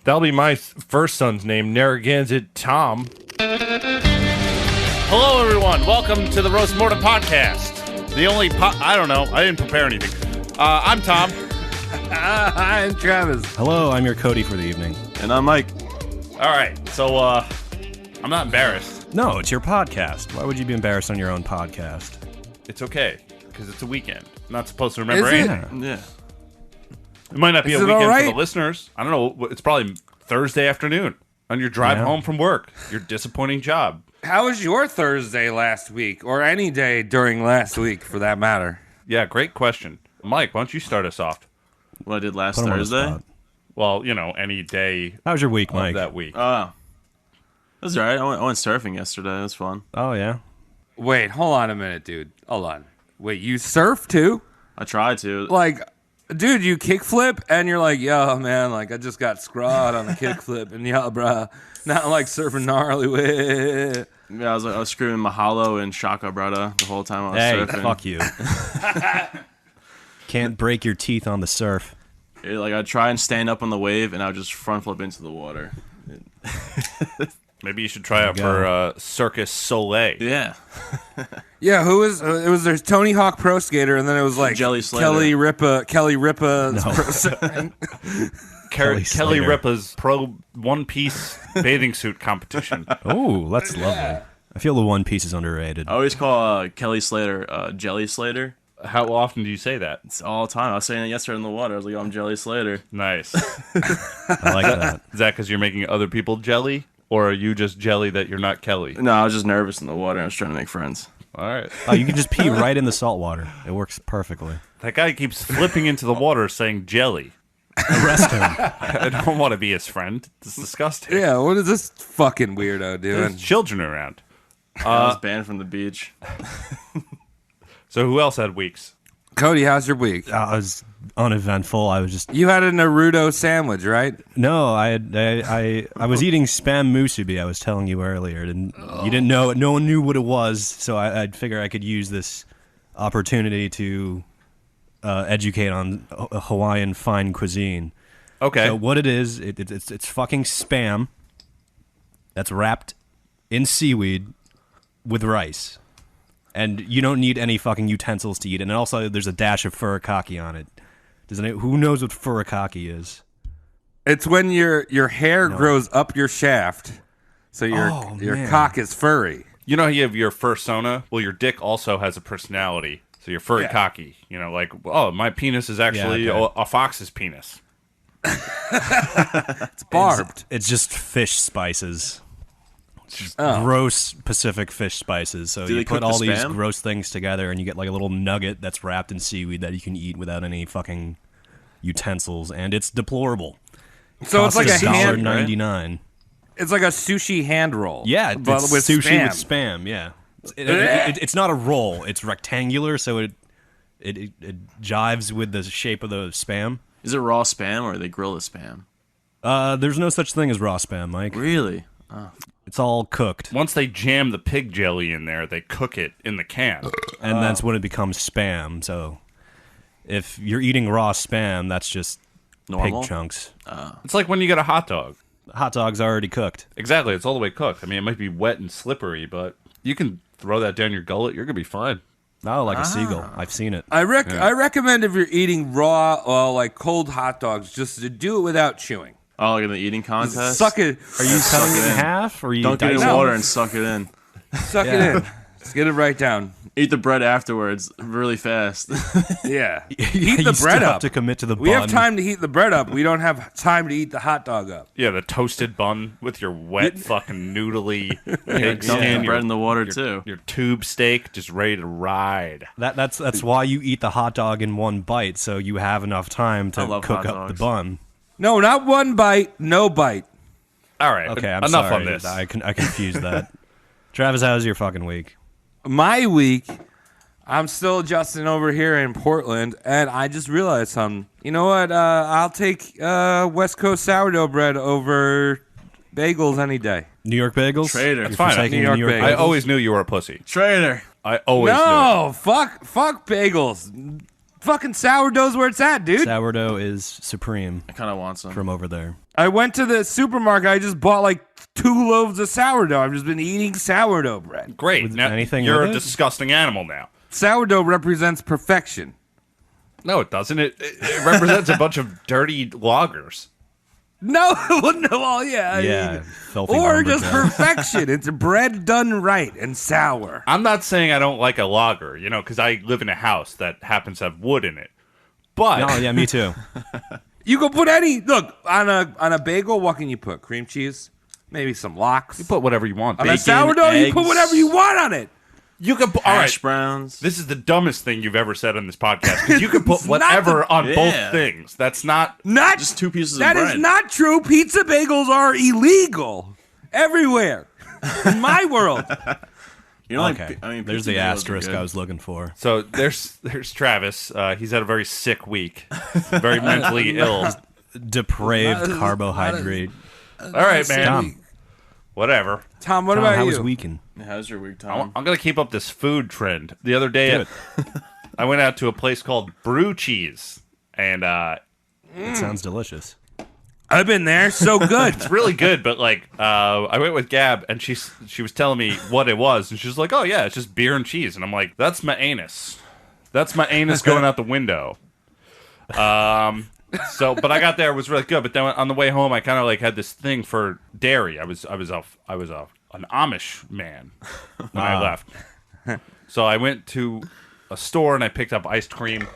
That'll be my first son's name, Narragansett Tom. Hello, everyone. Welcome to the Roast Mortem Podcast. The only I don't know. I didn't prepare anything. I'm Tom. I'm Travis. Hello, I'm your Cody for the evening. And I'm Mike. All right. So, I'm not embarrassed. No, it's your podcast. Why would you be embarrassed on your own podcast? It's okay, because it's a weekend. I'm not supposed to remember Is it? anything. Yeah. It might not be Is a it weekend all right? for the listeners. I don't know. It's probably Thursday afternoon on your drive home from work. Your disappointing job. How was your Thursday last week, or any day during last week, for that matter? Yeah, great question. Mike, why don't you start us off? What I did last Put him on the Thursday? spot. Well, any day How was your week, of Mike? that week. Oh. It was alright. I went surfing yesterday. It was fun. Oh, yeah? Wait, hold on a minute, dude. Hold on. Wait, you surf too? I tried to. Like, dude, you kickflip, and you're like, yo, man, like, I just got scrawled on the kickflip, and yo, bruh, not like surfing gnarly way. Yeah, I was screaming Mahalo and Shaka Brada the whole time I was Hey, surfing. fuck you. Can't break your teeth on the surf. Like, I'd try and stand up on the wave, and I would just front flip into the water. Maybe you should try out for Circus Soleil. Yeah. Yeah, who was, it was there's Tony Hawk Pro Skater, and then it was like Jelly Slater. Kelly Ripa. Kelly Slater. Ripa's pro one-piece bathing suit competition. Oh, that's lovely. I feel the One Piece is underrated. I always call Kelly Slater Jelly Slater. How often do you say that? It's all the time. I was saying it yesterday in the water. I was like, I'm Jelly Slater. Nice. I like that. Is that because you're making other people jelly? Or are you just jelly that you're not Kelly? No, I was just nervous in the water. I was trying to make friends. All right. Oh, you can just pee right in the salt water. It works perfectly. That guy keeps flipping into the water saying jelly. Arrest him. I don't want to be his friend. It's disgusting. Yeah, what is this fucking weirdo There's doing? children around. I was banned from the beach. So who else had weeks? Cody, how's your week? I was uneventful. I was just You had a Naruto sandwich, right? no. I was eating spam musubi. I was telling you earlier, and you didn't know. No one knew what it was, so I'd figure I could use this opportunity to educate on Hawaiian fine cuisine. Okay. So what it is, it's fucking spam that's wrapped in seaweed with rice. And you don't need any fucking utensils to eat it. And also, there's a dash of furikake on it. Who knows what furikake is? It's when your hair grows up your shaft, so your man. cock is furry. You know how you have your fursona? Well, your dick also has a personality. So you're furry cocky. Like, oh, my penis is actually a fox's penis. It's barbed. It's just fish spices. Just gross Pacific fish spices. So Do you they put cook all the these spam? gross things together, and you get like a little nugget that's wrapped in seaweed that you can eat without any fucking utensils, and it's deplorable. So it's like a hand. $1.99. It's like a sushi hand roll. Yeah, but it's with sushi spam. with spam. Yeah, it's not a roll. It's rectangular, so it jives with the shape of the spam. Is it raw spam or they grill the spam? There's no such thing as raw spam, Mike. Really? It's all cooked, Once they jam the pig jelly in there, they cook it in the can. and that's when it becomes spam. So if you're eating raw spam, that's just Normal? pig chunks. It's like when you get a hot dog. Hot dog's already cooked. Exactly. It's all the way cooked. I mean, it might be wet and slippery, but you can throw that down your gullet. You're going to be fine. Oh, like a seagull. I've seen it. I recommend if you're eating raw or like cold hot dogs, just to do it without chewing. Oh, like in the eating contest? Suck it. Are you cutting it in in. half, or are you Don't get in dicing it? water and suck it in. Suck it in. Just get it right down. Eat the bread afterwards really fast. Yeah. Yeah, Heat you the still bread have up. to commit to the We bun. have time to heat the bread up. We don't have time to eat the hot dog up. Yeah, the toasted bun with your wet fucking noodly pig Dunk skin. the bread in the water, too. Your tube steak just ready to ride. That's why you eat the hot dog in one bite, so you have enough time I to love cook hot up the dogs. bun. No, not one bite, no bite. All right. Okay, I'm enough sorry. on this. I confused that. Travis, how's your fucking week? My week, I'm still adjusting over here in Portland, and I just realized something. You know what? I'll take West Coast sourdough bread over bagels any day. New York bagels? Traitor. You're That's fine. forsaking New the York bagels. I always knew you were a pussy. Traitor. I always knew it. No, fuck bagels. Fucking sourdough's where it's at, dude. Sourdough is supreme I kind of want some. from over there. I went to the supermarket. I just bought like 2 loaves of sourdough. I've just been eating sourdough bread. Great. Now, anything you're with a it? disgusting animal now. Sourdough represents perfection. No, it doesn't. It represents a bunch of dirty loggers. No, well, yeah. Yeah, filthy Or just lumberjack. perfection. It's bread done right and sour. I'm not saying I don't like a logger, because I live in a house that happens to have wood in it. But Oh yeah, me too. You can put look on a bagel. What can you put? Cream cheese, maybe some lox. you put whatever you want. On a Bacon. sourdough, you put eggs. whatever you want on it. You can put, all Hash right. browns. This is the dumbest thing you've ever said on this podcast because you can put It's not whatever on Yeah. both things. That's not. Not Just 2 pieces of That bread. is not true. Pizza bagels are illegal everywhere in my world. You know, Okay, there's pizza the bagels are asterisk good. I was looking for. So there's Travis. He's had a very sick week, very mentally ill. Depraved carbohydrate. All right, man. Tom, Tom, Whatever. what Tom, about how you? was weekend? How's your week, I'm Tom? gonna keep up this food trend. The other Do day, it. I went out to a place called Brew Cheese, and It sounds delicious. I've been there. So good. it's really good. But I went with Gab, and she was telling me what it was, and she's like, "Oh yeah, it's just beer and cheese," and I'm like, "That's my anus. That's my anus going out the window." But I got there, it was really good. But then on the way home, I kind of had this thing for dairy. I was an Amish man when I left. So I went to a store and I picked up ice cream,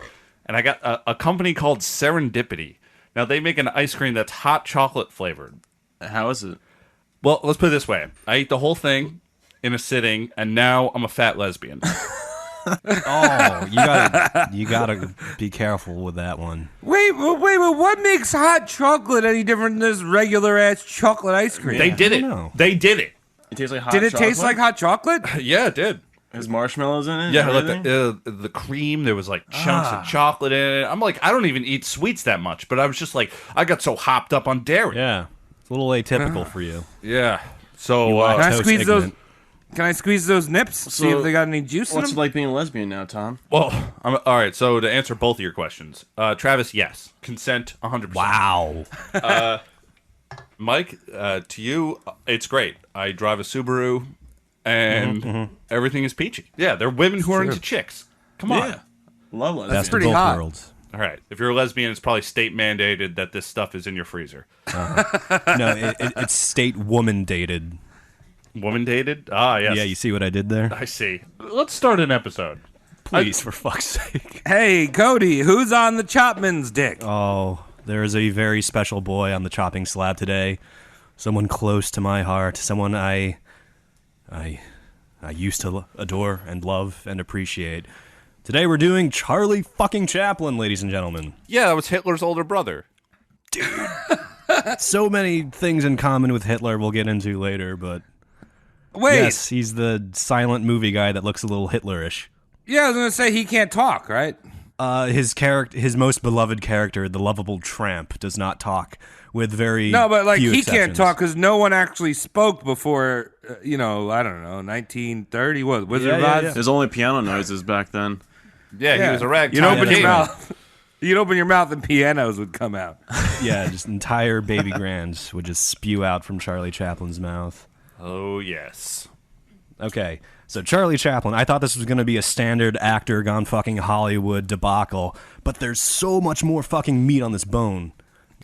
and I got a company called Serendipity. Now they make an ice cream that's hot chocolate flavored. How is it? Well, let's put it this way: I ate the whole thing in a sitting, and now I'm a fat lesbian. Oh, you gotta be careful with that one. Wait, what makes hot chocolate any different than this regular ass chocolate ice cream? They did I it. don't know. They did it. It tastes like hot Did it chocolate? taste like hot chocolate? Yeah, it did. There's marshmallows in it? Yeah, and like everything? the cream. There was chunks of chocolate in it. I'm like, I don't even eat sweets that much, but I was just I got so hopped up on dairy. Yeah, it's a little atypical for you. Yeah. So Can I Lactose squeeze ignorant. those? Can I squeeze those nips? See if they got any juice in What's them. it like being a lesbian now, Tom? all right. So to answer both of your questions, Travis, yes, consent, 100%. Wow. Mike, to you, it's great. I drive a Subaru, and everything is peachy. Yeah, they're women who are into chicks. Come on. Yeah. Love lesbians. Best of pretty both hot. worlds. All right. If you're a lesbian, it's probably state mandated that this stuff is in your freezer. No, it's state woman dated. Woman dated? Ah, yes. Yeah, you see what I did there? I see. Let's start an episode. Please, for fuck's sake. Hey, Cody, who's on the Chopman's dick? Oh, there is a very special boy on the chopping slab today. Someone close to my heart. Someone I used to adore and love and appreciate. Today we're doing Charlie fucking Chaplin, ladies and gentlemen. Yeah, that was Hitler's older brother. So many things in common with Hitler we'll get into later, but Wait, yes, he's the silent movie guy that looks a little Hitlerish. yeah, I was gonna say he can't talk, right? His most beloved character, the lovable tramp, does not talk, with very No, but few he can't exceptions. talk because no one actually spoke before. I don't know, 1930. What Wizard of Yeah, Oz? yeah. There's only piano noises back then. Yeah, he was a ragtime You'd open your king. mouth. You'd open your mouth and pianos would come out. Yeah, just entire baby grands would just spew out from Charlie Chaplin's mouth. Oh, yes. Okay, so Charlie Chaplin, I thought this was going to be a standard actor gone fucking Hollywood debacle, but there's so much more fucking meat on this bone.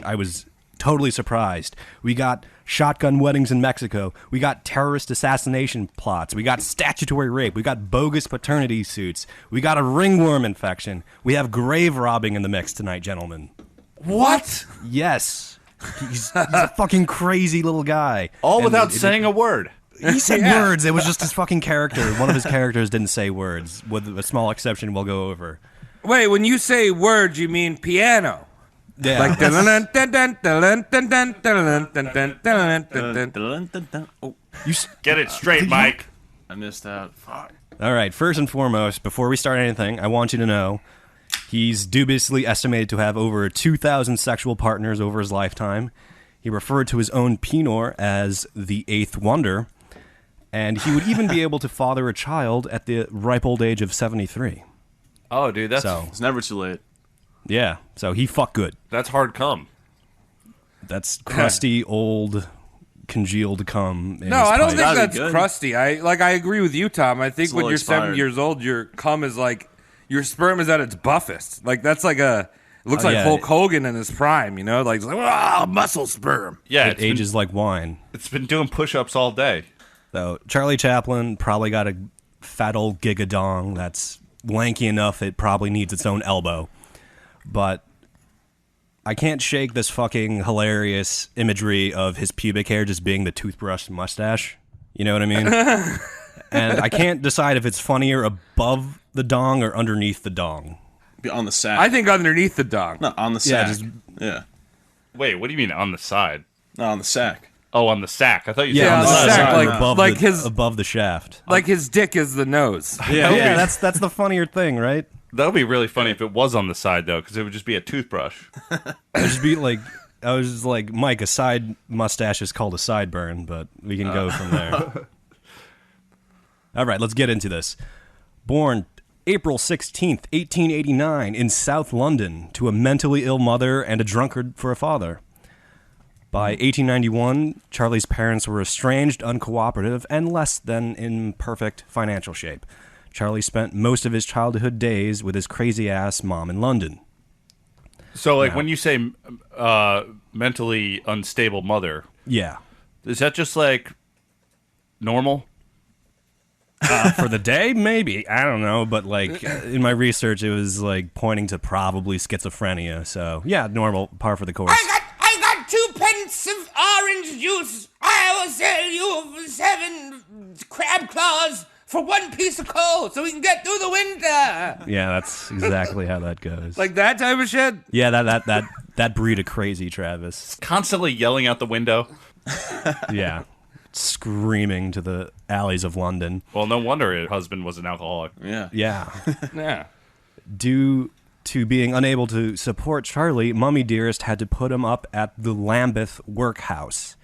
I was totally surprised. We got shotgun weddings in Mexico. We got terrorist assassination plots. We got statutory rape. We got bogus paternity suits. We got a ringworm infection. We have grave robbing in the mix tonight, gentlemen. What? Yes. He's a fucking crazy little guy. All And without it- saying a word. He said words. It was just his fucking character. One of his characters didn't say words, with a small exception we'll go over. Wait, when you say words, you mean piano? Yeah. Like Oh, Get it straight, Mike. I missed out. Fuck. All right, first and foremost, before we start anything, I want you to know he's dubiously estimated to have over 2,000 sexual partners over his lifetime. He referred to his own penor as the eighth wonder, and he would even be able to father a child at the ripe old age of 73. Oh, dude, So, It's never too late. yeah, so he fucked good. that's hard come. That's crusty, old, congealed cum. in No, his I don't pipe. think That'd be that's good. crusty. I agree with you, Tom. I think It's a when little you're 7 expired. years old, your cum is like your sperm is at its buffest. Like that's like it looks like yeah. Hulk Hogan in his prime. You know, like it's like muscle sperm. Yeah, It ages like wine. it's been doing push-ups all day. So Charlie Chaplin probably got a fat old gigadong that's lanky enough it probably needs its own elbow. But I can't shake this fucking hilarious imagery of his pubic hair just being the toothbrush mustache. You know what I mean? And I can't decide if it's funnier above the dong or underneath the dong. Be on the sack. I think underneath the dong. no, on the Yeah, sack. Yeah. Wait, what do you mean on the side? No, on the sack. Oh, on the sack. I thought you Yeah, said on the sack, side, like- above like the, his- above the shaft. Like his dick is the nose. Yeah, that's the funnier thing, right? That would be really funny if it was on the side, though, because it would just be a toothbrush. It'd just be like I was just like, Mike, a side mustache is called a sideburn, but we can go from there. All right, let's get into this. Born April 16th, 1889, in South London, to a mentally ill mother and a drunkard for a father. By 1891, Charlie's parents were estranged, uncooperative, and less than in perfect financial shape. Charlie spent most of his childhood days with his crazy-ass mom in London. So, like, when you say mentally unstable mother, Yeah. is that just, like, normal? For the day, maybe. I don't know, but like in my research, it was like pointing to probably schizophrenia. So yeah, normal, par for the course. I got 2 pence of orange juice. I will sell you 7 crab claws for 1 piece of coal so we can get through the winter. Yeah, that's exactly how that goes. Like that type of shit. yeah, that breed of crazy, Travis. Constantly yelling out the window. Yeah, screaming to the alleys of London. Well, no wonder her husband was an alcoholic. Yeah. Yeah. Yeah. Due to being unable to support Charlie, Mummy Dearest had to put him up at the Lambeth Workhouse.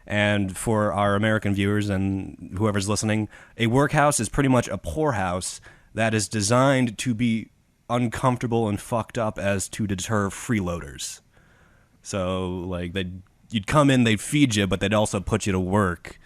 And for our American viewers and whoever's listening, a workhouse is pretty much a poorhouse that is designed to be uncomfortable and fucked up as to deter freeloaders. So, like, you'd come in, they'd feed you, but they'd also put you to work.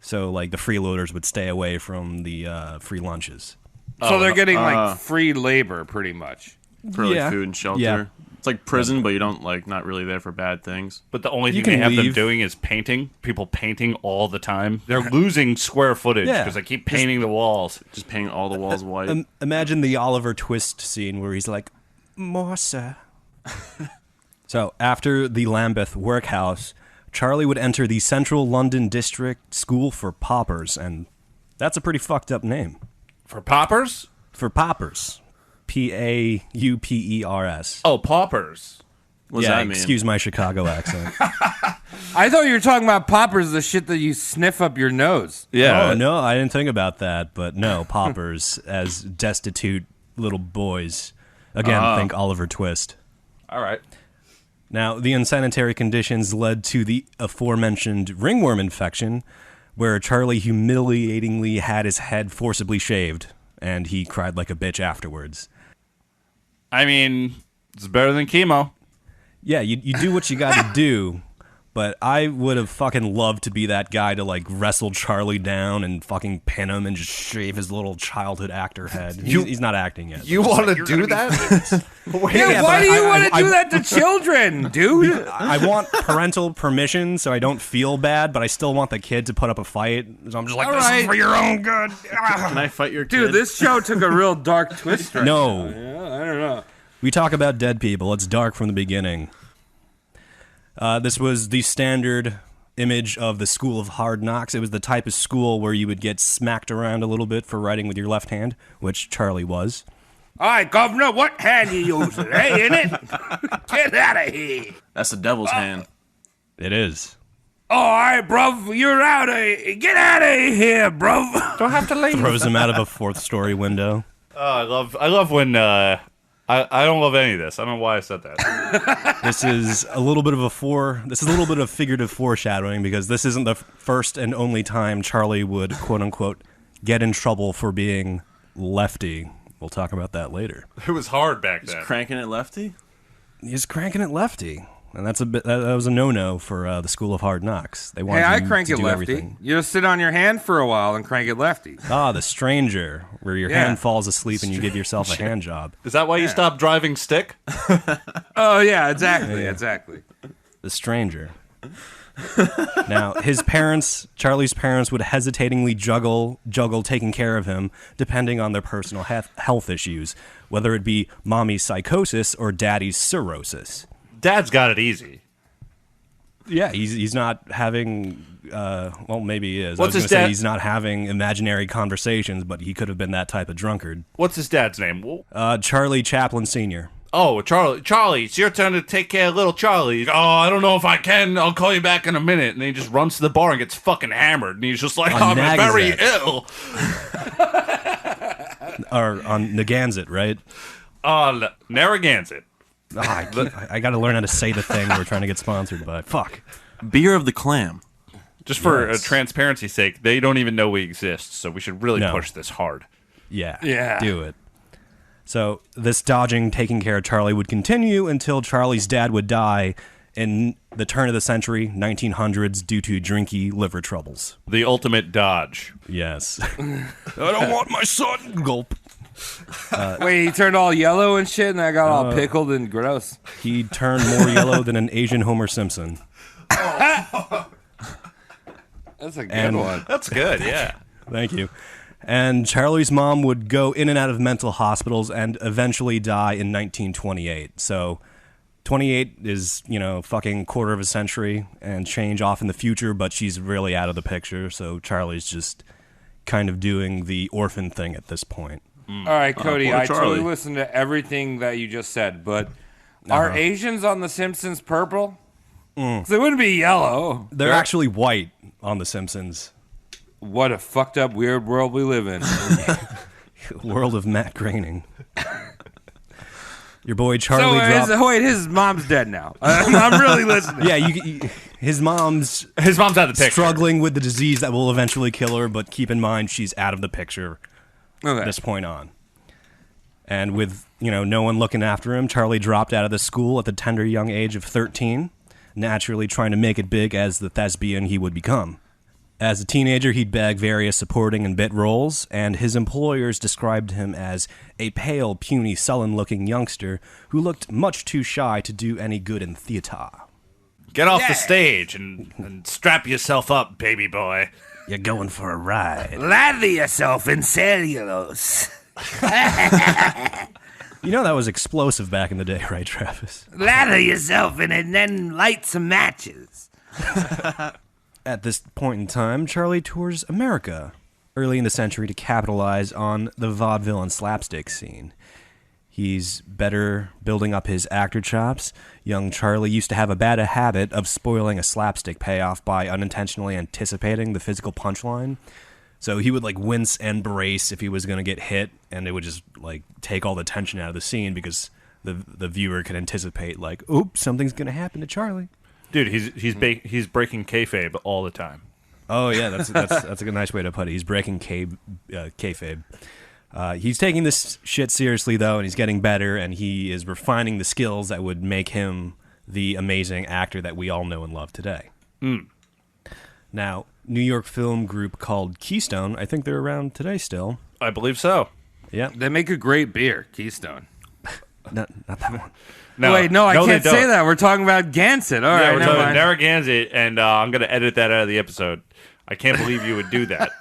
So, like, the freeloaders would stay away from the free lunches. So they're getting like free labor, pretty much. For like Yeah. food and shelter. Yeah. It's like prison, but you don't not really there for bad things. But the only You thing they can have them leave. doing is painting. People painting all the time. They're losing square footage Yeah. because they keep painting the walls. Just painting all the walls white. Imagine the Oliver Twist scene where he's like, "More, sir." So, after the Lambeth Workhouse, Charlie would enter the Central London District School for Paupers, and that's a pretty fucked up name. For poppers? For Paupers. Paupers. Oh, paupers. What does Yeah, that mean? excuse my Chicago accent. I thought you were talking about poppers, the shit that you sniff up your nose. Yeah. Oh, no, I didn't think about that, but no, paupers as destitute little boys. Again, think Oliver Twist. All right. Now, the unsanitary conditions led to the aforementioned ringworm infection, where Charlie humiliatingly had his head forcibly shaved, and he cried like a bitch afterwards. I mean, it's better than chemo. Yeah, you do what you gotta do, but I would have fucking loved to be that guy to, like, wrestle Charlie down and fucking pin him and just shave his little childhood actor head. He's not acting yet. You want to do that? Yeah, why but do you I- want to I- do that to children, dude? I want parental permission so I don't feel bad, but I still want the kid to put up a fight. So I'm just like, All this right. is for your own good. Can I fight your kid? Dude, this show took a real dark twist right No. now. Yeah, I don't know. We talk about dead people. It's dark from the beginning. This was the standard image of the School of Hard Knocks. It was the type of school where you would get smacked around a little bit for writing with your left hand, which Charlie was. All right, Governor, what hand you using? Hey, in it? Get out of here. That's the devil's hand. It is. All right, bruv, you're out of here. Get out of here, bruv. Don't have to leave. Throws him out of a fourth-story window. Oh, I love when I don't love any of this. I don't know why I said that. This is a little bit of figurative foreshadowing, because this isn't the first and only time Charlie would, quote unquote, get in trouble for being lefty. We'll talk about that later. It was hard back then. Cranking it lefty? He's cranking it lefty. And that's that was a no-no for the School of Hard Knocks. They wanted Hey, I you crank to it do lefty. everything. You just sit on your hand for a while and crank it lefty. Ah, The Stranger, where your Yeah. hand falls asleep and you give yourself a hand job. Is that why you stopped driving stick? Oh yeah, exactly. The Stranger. Now, Charlie's parents would hesitatingly juggle taking care of him, depending on their personal health issues, whether it be mommy's psychosis or daddy's cirrhosis. Dad's got it easy. Yeah, he's not having. Well, maybe he is. What's I was his gonna say dad- he's not having imaginary conversations, but he could have been that type of drunkard. What's his dad's name? Charlie Chaplin Sr. Oh, Charlie, it's your turn to take care of little Charlie. Oh, I don't know if I can. I'll call you back in a minute. And he just runs to the bar and gets fucking hammered. And he's just like, On I'm very Nagazet. ill. Or on Nagansett, right? Narragansett. I got to learn how to say the thing we're trying to get sponsored by. Fuck. Beer of the Clam. Just for Yes. transparency's sake, they don't even know we exist. So we should really No. push this hard. Yeah. Do it. So this dodging, taking care of Charlie would continue until Charlie's dad would die in the turn of the century, 1900s, due to drinky liver troubles. The ultimate dodge. Yes. I don't want my son. Gulp. Wait, he turned all yellow and shit, and I got all pickled and gross. He turned more yellow than an Asian Homer Simpson. That's a good And- one. That's good, yeah. Thank you. And Charlie's mom would go in and out of mental hospitals and eventually die in 1928. So 28 is, fucking quarter of a century and change off in the future, but she's really out of the picture. So Charlie's just kind of doing the orphan thing at this point. All right, Cody, poor I Charlie. totally listened to everything that you just said, but are Asians on The Simpsons purple? So they wouldn't be yellow. They're actually white on The Simpsons. What a fucked up, weird world we live in. World of Matt Groening. Your boy Charlie dropped... his mom's dead now. I'm really listening. Yeah, his mom's His mom's out of the picture. struggling with the disease that will eventually kill her, but keep in mind she's out of the picture Okay. this point on. And with, no one looking after him, Charlie dropped out of the school at the tender young age of 13, naturally trying to make it big as the thespian he would become. As a teenager, he'd bag various supporting and bit roles, and his employers described him as a pale, puny, sullen-looking youngster who looked much too shy to do any good in theater. Get off the stage and strap yourself up, baby boy. You're going for a ride. Lather yourself in cellulose. That was explosive back in the day, right, Travis? Lather yourself in it and then light some matches. At this point in time, Charlie tours America early in the century to capitalize on the vaudeville and slapstick scene. He's better building up his actor chops. Young Charlie used to have a bad habit of spoiling a slapstick payoff by unintentionally anticipating the physical punchline. So he would wince and brace if he was going to get hit, and it would just take all the tension out of the scene because the viewer could anticipate oops, something's going to happen to Charlie. Dude, he's breaking kayfabe all the time. Oh yeah, that's a good nice way to put it. He's breaking kayfabe. He's taking this shit seriously though, and he's getting better, and he is refining the skills that would make him the amazing actor that we all know and love today. Now, New York film group called Keystone, I think they're around today still. I believe so. Yeah, They make a great beer, Keystone. not that one. No, Wait, no, I they can't say don't. that. We're talking about Gansett. All Yeah, right, we're never talking mind. Narragansett, and I'm going to edit that out of the episode. I can't believe you would do that.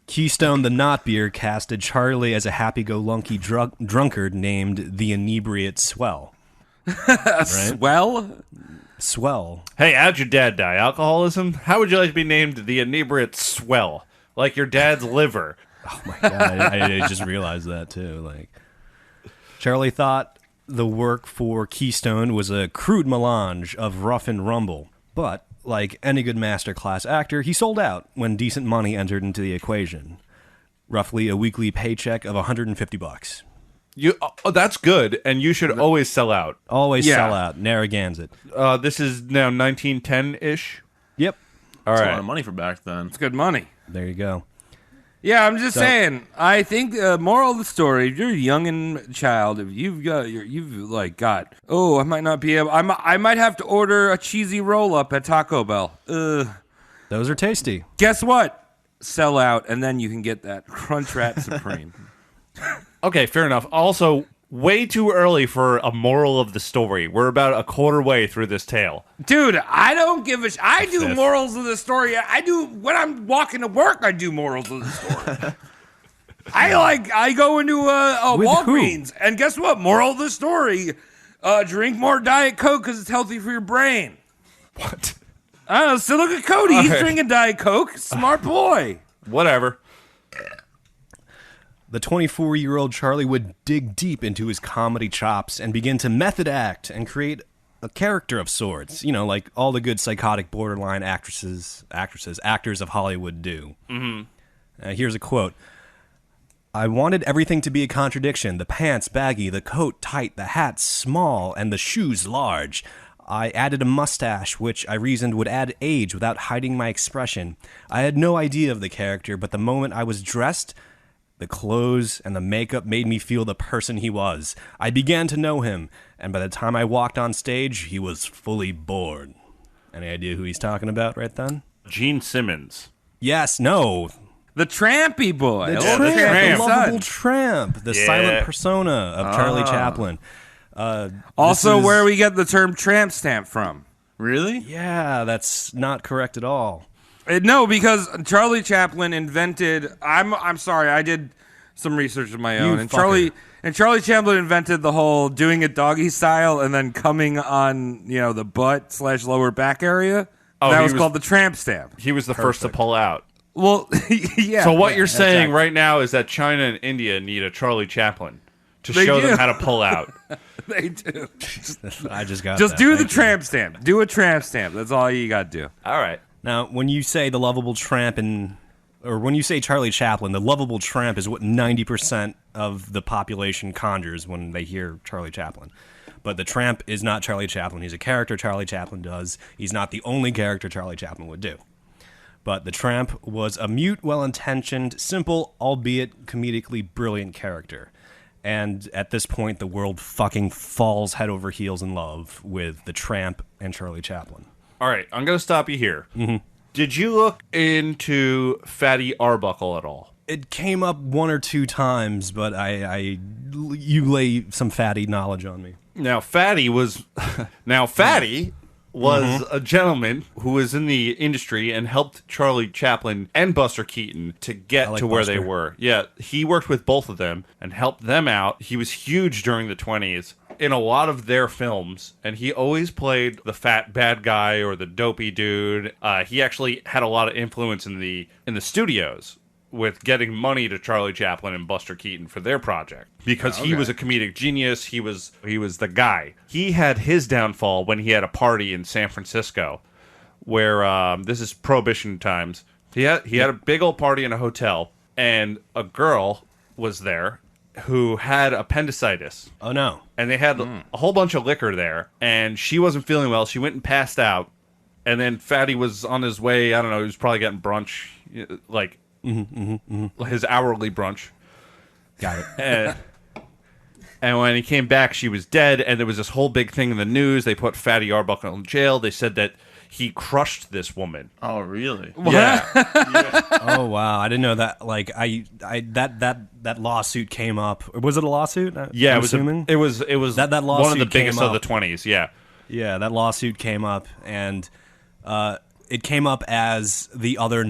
Keystone the Not Beer casted Charlie as a happy-go-lucky drunkard named the Inebriate Swell. Well, Swell. Hey, how'd your dad die? Alcoholism? How would you like to be named the inebriate swell? Like your dad's liver. Oh my god, I just realized that too. Charlie thought the work for Keystone was a crude melange of rough and rumble, but like any good masterclass actor, he sold out when decent money entered into the equation. Roughly a weekly paycheck of $150. That's good, and you should always sell out. Always Yeah. sell out. Narragansett. This is now 1910-ish. Yep. All That's a right. lot of money for back then. it's good money. There you go. Yeah, I'm just saying. I think moral of the story: if you're a young and child, if you've got, I might not be able. I might have to order a cheesy roll up at Taco Bell. Those are tasty. Guess what? Sell out, and then you can get that Crunchwrap Supreme. Okay, fair enough. Also, way too early for a moral of the story. We're about a quarter way through this tale. Dude, I don't give a I do Fifth. morals of the story. I do when I'm walking to work. I do morals of the story. I go into a With Walgreens, and guess what? Moral of the story: drink more Diet Coke because it's healthy for your brain. What? I don't know. So look at Cody. He's right. drinking Diet Coke. Smart boy. Whatever. The 24-year-old Charlie would dig deep into his comedy chops and begin to method act and create a character of sorts. You know, like all the good psychotic borderline actors of Hollywood do. Mm-hmm. Here's a quote. I wanted everything to be a contradiction. The pants baggy, the coat tight, the hat small, and the shoes large. I added a mustache, which I reasoned would add age without hiding my expression. I had no idea of the character, but the moment I was dressed, the clothes and the makeup made me feel the person he was. I began to know him, and by the time I walked on stage, he was fully bored. Any idea who he's talking about right then? Gene Simmons. Yes, no. The trampy boy. The Old tramp, trampy the son. lovable tramp, the Yeah. silent persona of Charlie Chaplin. Also, This is- where we get the term tramp stamp from. Really? Yeah, that's not correct at all. No, because Charlie Chaplin invented. I'm sorry, I did some research of my own, You and fucker. Charlie Chaplin invented the whole doing it doggy style and then coming on the butt / lower back area. Oh, that he was was- called the tramp stamp. He was the first to pull out. Well, yeah. So what you're saying exactly. right now is that China and India need a Charlie Chaplin to They show do. them how to pull out. They do. I just got Just that. do the Thank you. tramp stamp. Do a tramp stamp. That's all you got to do. All right. Now, when you say the lovable tramp or when you say Charlie Chaplin, the lovable tramp is what 90% of the population conjures when they hear Charlie Chaplin. But the tramp is not Charlie Chaplin. He's a character Charlie Chaplin does. He's not the only character Charlie Chaplin would do. But the tramp was a mute, well-intentioned, simple, albeit comedically brilliant character. And at this point, the world fucking falls head over heels in love with the tramp and Charlie Chaplin. All right. I'm going to stop you here. Mm-hmm. Did you look into Fatty Arbuckle at all? It came up one or two times, but you lay some fatty knowledge on me. Now, Fatty was a gentleman who was in the industry and helped Charlie Chaplin and Buster Keaton to get like to where they Buster. were. Yeah, he worked with both of them and helped them out. He was huge during the 20s in a lot of their films, and he always played the fat bad guy or the dopey dude. He actually had a lot of influence in the studios with getting money to Charlie Chaplin and Buster Keaton for their project because he was a comedic genius. He was the guy. He had his downfall when he had a party in San Francisco, where this is Prohibition times. He had a big old party in a hotel, and a girl was there who had appendicitis. Oh, no. And they had a whole bunch of liquor there, and she wasn't feeling well. She went and passed out, and then Fatty was on his way. I don't know. He was probably getting brunch, like his hourly brunch. Got it. And when he came back, she was dead, and there was this whole big thing in the news. They put Fatty Arbuckle in jail. They said that he crushed this woman. Oh, really? Yeah. Oh, wow. I didn't know that. Like, that lawsuit came up. Or was it a lawsuit? Yeah, I'm it was assuming? it was That one of the lawsuit biggest came of the up. 20s, yeah. Yeah, that lawsuit came up, and it came up as the other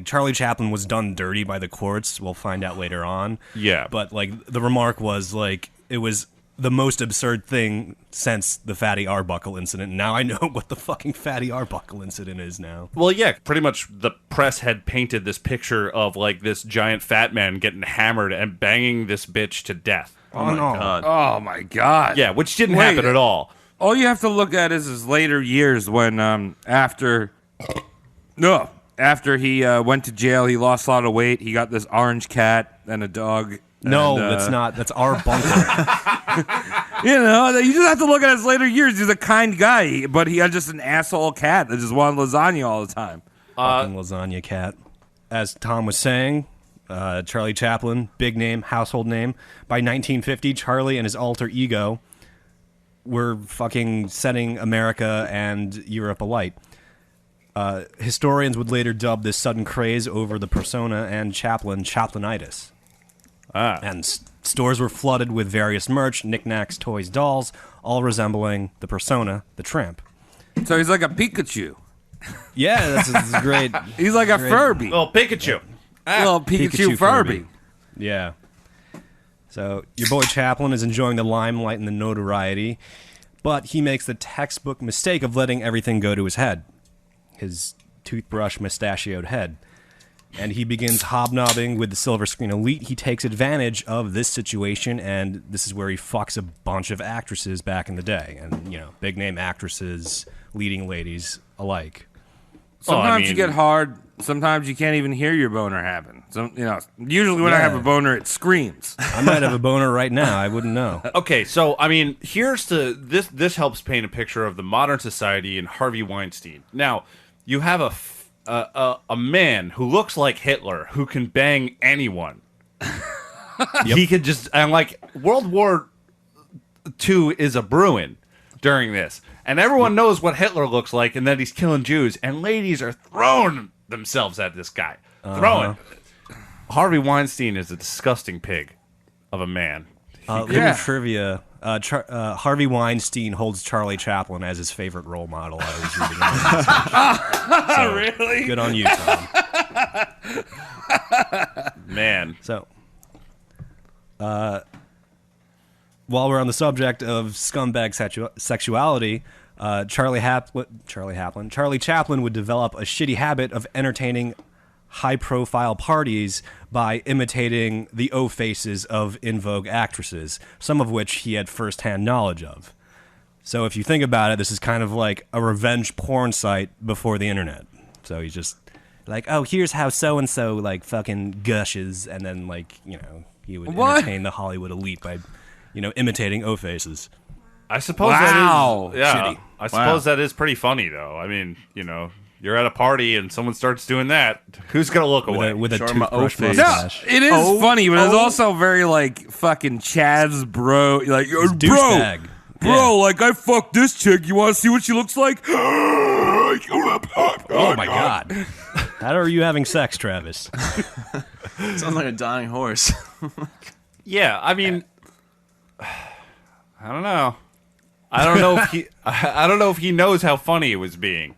Charlie Chaplin was done dirty by the courts. We'll find out later on. Yeah. But, like, the remark was, like, it was the most absurd thing since the Fatty Arbuckle incident. Now I know what the fucking Fatty Arbuckle incident is now. Well, yeah, pretty much the press had painted this picture of, like, this giant fat man getting hammered and banging this bitch to death. Oh, no. God. Oh my God. Yeah, which didn't Wait. happen at all. All you have to look at is his later years when after he went to jail, he lost a lot of weight. He got this orange cat and a dog. No, and, that's not. That's our bunker. You just have to look at his later years. He's a kind guy, but he had just an asshole cat that just wanted lasagna all the time. Fucking lasagna cat. As Tom was saying, Charlie Chaplin, big name, household name. By 1950, Charlie and his alter ego were fucking setting America and Europe alight. Historians would later dub this sudden craze over the persona and Chaplin Chaplinitis. And stores were flooded with various merch, knickknacks, toys, dolls, all resembling the persona, the tramp. So he's like a Pikachu. Yeah, that's great. He's like a Furby. Little Pikachu. Little Pikachu Furby. Yeah. So your boy Chaplin is enjoying the limelight and the notoriety, but he makes the textbook mistake of letting everything go to his head. His toothbrush mustachioed head. And he begins hobnobbing with the silver screen elite. He takes advantage of this situation, and this is where he fucks a bunch of actresses back in the day. And, you know, big name actresses, leading ladies alike. Sometimes you get hard. Sometimes you can't even hear your boner happen. Usually when I have a boner, it screams. I might have a boner right now. I wouldn't know. Okay, so I mean, here's this helps paint a picture of the modern society and Harvey Weinstein. Now, you have a man who looks like Hitler who can bang anyone. He could just, and like World War II is a brewing during this, and everyone knows what Hitler looks like, and that he's killing Jews, and ladies are throwing themselves at this guy. Throwing. Harvey Weinstein is a disgusting pig of a man. Little trivia. Harvey Weinstein holds Charlie Chaplin as his favorite role model. I was reading. So, really? Good on you, Tom. Man. So, while we're on the subject of scumbag sexuality, Charlie Chaplin would develop a shitty habit of entertaining high-profile parties by imitating the O-faces of in vogue actresses, some of which he had first-hand knowledge of. So if you think about it, this is kind of like a revenge porn site before the internet. So he's just like, oh, here's how so-and-so like fucking gushes, and then like, you know, he would entertain the Hollywood elite by, you know, imitating O-faces. I suppose Wow. that is, yeah. Shitty. I suppose that is pretty funny, though. I mean, you know, you're at a party and someone starts doing that. Who's gonna look away? With a Show him a toothbrush O-face. mustache. It is funny, but it's also very like fucking Chad's bro. Like, bro, douchebag. like I fucked this chick. You want to see what she looks like? Oh my god. How are you having sex, Travis? Sounds like a dying horse. Yeah, I mean, I don't know. I don't know if he knows how funny it was being.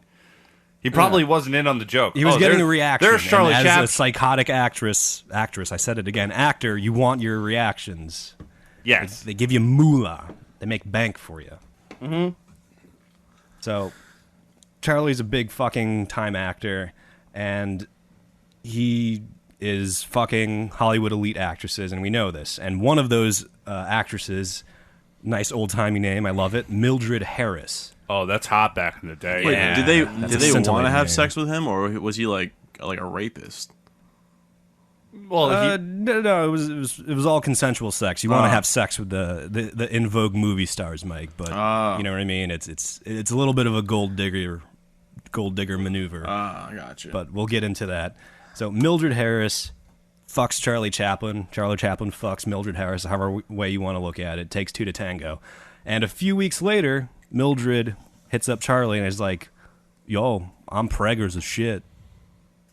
He probably wasn't in on the joke. He was getting a reaction. There's Charlie and as Chaplin. a psychotic actress, I said it again, actor, you want your reactions. Yes. They give you moolah. They make bank for you. Mm-hmm. So, Charlie's a big fucking time actor, and he is fucking Hollywood elite actresses, and we know this. And one of those actresses, nice old-timey name, I love it, Mildred Harris. Oh, that's hot back in the day. Wait, Yeah. did they That's want a to scintillating have name. sex with him, or was he like a rapist? Well, No, it was all consensual sex. You want to have sex with the in vogue movie stars, Mike, but you know what I mean. It's a little bit of a gold digger maneuver. I gotcha. But we'll get into that. So Mildred Harris fucks Charlie Chaplin. Charlie Chaplin fucks Mildred Harris. However way you want to look at it, takes two to tango. And a few weeks later, Mildred hits up Charlie and is like, "Yo, I'm preggers as shit."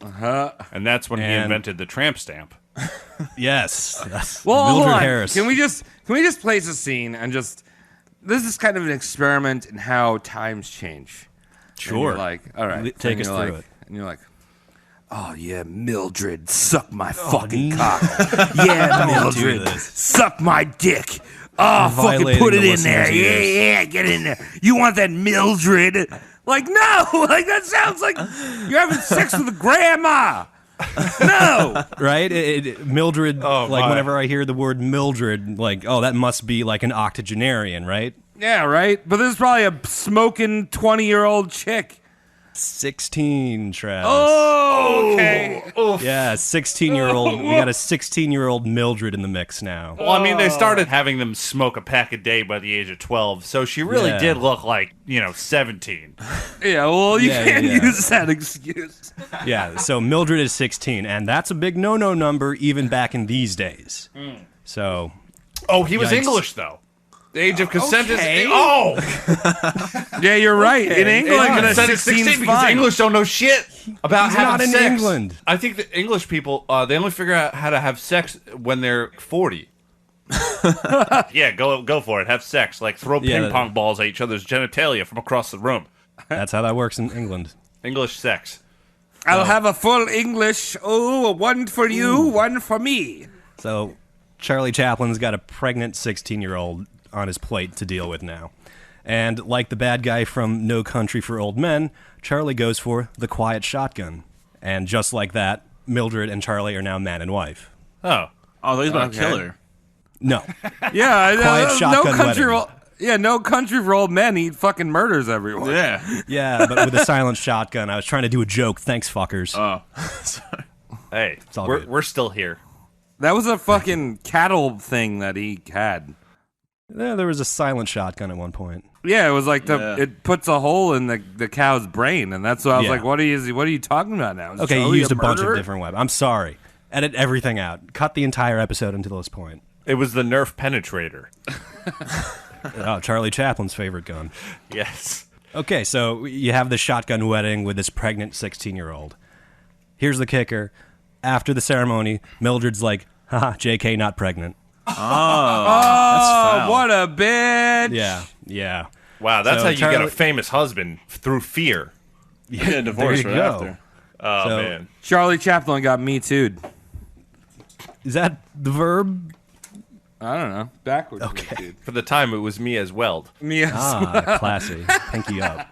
and that's when he And- invented the tramp stamp. Yes. Well, hold Mildred on. Harris. Can we just place a scene and just this is kind of an experiment in how times change. Sure. And you're like, all right, Take and us you're through like, it. And you're like, oh yeah, Mildred, suck my fucking cock. Yeah, Don't do Mildred, this. suck my dick. Oh, fucking violating put it the in there. listener's ears. Yeah, get in there. You want that Mildred? Like, no, like that sounds like you're having sex with a grandma. No. Right? Mildred, Oh, like my. whenever I hear the word Mildred, like, oh, that must be like an octogenarian, right? Yeah, right. But this is probably a smoking 20-year-old chick. 16, Travis. Oh, okay. Yeah, 16-year-old. We got a 16-year-old Mildred in the mix now. Well, I mean, they started having them smoke a pack a day by the age of 12, so she really Yeah. did look like, 17. Yeah, well, you Yeah, can't yeah. use that excuse. Yeah, so Mildred is 16, and that's a big no-no number even back in these days. So, Oh, he was Yikes. English, though. The age of consent Okay. is... Oh! Yeah, you're right. In England, Consent is 16 because English don't know shit about He's having not in sex. England. I think the English people, they only figure out how to have sex when they're 40. Yeah, go for it. Have sex. Like, throw Yeah, ping pong balls at each other's genitalia from across the room. that's how that works in England. English sex. I'll have a full English. Oh, one for you, one for me. So, Charlie Chaplin's got a pregnant 16-year-old on his plate to deal with now. And like the bad guy from No Country for Old Men, Charlie goes for the quiet shotgun. And just like that, Mildred and Charlie are now man and wife. Oh. Oh, he's about to kill her. No. Yeah, Quiet no shotgun country. wedding. No country for old men. He fucking murders everyone. Yeah. Yeah, but with a silent shotgun. I was trying to do a joke. Thanks, fuckers. Oh. Hey, all we're, good. we're still here. That was a fucking cattle thing that he had. Yeah, there was a silent shotgun at one point. Yeah, it was like Yeah. it puts a hole in the cow's brain, and that's why I was Yeah. like, what are you talking about now? Is Okay, Charlie you used a bunch of murderer? different weapons. I'm sorry. Edit everything out. Cut the entire episode until this point. It was the Nerf penetrator. Oh, Charlie Chaplin's favorite gun. Yes. Okay, so you have the shotgun wedding with this pregnant 16-year-old. Here's the kicker. After the ceremony, Mildred's like, haha, JK, not pregnant. That's Oh, foul. what a bitch! Yeah. Wow, that's So how you get Charlie- a famous husband, through fear. You get a divorce There right you go. after. Oh, So- man. Charlie Chaplin got me too'd. Is that the verb? I don't know, backwards. Okay. For the time, it was me as well. Me as Ah, classy. Pinky up.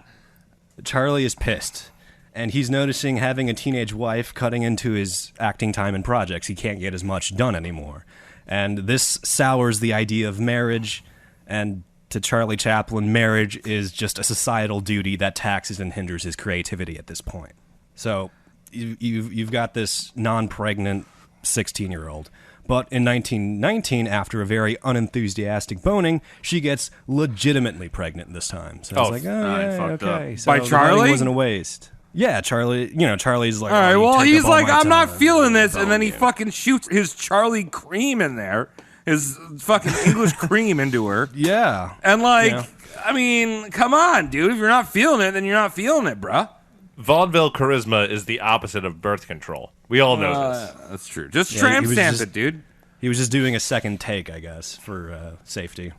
Charlie is pissed, and he's noticing having a teenage wife cutting into his acting time and projects. He can't get as much done anymore. And this sours the idea of marriage, and to Charlie Chaplin, marriage is just a societal duty that taxes and hinders his creativity at this point. So you've got this non-pregnant 16-year-old. But in 1919, after a very unenthusiastic boning, she gets legitimately pregnant this time. So I was Oh, like, I yeah, fucked okay. up. So By the Charlie? wedding wasn't a waste. Yeah, Charlie. Charlie's like, All right, oh, you well, take he's up all like, my I'm not time. feeling this, and then he fucking shoots his Charlie cream in there, his fucking English cream into her, Yeah. and like, Yeah. I mean, come on, dude. If you're not feeling it, then you're not feeling it, bruh. Vaudeville charisma is the opposite of birth control. We all know this. That's true. Just Yeah, tramp he was stamp just- it, dude. He was just doing a second take, I guess, for safety.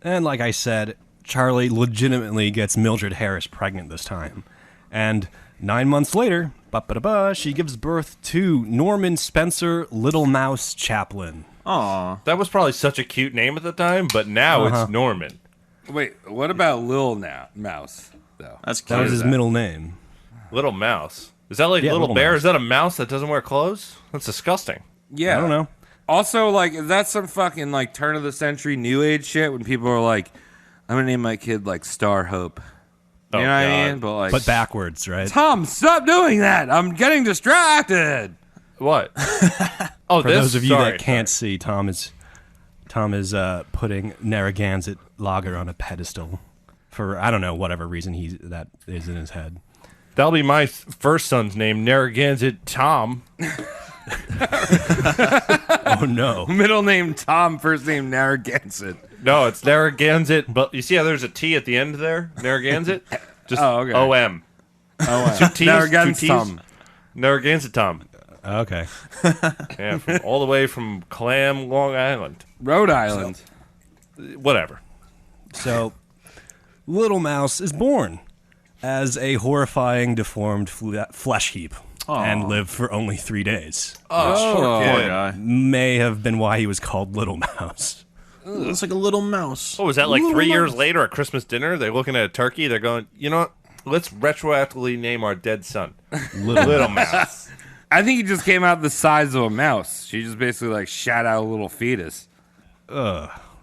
And like I said, Charlie legitimately gets Mildred Harris pregnant this time. And 9 months later, she gives birth to Norman Spencer Little Mouse Chaplin. Aw. That was probably such a cute name at the time, but now it's Norman. Wait, what about Lil Mouse, though? That's That was cute. his middle name. Little mouse. Is that like Yeah, Little Little Bear? Mouse. Is that a mouse that doesn't wear clothes? That's disgusting. Yeah. I don't know. Also, like, is that some fucking, like, turn of the century new age shit when people are like, I'm gonna name my kid, like, Star Hope. You Oh, know what I God. mean? But, like, But backwards, right? Tom, stop doing that. I'm getting distracted. What? Oh, For this? those of you Sorry, that can't see, Tom is putting Narragansett Lager on a pedestal for I don't know whatever reason that is in his head. That'll be my first son's name, Narragansett Tom. Oh no! Middle name Tom, first name Narragansett. No, it's Narragansett, but you see how there's a T at the end there? Narragansett? Just Oh, okay. O-M. Two T's, Narragansett two T's. Tom. Narragansett Tom. Okay, Yeah, all the way from Clam, Long Island. Rhode Island. Whatever. so Little Mouse is born as a horrifying, deformed flesh heap and lived for only 3 days. Poor kid. guy. May have been why he was called Little Mouse. Looks like a little mouse. Oh, was that like 3 years later at Christmas dinner? They're looking at a turkey. They're going, you know what? Let's retroactively name our dead son Little Mouse. I think he just came out the size of a mouse. She just basically, like, shot out a little fetus.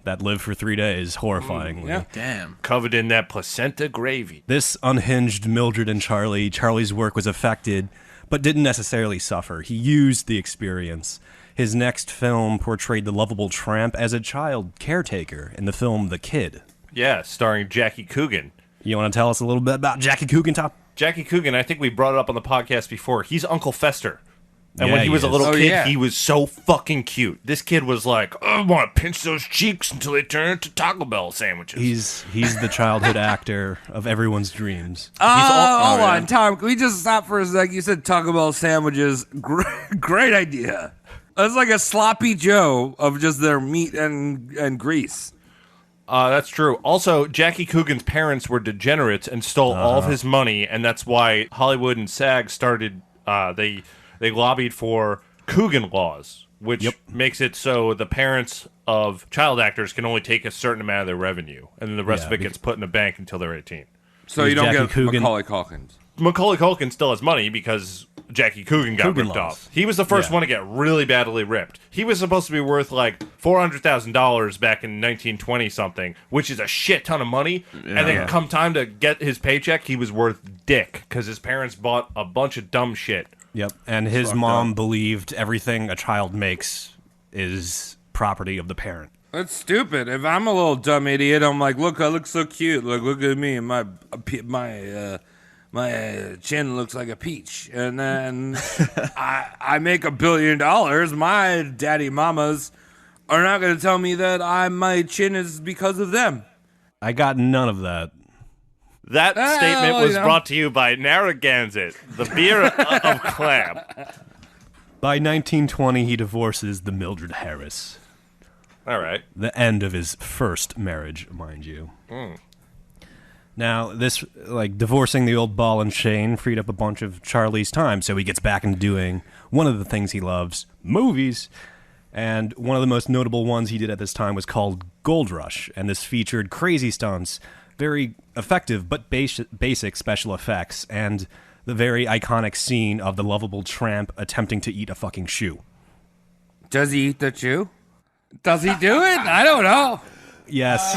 that lived for 3 days, horrifyingly. yeah. Damn. Covered in that placenta gravy. This unhinged Mildred and Charlie. Charlie's work was affected, but didn't necessarily suffer. He used the experience. His next film portrayed the lovable tramp as a child caretaker in the film The Kid. Yeah, starring Jackie Coogan. You want to tell us a little bit about Jackie Coogan, Tom? Jackie Coogan, I think we brought it up on the podcast before. He's Uncle Fester. And Yeah, when he was a little Oh, kid, yeah. he was so fucking cute. This kid was like, I want to pinch those cheeks until they turn into Taco Bell sandwiches. He's the childhood actor of everyone's dreams. Hold yeah. on, Tom. Can we just stop for a sec? You said Taco Bell sandwiches. Great idea. That's like a sloppy Joe of just their meat and grease. That's true. Also, Jackie Coogan's parents were degenerates and stole all of his money, and that's why Hollywood and SAG started. They lobbied for Coogan laws, which makes it so the parents of child actors can only take a certain amount of their revenue, and then the rest Yeah, of it gets put in a bank until they're 18. So you don't Jackie get Coogan- Macaulay Culkin. Macaulay Culkin still has money because Jackie Coogan got Coogan ripped laws. off. He was the first Yeah. one to get really badly ripped. He was supposed to be worth like $400,000 back in 1920 something, which is a shit ton of money. And then come time to get his paycheck, he was worth dick because his parents bought a bunch of dumb shit. Yep. And his mom believed everything a child makes is property of the parent. That's stupid. If I'm a little dumb idiot, I'm like, look, I look so cute. Look at me, and my chin looks like a peach. And then I make $1 billion. My daddy mamas are not going to tell me that my chin is because of them. I got none of that. That statement well, was you know. brought to you by Narragansett, the beer of clam. By 1920, he divorces the Mildred Harris. All right. The end of his first marriage, mind you. Now, this, divorcing the old ball and chain freed up a bunch of Charlie's time, so he gets back into doing one of the things he loves, movies. And one of the most notable ones he did at this time was called Gold Rush, and this featured crazy stunts, very effective but basic special effects, and the very iconic scene of the lovable tramp attempting to eat a fucking shoe. Does he eat the shoe? Does he do it? I don't know. Yes,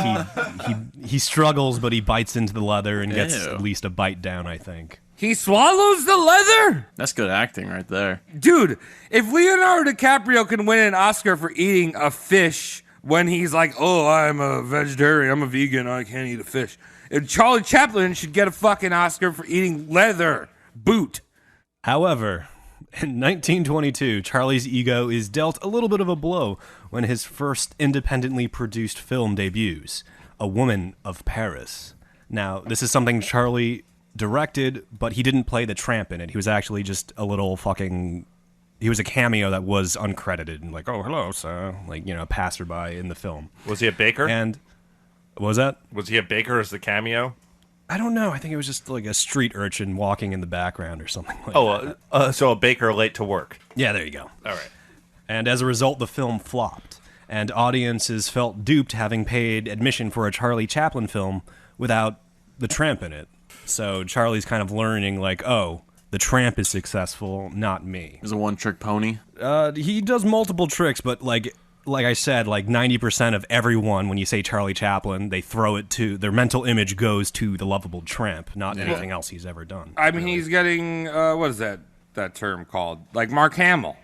he struggles, but he bites into the leather and gets Ew. at least a bite down, I think. He swallows the leather? That's good acting right there. Dude, if Leonardo DiCaprio can win an Oscar for eating a fish when he's like, oh, I'm a vegetarian, I'm a vegan, I can't eat a fish. And Charlie Chaplin should get a fucking Oscar for eating leather. Boot. However, in 1922, Charlie's ego is dealt a little bit of a blow when his first independently produced film debuts, A Woman of Paris. Now, this is something Charlie directed, but he didn't play the tramp in it. He was actually just a little fucking... He was a cameo that was uncredited and like, oh, hello, sir. Passerby in the film. Was he a baker? And... What was that? Was he a baker as the cameo? I don't know. I think it was just like a street urchin walking in the background or something like that. So a baker late to work. Yeah, there you go. All right. And as a result, the film flopped, and audiences felt duped having paid admission for a Charlie Chaplin film without the tramp in it. So Charlie's kind of learning, oh, the tramp is successful, not me. He's a one-trick pony. He does multiple tricks, but like I said, 90% of everyone, when you say Charlie Chaplin, they throw it to, their mental image goes to the lovable tramp, not anything else he's ever done. I mean, he's getting, what is that term called? Like Mark Hamill.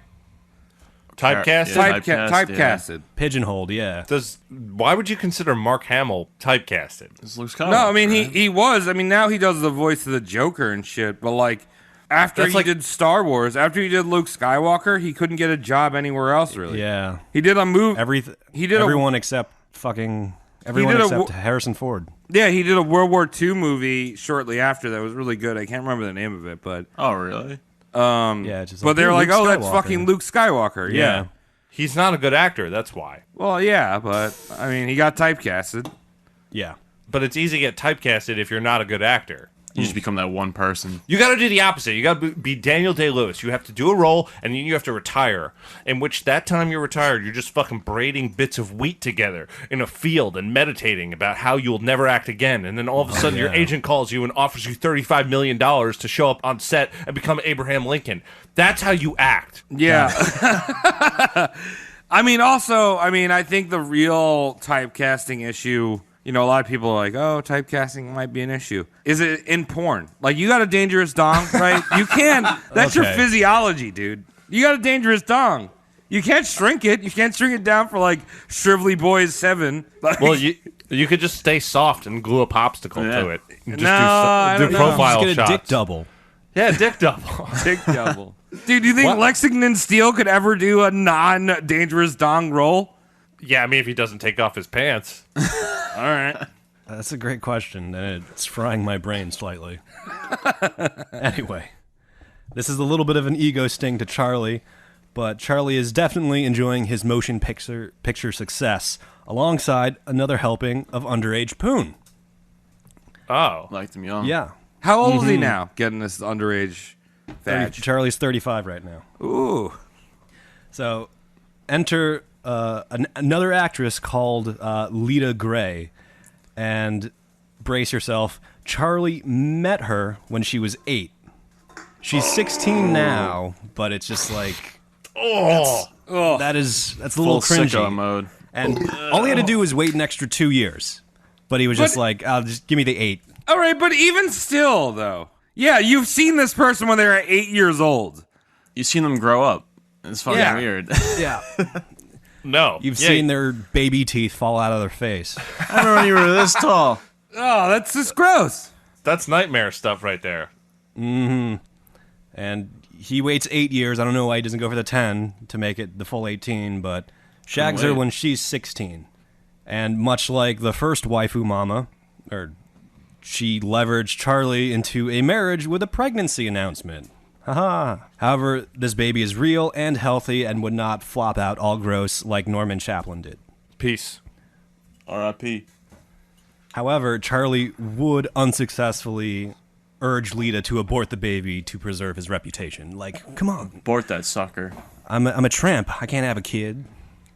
Typecast? Yeah. Typecasted. Pigeonholed, yeah. Why would you consider Mark Hamill typecasted? This looks kind No, I mean, he was. I mean, now he does the voice of the Joker and shit, but after That's he did Star Wars, after he did Luke Skywalker, he couldn't get a job anywhere else, really. Yeah. He did a movie. Everyone except Harrison Ford. Yeah, he did a World War II movie shortly after that. It was really good. I can't remember the name of it, but Oh, really? Yeah, just but they were like, Luke oh, that's Skywalker. fucking Luke Skywalker. Yeah. He's not a good actor, that's why. Well, yeah, but I mean, he got typecasted. Yeah. But it's easy to get typecasted if you're not a good actor. You just become that one person. You got to do the opposite. You got to be Daniel Day-Lewis. You have to do a role, and then you have to retire. In which that time you're retired, you're just fucking braiding bits of wheat together in a field and meditating about how you'll never act again. And then all of a sudden, your agent calls you and offers you $35 million to show up on set and become Abraham Lincoln. That's how you act. Yeah. I think the real typecasting issue, a lot of people are like, oh, typecasting might be an issue. Is it in porn? Like, you got a dangerous dong, right? You can't. That's your physiology, dude. You got a dangerous dong. You can't shrink it. You can't shrink it down for, like, Shrivelly Boys 7. Like, Well, you could just stay soft and glue a popsicle to it. And just I do don't know. profile Just get a shots. dick double. Yeah, dick double. Dick double. Dude, do you think Lexington Steele could ever do a non-dangerous dong roll? Yeah, I mean, if he doesn't take off his pants. All right. That's a great question, and it's frying my brain slightly. Anyway, this is a little bit of an ego sting to Charlie, but Charlie is definitely enjoying his motion picture success, alongside another helping of underage poon. Oh. Liked him young. Yeah. How old is he now, getting this underage vag? Charlie's 35 right now. Ooh. So, enter another actress called Lita Gray, and brace yourself, Charlie met her when she was 8. She's 16 now, but it's just like, that's a little Full cringy. sicko mode. And all he had to do was wait an extra 2 years, but he was just like, just give me the 8. All right, but even still, though. Yeah, you've seen this person when they were 8 years old. You've seen them grow up. It's fucking Yeah. weird. Yeah. No. You've seen their baby teeth fall out of their face. I remember when you were this tall. Oh, that's just gross. That's nightmare stuff right there. And he waits 8 years. I don't know why he doesn't go for the 10 to make it the full 18, but shags her wait. when she's 16. And much like the first waifu mama, she leveraged Charlie into a marriage with a pregnancy announcement. Haha. However, this baby is real and healthy and would not flop out all gross like Norman Chaplin did. Peace. R.I.P. However, Charlie would unsuccessfully urge Lita to abort the baby to preserve his reputation. Like, come on. Abort that sucker. I'm a tramp. I can't have a kid.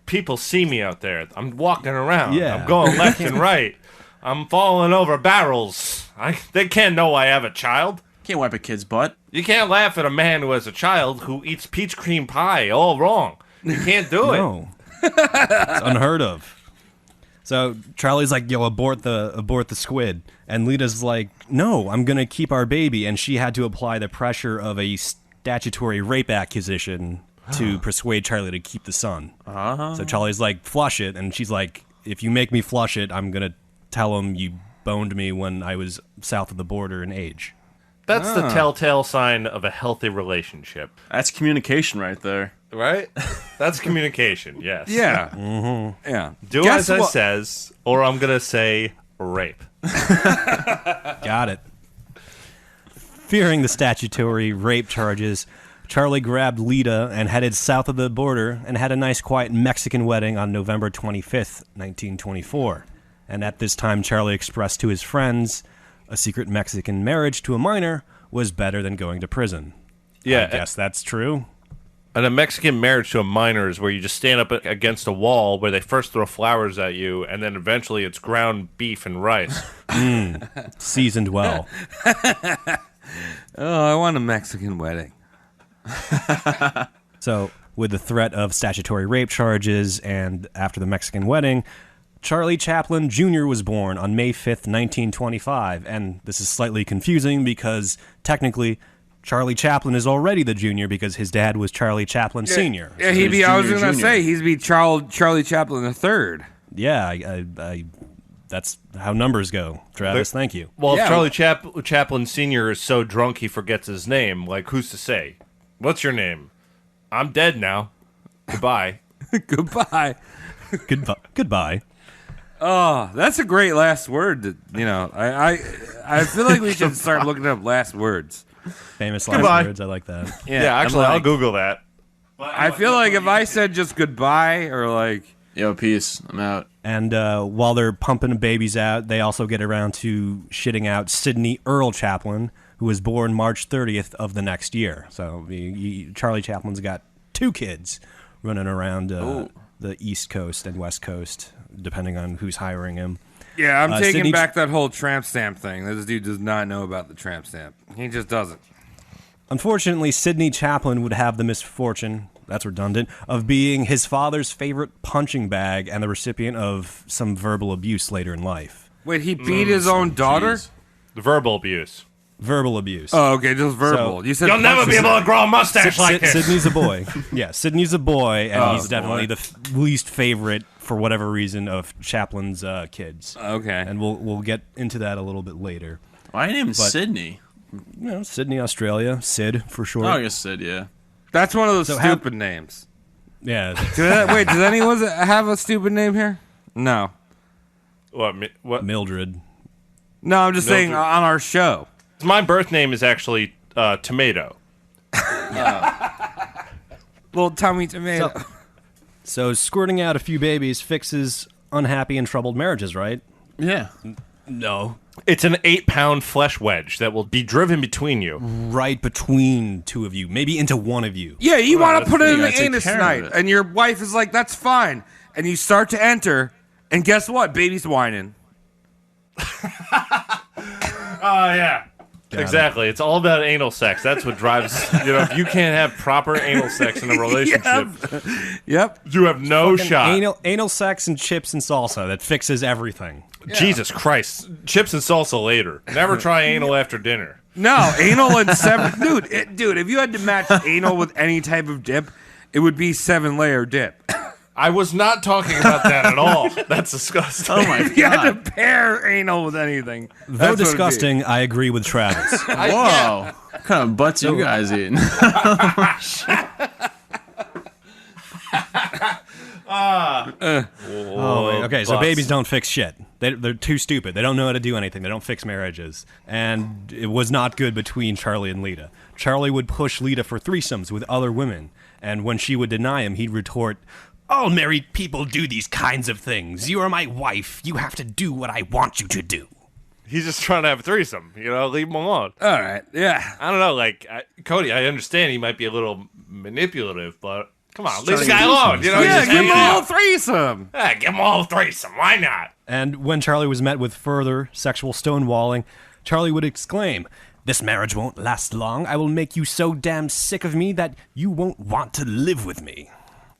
People see me out there. I'm walking around. Yeah. I'm going left and right. I'm falling over barrels. They can't know I have a child. Can't wipe a kid's butt. You can't laugh at a man who has a child who eats peach cream pie all wrong. You can't do it. No. It's unheard of. So Charlie's like, yo, abort the squid. And Lita's like, no, I'm going to keep our baby. And she had to apply the pressure of a statutory rape accusation to persuade Charlie to keep the son. So Charlie's like, flush it. And she's like, if you make me flush it, I'm going to tell him you boned me when I was south of the border in age. That's the telltale sign of a healthy relationship. That's communication right there. Right? That's communication, yes. Yeah. Mm-hmm. Yeah. Do Guess as I what? says, or I'm going to say rape. Got it. Fearing the statutory rape charges, Charlie grabbed Lita and headed south of the border and had a nice quiet Mexican wedding on November 25th, 1924. And at this time, Charlie expressed to his friends a secret Mexican marriage to a minor was better than going to prison. Yeah. I guess that's true. And a Mexican marriage to a minor is where you just stand up against a wall where they first throw flowers at you, and then eventually it's ground beef and rice. Seasoned well. Oh, I want a Mexican wedding. So, with the threat of statutory rape charges and after the Mexican wedding, Charlie Chaplin Jr. was born on May 5th, 1925. And this is slightly confusing because technically Charlie Chaplin is already the junior because his dad was Charlie Chaplin Sr. Yeah, he'd be. I was junior, gonna junior. say he'd be Charlie Chaplin III. Yeah, I that's how numbers go. Travis, thank you. Well, Yeah. if Charlie Chaplin Sr. is so drunk he forgets his name, like, who's to say? What's your name? I'm dead now. Goodbye. Goodbye. Goodbye. Oh, that's a great last word. I feel like we should start looking up last words. Famous last Goodbye. words. I like that. Yeah, actually, I'm I'll like- Google that. I feel like if I said just goodbye or like, Yo, peace. I'm out. And while they're pumping babies out, they also get around to shitting out Sidney Earl Chaplin, who was born March 30th of the next year. So Charlie Chaplin's got 2 kids running around the East Coast and West Coast, depending on who's hiring him. yeah, I'm taking Sidney- back that whole tramp stamp thing. This dude does not know about the tramp stamp. He just doesn't. Unfortunately, Sidney Chaplin would have the misfortune that's redundant, of being his father's favorite punching bag and the recipient of some verbal abuse later in life. Wait, he beat his own daughter? Jeez. The verbal abuse. Verbal abuse. Oh, okay, just verbal. So- You said You'll never be able to grow a mustache like this. Sydney's a boy. Yeah, Sydney's a boy, and he's boy. definitely the least favorite, for whatever reason, of Chaplin's kids. Okay. And we'll get into that a little bit later. Why name him Sydney? You know, Sydney, Australia. Sid, for short. Oh, I guess Sid, yeah. That's one of those So stupid names. Yeah. Wait, does anyone have a stupid name here? No. What? Mildred. No, I'm just saying Mildred. on our show. My birth name is actually Tomato. Little tummy tomato. So squirting out a few babies fixes unhappy and troubled marriages, right? Yeah. No. It's an 8-pound flesh wedge that will be driven between you. Right between two of you, maybe into one of you. Yeah, you want to put it in gotta the take anus care of tonight, it. and your wife is like, "That's fine," and you start to enter, and guess what? Baby's whining. Oh, yeah. Got Exactly. It's all about anal sex. That's what drives, if you can't have proper anal sex in a relationship, Yep. you have no shot. Anal sex and chips and salsa that fixes everything. Jesus Christ. Chips and salsa later. Never try anal after dinner. No, anal and seven. Dude, if you had to match anal with any type of dip, it would be 7-layer dip. I was not talking about that at all. That's disgusting. Oh my If you had to god. pair anal with anything. Though that's what it'd be. disgusting, I agree with Travis. Whoa. What kind of butts you guys eating? Okay, so butts. babies don't fix shit. They're too stupid. They don't know how to do anything. They don't fix marriages. And it was not good between Charlie and Lita. Charlie would push Lita for threesomes with other women. And when she would deny him, he'd retort, "All married people do these kinds of things. You are my wife. You have to do what I want you to do." He's just trying to have a threesome. Leave him alone. All right, yeah. I don't know. Cody, I understand he might be a little manipulative, but come on, leave trying the to guy do alone. something. He's Yeah, just give them hanging all out. threesome. Yeah, give them all a threesome. Why not? And when Charlie was met with further sexual stonewalling, Charlie would exclaim, "This marriage won't last long. I will make you so damn sick of me that you won't want to live with me."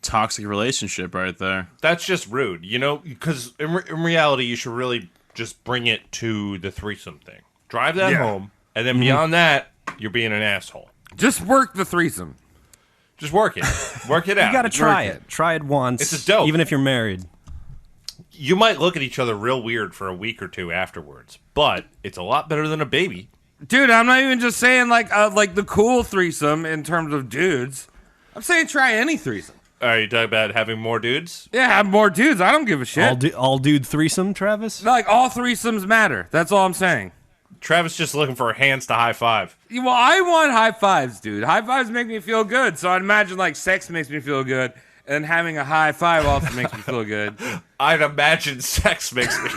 Toxic relationship right there. That's just rude, because in reality, you should really just bring it to the threesome thing. Drive that home, and then beyond that, you're being an asshole. Just work the threesome. Just work it. Work it out. You gotta try Work it. Try it once. It's a dope. Even if you're married. You might look at each other real weird for a week or two afterwards, but it's a lot better than a baby. Dude, I'm not even just saying like the cool threesome in terms of dudes. I'm saying try any threesome. Are you talking about having more dudes? Yeah, have more dudes. I don't give a shit. All dude threesome, Travis? Like all threesomes matter. That's all I'm saying. Travis just looking for hands to high five. Well, I want high fives, dude. High fives make me feel good. So I'd imagine like sex makes me feel good, and having a high five also makes me feel good. I'd imagine sex makes me.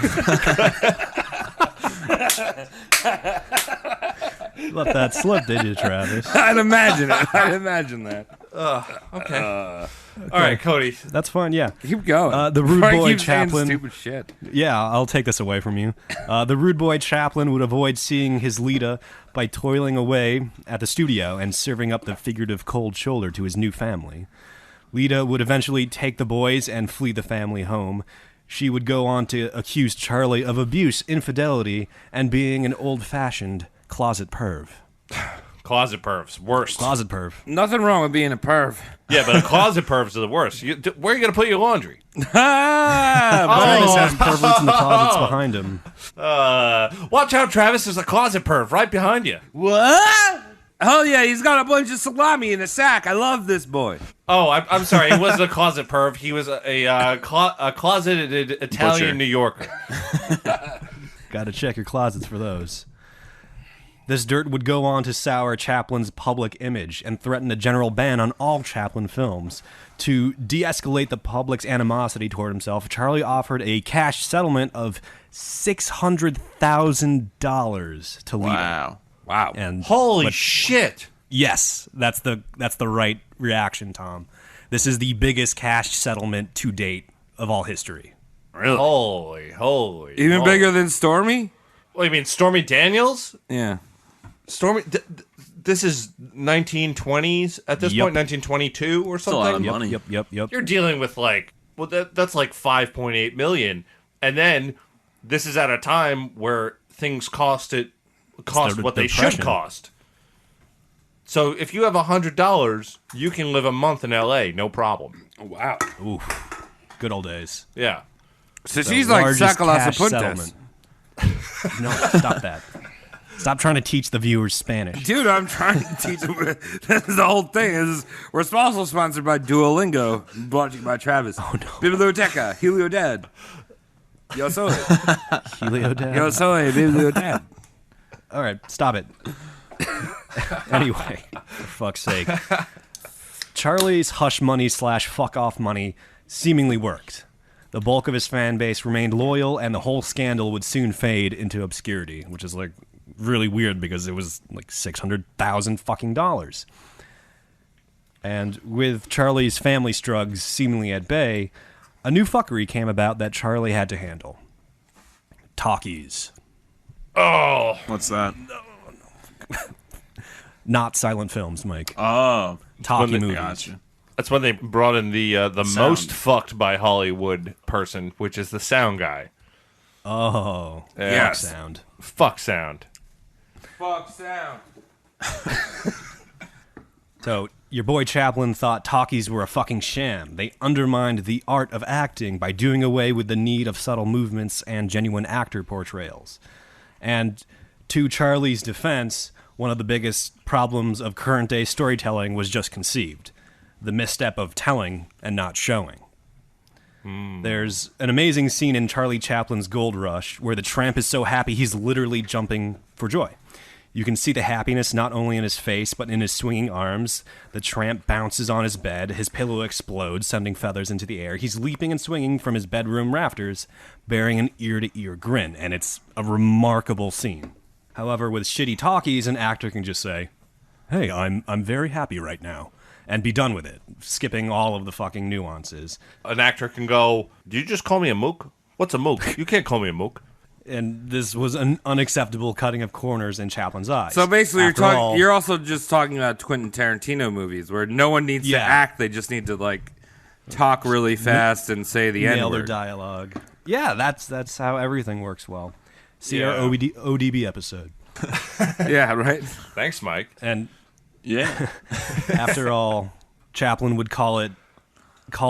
Let that slip, did you, Travis? I'd imagine it. I'd imagine that. Okay. All right, Cody. That's fine, yeah. Keep going. The rude Before I boy keep saying Chaplin. Stupid shit. Yeah, I'll take this away from you. The rude boy Chaplin would avoid seeing his Lita by toiling away at the studio and serving up the figurative cold shoulder to his new family. Lita would eventually take the boys and flee the family home. She would go on to accuse Charlie of abuse, infidelity, and being an old-fashioned closet perv. Closet pervs, worst. Closet perv. Nothing wrong with being a perv. Yeah, but a closet pervs are the worst. Where are you gonna put your laundry? Travis has perverts in the closets behind him. Watch out, Travis. There's a closet perv right behind you. What? Oh yeah, he's got a bunch of salami in a sack. I love this boy. Oh, I'm sorry. He wasn't a closet perv. He was a closeted Italian Butcher. New Yorker. Got to check your closets for those. This dirt would go on to sour Chaplin's public image and threaten a general ban on all Chaplin films. To de-escalate the public's animosity toward himself, Charlie offered a cash settlement of $600,000 to Lita. Wow. And Holy shit! yes, that's the right reaction, Tom. This is the biggest cash settlement to date of all history. Holy. Even holy. bigger than Stormy? What, you mean Stormy Daniels? Yeah. Stormy. this is 1920s at this Yep. point, 1922 or Still a lot of something. money. Yep. You're dealing with that's like 5.8 million, and then this is at a time where things cost what they should depression. cost. So if you have $100, you can live a month in LA, no problem. Wow. Oof. Good old days. Yeah. So The she's like largest Sakalas cash Apuntes. settlement. No, stop that. Stop trying to teach the viewers Spanish. Dude, I'm trying to teach them. That's the whole thing. We're also sponsored by Duolingo, brought to you by Travis. Oh, no. Biblioteca, Heliodad. Yo soy. Heliodad. Yo soy, Bibliodad. All right, stop it. Anyway, for fuck's sake. Charlie's hush money / fuck off money seemingly worked. The bulk of his fan base remained loyal, and the whole scandal would soon fade into obscurity, which is like really weird because it was like $600,000 fucking dollars. And with Charlie's family struggles seemingly at bay, a new fuckery came about that Charlie had to handle. Talkies. Oh, What's that? Not silent films, Mike. Oh, Talkie when they- movies. gotcha. that's when they brought in the Sound. most fucked by Hollywood person, which is the sound guy. Oh, Yeah. fuck sound. Fuck sound. Fuck sound. So, your boy Chaplin thought talkies were a fucking sham. They undermined the art of acting by doing away with the need of subtle movements and genuine actor portrayals. And to Charlie's defense, one of the biggest problems of current-day storytelling was just conceived. The misstep of telling and not showing. There's an amazing scene in Charlie Chaplin's Gold Rush where the tramp is so happy he's literally jumping for joy. You can see the happiness not only in his face, but in his swinging arms. The tramp bounces on his bed. His pillow explodes, sending feathers into the air. He's leaping and swinging from his bedroom rafters, bearing an ear-to-ear grin, and it's a remarkable scene. However, with shitty talkies, an actor can just say, "Hey, I'm very happy right now," and be done with it, skipping all of the fucking nuances. An actor can go, "Did you just call me a mook? What's a mook? You can't call me a mook." And this was an unacceptable cutting of corners in Chaplin's eyes. So basically, After all- you're also just talking about Quentin Tarantino movies where no one needs to Yeah. act; they just need to like talk really fast and say the nail their N-word. dialogue. Yeah, that's how everything works well. See our Yeah. ODB episode. Yeah, right. Thanks, Mike. And Yeah. after all, Chaplin would call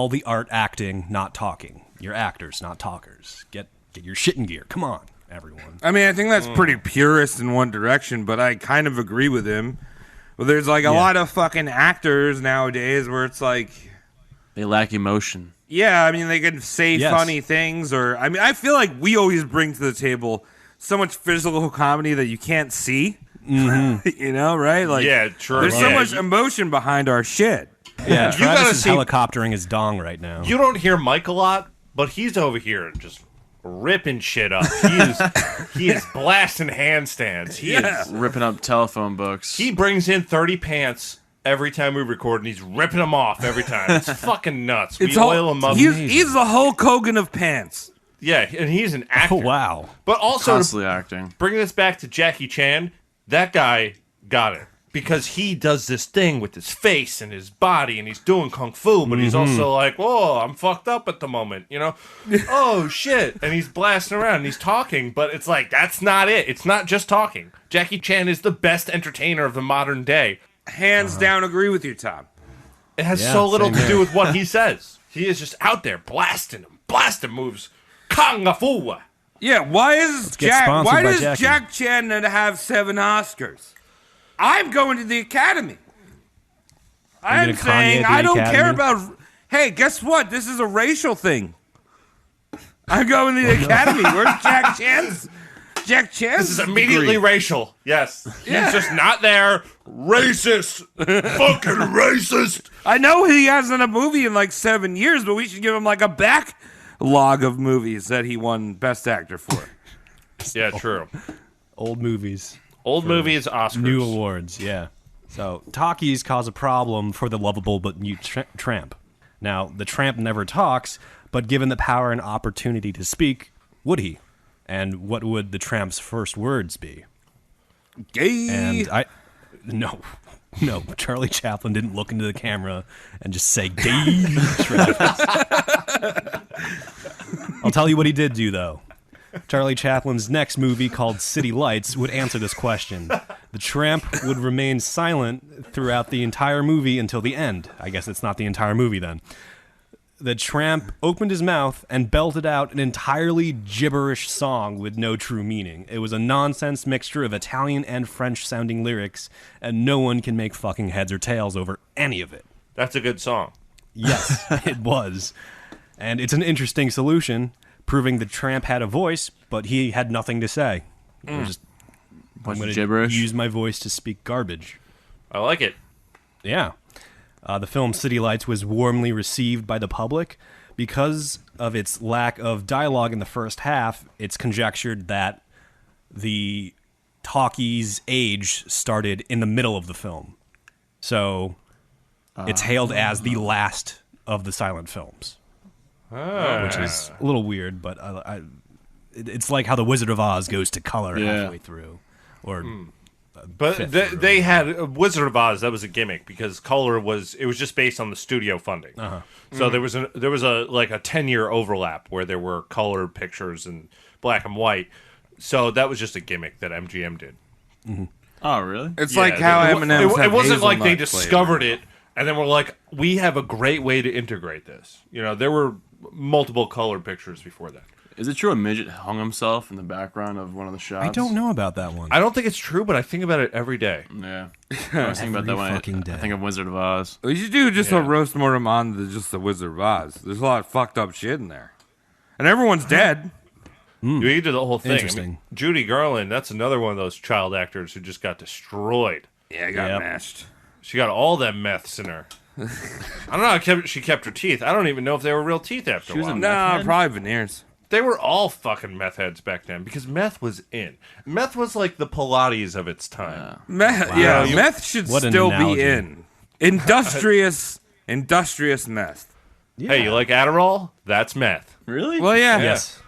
the art acting, not talking. You're actors, not talkers. Get your shit in gear. Come on, everyone. I mean, I think that's pretty purist in one direction, but I kind of agree with him. Well, there's like a lot of fucking actors nowadays where it's like, They lack emotion. yeah, I mean, they can say Yes. funny things, or I mean, I feel like we always bring to the table so much physical comedy that you can't see. You know, right? Like, Yeah, true. There's so Yeah, much you- emotion behind our shit. Yeah, You Travis gotta is see- helicoptering his dong right now. You don't hear Mike a lot, but he's over here just ripping shit up. He is blasting handstands. Ripping up telephone books. He brings in 30 pants every time we record, and he's ripping them off every time. It's fucking nuts. We oil him up. He's the Hulk Hogan of pants. Yeah, and he's an actor. Oh, wow. But also, constantly acting. bring this back to Jackie Chan, that guy got it. Because he does this thing with his face and his body, and he's doing kung fu, but he's also like, "Whoa, I'm fucked up at the moment," you know? Oh shit! And he's blasting around, and he's talking, but it's like that's not it. It's not just talking. Jackie Chan is the best entertainer of the modern day. Hands down, agree with you, Tom. It has Yeah, so little same to here. do with what he says. He is just out there blasting moves, kung fu. Yeah, why is get sponsored why by does Jackie. Jack Chan have 7 Oscars? I'm going to the Academy. I'm gonna Kanye saying at the I don't Academy? care about. Hey, guess what? This is a racial thing. I'm going to the Academy. Where's Jack Chan's? Jack Chan's This is immediately degree? racial. Yes, Yeah. he's just not there. Racist, fucking racist. I know he hasn't a movie in like 7 years, but we should give him like a backlog of movies that he won Best Actor for. Yeah, true. Old movies. Old movies, Oscars. New awards, yeah. So, talkies cause a problem for the lovable but mute tramp. Now, the tramp never talks, but given the power and opportunity to speak, would he? And what would the tramp's first words be? Gay. And No. No, Charlie Chaplin didn't look into the camera and just say, "Gay Travis." I'll tell you what he did do, though. Charlie Chaplin's next movie, called City Lights, would answer this question. The tramp would remain silent throughout the entire movie until the end. I guess it's not the entire movie, then. The tramp opened his mouth and belted out an entirely gibberish song with no true meaning. It was a nonsense mixture of Italian and French-sounding lyrics, and no one can make fucking heads or tails over any of it. That's a good song. Yes, it was. And it's an interesting solution, proving the tramp had a voice, but he had nothing to say. It was just, I'm going to gibberish. use my voice to speak garbage. I like it. Yeah. The film City Lights was warmly received by the public. Because of its lack of dialogue in the first half, it's conjectured that the talkie's age started in the middle of the film. So it's hailed as the last of the silent films. Which is a little weird, but it's like how The Wizard of Oz goes to color halfway through. Or... But they had Wizard of Oz. That was a gimmick because color was just based on the studio funding. So there was a 10-year overlap where there were color pictures and black and white. So that was just a gimmick that MGM did. Oh, really? It's like how M&M's it wasn't like they hazelnut discovered flavor. it and then were like, we have a great way to integrate this. You know, there were multiple color pictures before that. Is it true a midget hung himself in the background of one of the shots? I don't know about that one. I don't think it's true, but I think about it every day. Yeah. I was thinking about that when fucking day. I think of Wizard of Oz. We should do just a roast mortem on just the Wizard of Oz. There's a lot of fucked up shit in there, and everyone's dead. You did the whole thing. Interesting. I mean, Judy Garland, that's another one of those child actors who just got destroyed. Yeah, I got Yep. mashed. She got all them meths in her. I don't know how she kept her teeth. I don't even know if they were real teeth after a was while. a No, probably veneers. They were all fucking meth heads back then because meth was in. Meth was like the Pilates of its time. Meth, meth should What an still analogy. be in. Industrious meth. Hey, you like Adderall? That's meth. Really? Well, yeah. Yes.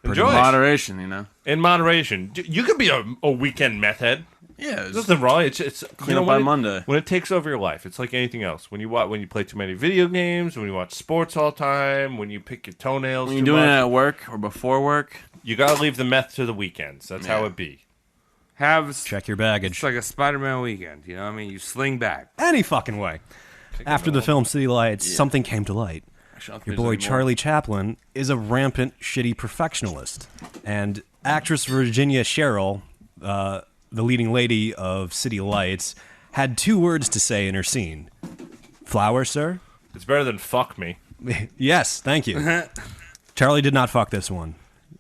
Enjoy it. Moderation, you know. In moderation. You could be a weekend meth head. Yeah. There's nothing wrong. It's Clean up by Monday. When it takes over your life, it's like anything else. When you play too many video games, when you watch sports all the time, when you pick your toenails, When you're doing it at work or before work. you gotta leave the meth to the weekends. That's how it be. Check your baggage. It's like a Spider-Man weekend. You know what I mean? You sling back. Any fucking way. After the film City Lights, something came to light. Your boy Charlie Chaplin is a rampant, shitty perfectionist. And actress Virginia Sherrill, the leading lady of City Lights, had 2 words to say in her scene. Flower, sir? It's better than fuck me. Yes, thank you. Charlie did not fuck this one.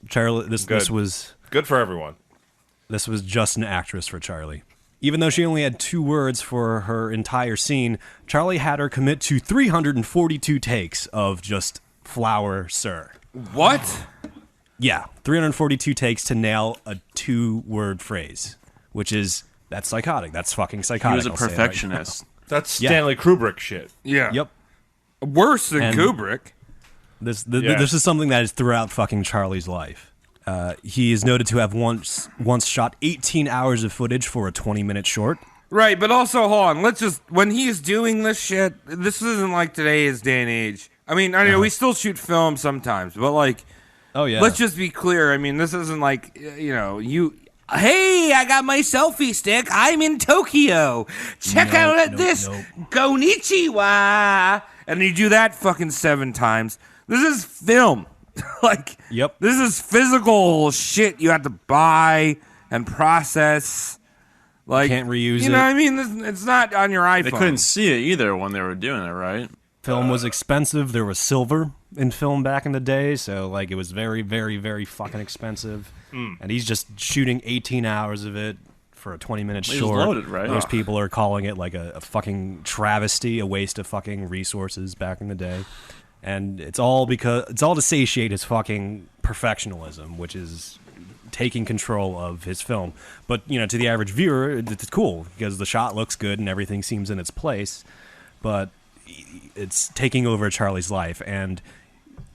Charlie, this was Good for everyone. just an actress for Charlie. Even though she only had 2 words for her entire scene, Charlie had her commit to 342 takes of just flower, sir. What? Yeah, 342 takes to nail a 2-word phrase, which is, that's psychotic. That's fucking He psychotic. was a I'll say it right perfectionist. That's Stanley Kubrick shit. Yeah. now. Yep. Worse than And- Kubrick. This is something that is throughout fucking Charlie's life. He is noted to have once shot 18 hours of footage for a 20-minute short. Right, but also, hold on. Let's just, when he's doing this shit, this isn't like today's day and age. I mean, I know we still shoot film sometimes, but like, Oh, yeah. let's just be clear. I mean, this isn't like, hey, I got my selfie stick. I'm in Tokyo. Check out this. Konnichiwa. And you do that fucking 7 times. This is film. Like, Yep. this is physical shit you have to buy and process. Like, Can't reuse you know it. what I mean? It's not on your iPhone. They couldn't see it either when they were doing it, right? Film was expensive. There was silver in film back in the day, so like it was very, very, very fucking expensive. And he's just shooting 18 hours of it for a 20-minute He was short. loaded, right? Most people are calling it like a fucking travesty, a waste of fucking resources back in the day. And it's all to satiate his fucking perfectionism, which is taking control of his film. But, to the average viewer, it's cool because the shot looks good and everything seems in its place. But it's taking over Charlie's life. And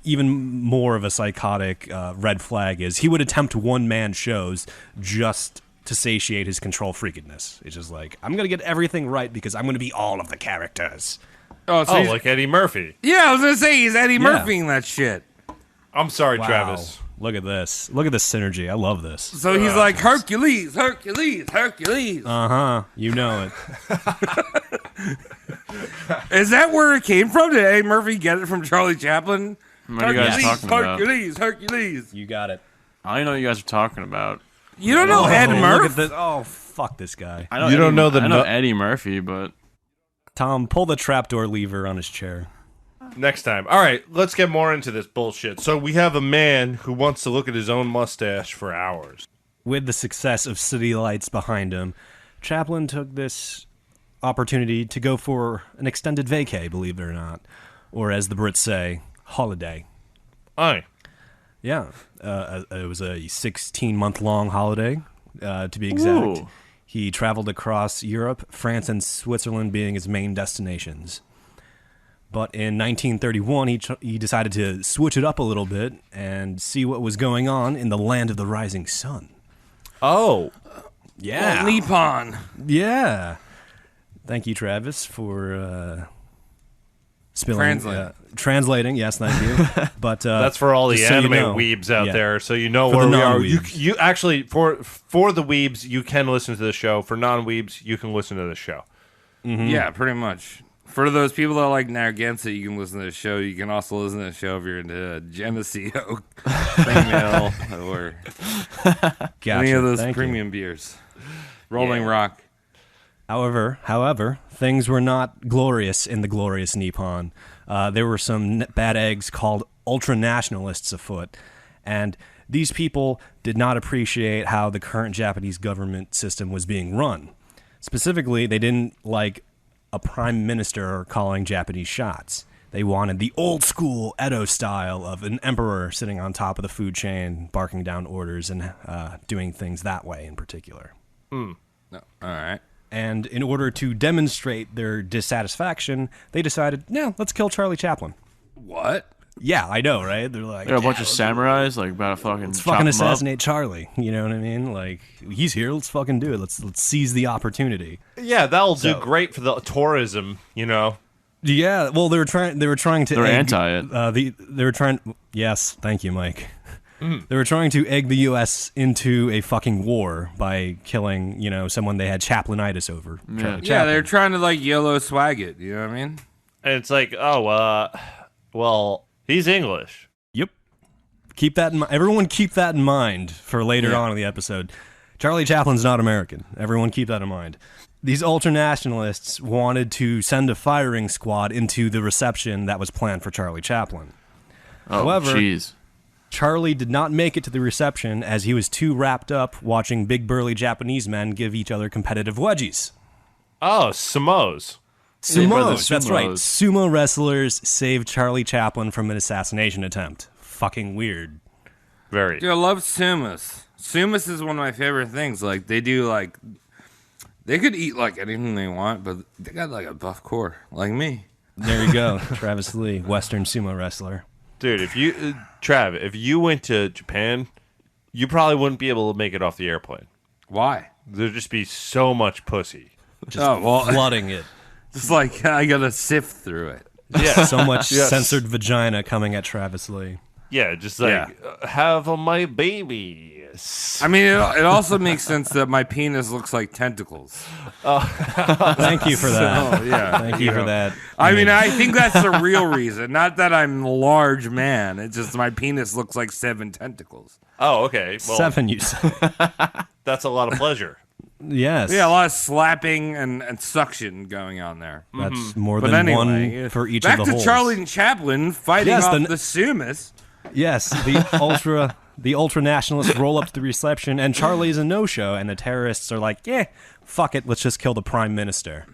even more of a psychotic red flag is he would attempt one-man shows just to satiate his control freakedness. It's just like, I'm going to get everything right because I'm going to be all of the characters. Oh, so Oh, he's- like Eddie Murphy. yeah, I was gonna say he's Eddie Murphying that shit. I'm sorry, Wow. Travis. Look at this. Look at this synergy. I love this. So he's like Hercules, Hercules, Hercules. Uh-huh. You know it. Is that where it came from? Did Eddie Murphy get it from Charlie Chaplin? What are you guys talking about? Hercules, Hercules. You got it. I don't even know what you guys are talking about. You don't know Ed Look Murphy? at this. Oh, fuck this guy. I know You don't know the I know nu- Eddie Murphy, but Tom, pull the trapdoor lever on his chair. Next time. All right, let's get more into this bullshit. So we have a man who wants to look at his own mustache for hours. With the success of City Lights behind him, Chaplin took this opportunity to go for an extended vacay, believe it or not. Or as the Brits say, holiday. Aye. Yeah. It was a 16-month-long holiday, to be exact. Ooh. He traveled across Europe, France, and Switzerland being his main destinations. But in 1931, he decided to switch it up a little bit and see what was going on in the land of the rising sun. Oh. Yeah. Nippon. Yeah. Thank you, Travis, for spilling, translating. Yes, thank you. But That's for all the just so anime you know, weebs out yeah. there, so you know For where the we are. non-weebs. You actually for the weebs, you can listen to the show. For non-weebs, you can listen to the show. Yeah, pretty much. For those people that like Narragansett, you can listen to the show. You can also listen to the show if you're into Geneseo, female, or Gotcha. any of those Thank you. premium beers. Rolling Rock. However, things were not glorious in the glorious Nippon. There were some bad eggs called ultra-nationalists afoot, and these people did not appreciate how the current Japanese government system was being run. Specifically, they didn't like a prime minister calling Japanese shots. They wanted the old-school Edo style of an emperor sitting on top of the food chain, barking down orders, and doing things that way in particular. No. All right. And in order to demonstrate their dissatisfaction, they decided, no, let's kill Charlie Chaplin. What? Yeah, I know, right? They're like, there are a bunch of samurais like about to fucking let's chop fucking 'em assassinate Charlie. You know what I mean? Like, he's here. Let's fucking do it. Let's seize the opportunity. Yeah, that'll do So- great for the tourism. You know. Yeah. Well, they were trying to. They're egg, anti it. They were trying. Yes, thank you, Mike. They were trying to egg the U.S. into a fucking war by killing, someone they had Chaplinitis over. Charlie Yeah, Chaplin. they're trying to like YOLO swag it. You know what I mean? And it's like, well, he's English. Yep. Keep that in mind. Everyone keep that in mind for later on in the episode. Charlie Chaplin's not American. Everyone keep that in mind. These ultranationalists wanted to send a firing squad into the reception that was planned for Charlie Chaplin. Oh, However, jeez. Charlie did not make it to the reception as he was too wrapped up watching big burly Japanese men give each other competitive wedgies. Oh, Samos. Sumos, that's right. sumos. Sumo wrestlers saved Charlie Chaplin from an assassination attempt. Fucking weird. Very. Dude, I love sumas. Sumas is one of my favorite things. Like they do, like they could eat like anything they want, but they got like a buff core, like me. There you go. Travis Lee, Western sumo wrestler. Dude, if you, Trav, if you went to Japan, you probably wouldn't be able to make it off the airplane. Why? There'd just be so much pussy. Flooding it. It's like I gotta sift through it. Yeah. So much Yes. censored vagina coming at Travis Lee. Yeah, just like, have my baby. I mean, it also makes sense that my penis looks like tentacles. Thank you for that. Oh yeah. Thank you for that. I mean, I think that's the real reason. Not that I'm a large man. It's just my penis looks like 7 tentacles. Oh, okay. Well, 7, you said. that's a lot of pleasure. Yes. Yeah, a lot of slapping and suction going on there. That's more But than anyway, one for each back of the to holes. Charlie and Chaplin fighting Yes, off the- the sumas. Yes, the ultra nationalists roll up to the reception, and Charlie's a no-show, and the terrorists are like, fuck it, let's just kill the prime minister.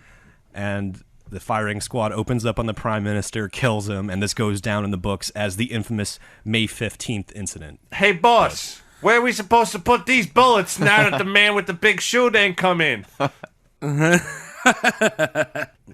And the firing squad opens up on the prime minister, kills him, and this goes down in the books as the infamous May 15th incident. Hey, boss, where are we supposed to put these bullets now that the man with the big shoe didn't come in?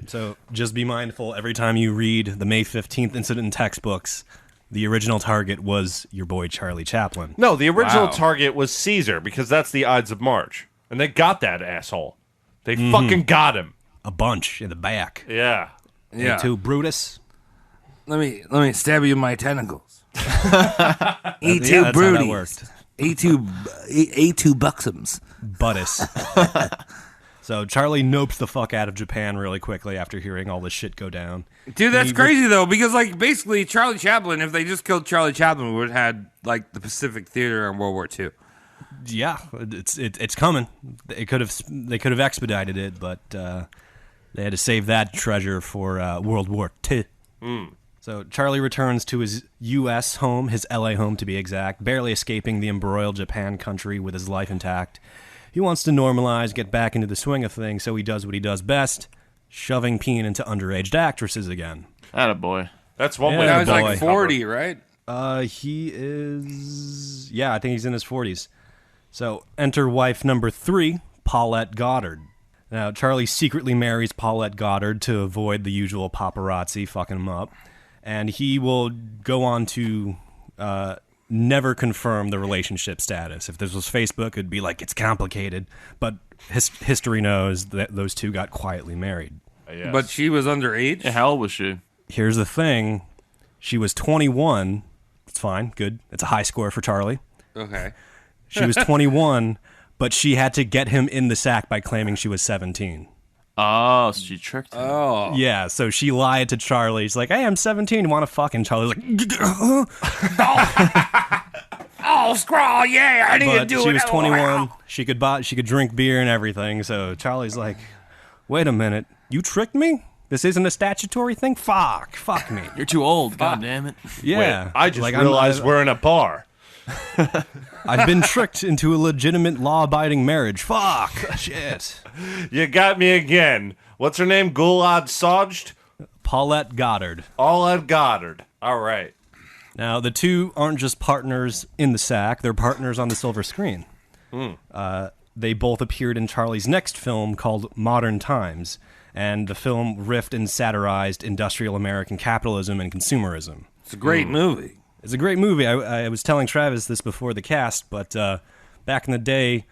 So just be mindful every time you read the May 15th incident in textbooks, the original target was your boy Charlie Chaplin. No, the original Wow. target was Caesar, because that's the Ides of March. And they got that asshole. They fucking got him. A bunch in the back. Yeah. Yeah. A2 Brutus. Let me stab you with my tentacles. E2 Yeah, that's how that worked. A2 buxoms. Buttus. So Charlie nopes the fuck out of Japan really quickly after hearing all this shit go down. Dude, that's crazy though, because like basically Charlie Chaplin, if they just killed Charlie Chaplin, we would have had like the Pacific Theater in World War II. Yeah, it's coming. They could have expedited it, but they had to save that treasure for World War II. So Charlie returns to his U.S. home, his L.A. home to be exact, barely escaping the embroiled Japan country with his life intact. He wants to normalize, get back into the swing of things, so he does what he does best, shoving peen into underage actresses again. Attaboy. That's one Yeah, way That to was boy. like 40, right? He is... Yeah, I think he's in his 40s. So, enter wife number 3, Paulette Goddard. Now, Charlie secretly marries Paulette Goddard to avoid the usual paparazzi fucking him up. And he will go on to never confirm the relationship status. If this was Facebook, it'd be like, it's complicated. But history knows that those two got quietly married. Yes. But she was underage? Yeah, how old was she? Here's the thing. She was 21. It's fine. Good. It's a high score for Charlie. Okay. She was 21, but she had to get him in the sack by claiming she was 17. Oh, so she tricked him. Oh. Yeah, so she lied to Charlie. She's like, hey, I'm 17. You want to fuck? And Charlie's like, Oh, scrawl, yeah, I need to but do it. she was 21. She could drink beer and everything. So Charlie's like, wait a minute. You tricked me? This isn't a statutory thing? Fuck me. You're too old. God damn it. Yeah. Wait, I just Like, realized we're in a bar. I've been tricked into a legitimate law-abiding marriage. Fuck. Shit. You got me again. What's her name? Gulad Sajd? Paulette Goddard. Paulette Goddard. All right. Now, the two aren't just partners in the sack, they're partners on the silver screen. They both appeared in Charlie's next film called Modern Times, and the film riffed and satirized industrial American capitalism and consumerism. It's a great movie. It's a great movie. I was telling Travis this before the cast, but back in the day,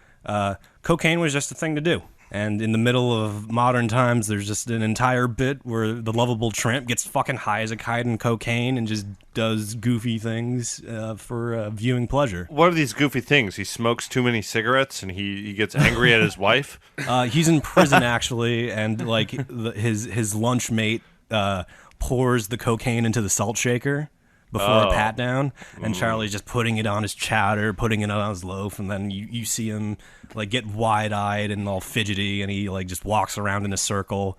cocaine was just a thing to do. And in the middle of Modern Times, there's just an entire bit where the lovable tramp gets fucking high as a kite in cocaine and just does goofy things for viewing pleasure. What are these goofy things? He smokes too many cigarettes and he gets angry at his wife? He's in prison, actually, and like his lunch mate pours the cocaine into the salt shaker before a pat down, and Charlie's just putting it on his chowder, putting it on his loaf, and then you see him like get wide-eyed and all fidgety, and he like just walks around in a circle,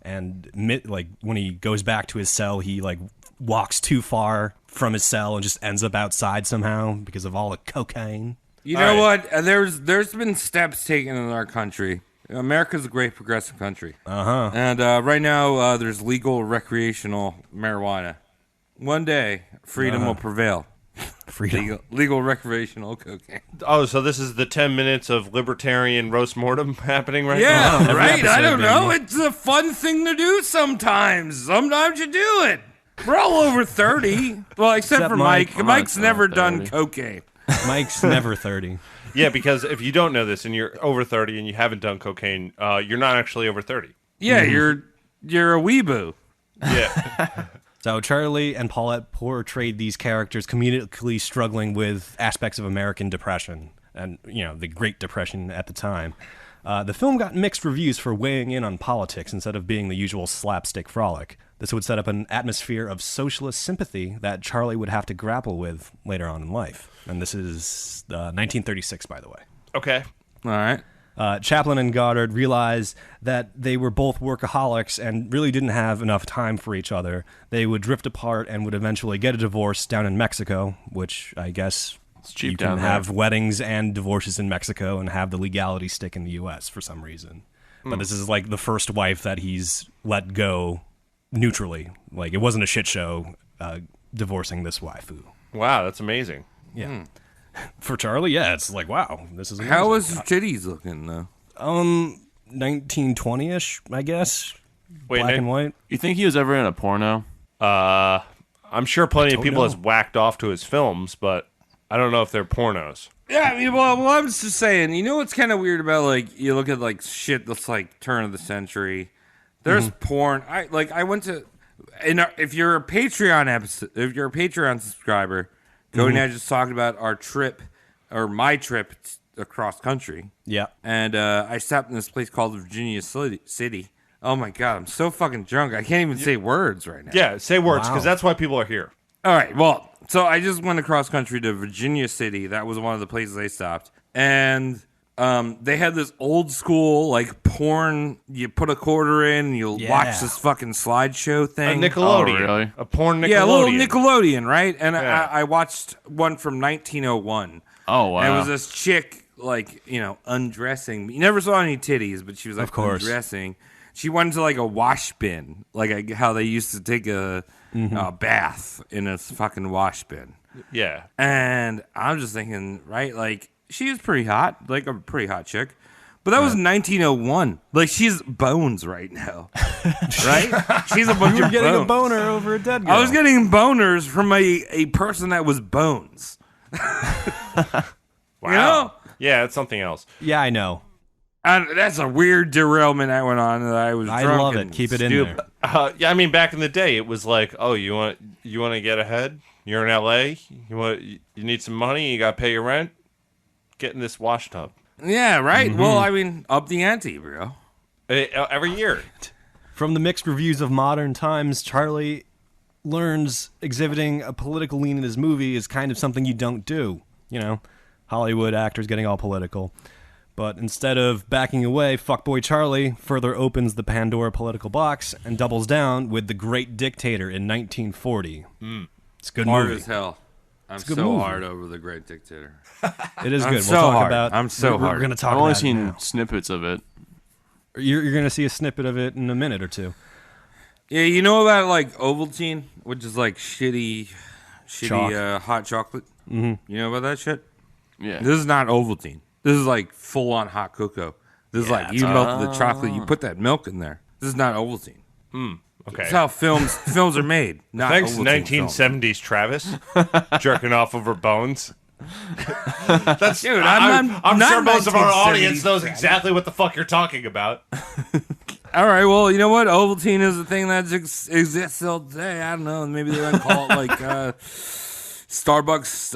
and like when he goes back to his cell, he like walks too far from his cell and just ends up outside somehow because of all the cocaine. You know what? There's been steps taken in our country. America's a great progressive country. And right now, there's legal recreational marijuana. One day, freedom will prevail. Freedom. Legal recreational cocaine. Oh, so this is the 10 minutes of libertarian roast mortem happening right Yeah, now? right? episode, I don't know. baby. It's a fun thing to do sometimes. Sometimes you do it. We're all over 30. Well, except for Mike. I'm Mike's not never 30. done cocaine. Mike's never 30. Yeah, because if you don't know this and you're over 30 and you haven't done cocaine, you're not actually over 30. Yeah, you're a weeboo. Yeah. So Charlie and Paulette portrayed these characters comedically struggling with aspects of American depression and, you know, the Great Depression at the time. The film got mixed reviews for weighing in on politics instead of being the usual slapstick frolic. This would set up an atmosphere of socialist sympathy that Charlie would have to grapple with later on in life. And this is 1936, by the way. Okay. All right. Chaplin and Goddard realized that they were both workaholics and really didn't have enough time for each other. They would drift apart and would eventually get a divorce down in Mexico, which I guess It's cheap you can down there. have weddings and divorces in Mexico and have the legality stick in the U.S. for some reason. But this is like the first wife that he's let go neutrally. Like, it wasn't a shit show divorcing this waifu. Wow, that's amazing. Yeah. For Charlie, yeah, it's like, wow, this is amazing. How was titties looking, though? 1920-ish, I guess. Wait, Black and white. You think he was ever in a porno? I'm sure plenty of Don't people know. has whacked off to his films, but I don't know if they're pornos. Yeah, I mean, well, I was just saying, you know what's kind of weird about, like, you look at, like, shit that's, like, turn of the century. There's porn. I went to, if you're a Patreon subscriber, Cody and I just talked about our trip, or my trip across country. Yeah. And I stopped in this place called Virginia City. Oh, my God, I'm so fucking drunk. I can't even say words right now. Yeah, say words, because Wow. that's why people are here. All right, well, so I just went across country to Virginia City. That was one of the places I stopped. And they had this old school, like, porn. You put a quarter in, and you'll Yeah. watch this fucking slideshow A thing. Nickelodeon. Oh, really? A porn Nickelodeon. Yeah, a little Nickelodeon, right? And Yeah. I watched one from 1901. Oh, wow. And it was this chick, like, undressing. You never saw any titties, but she was, like, Of course. undressing. She went into, like, a wash bin, like how they used to take a bath in a fucking wash bin. Yeah. And I'm just thinking, right, like, she was pretty hot, like a pretty hot chick. But that was 1901. Like, she's bones right now. Right? She's a bunch You were of getting bones. a boner over a dead girl. I was getting boners from a person that was bones. Wow. You know? Yeah, it's something else. Yeah, I know. And that's a weird derailment that went on that I was I drunk love and it. Keep it in stupid. there. Yeah, I mean, back in the day, it was like, oh, you want to get ahead? You're in L.A. You need some money. You got to pay your rent. Get in this wash tub Yeah, right? Well, I mean, up the ante, bro. every year. From the mixed reviews of modern times, Charlie learns exhibiting a political lean in his movie is kind of something you don't do. You know, Hollywood actors getting all political. But instead of backing away, Fuckboy Charlie further opens the Pandora political box and doubles down with The Great Dictator in 1940. It's a good Hard movie. as hell. I'm a so good movie. hard over The Great Dictator. It is I'm good. so We'll talk hard. about. I'm so we're hard. going to talk I've only about it seen now. snippets of it. You're going to see a snippet of it in a minute or two. Yeah, you know about, like, Ovaltine, which is, like, shitty Chalk. hot chocolate? Mm-hmm. You know about that shit? Yeah. This is not Ovaltine. This is, like, full-on hot cocoa. This is, like, you melt the chocolate, you put that milk in there. This is not Ovaltine. Okay. That's how films are made. Not Thanks, Ovaltine films. 1970s Travis, jerking off over bones. That's Dude, I'm not sure most of our 1970s audience knows Travis. exactly what the fuck you're talking about. All right, well, you know what? Ovaltine is a thing that exists still today. I don't know. Maybe they don't call it, like, Starbucks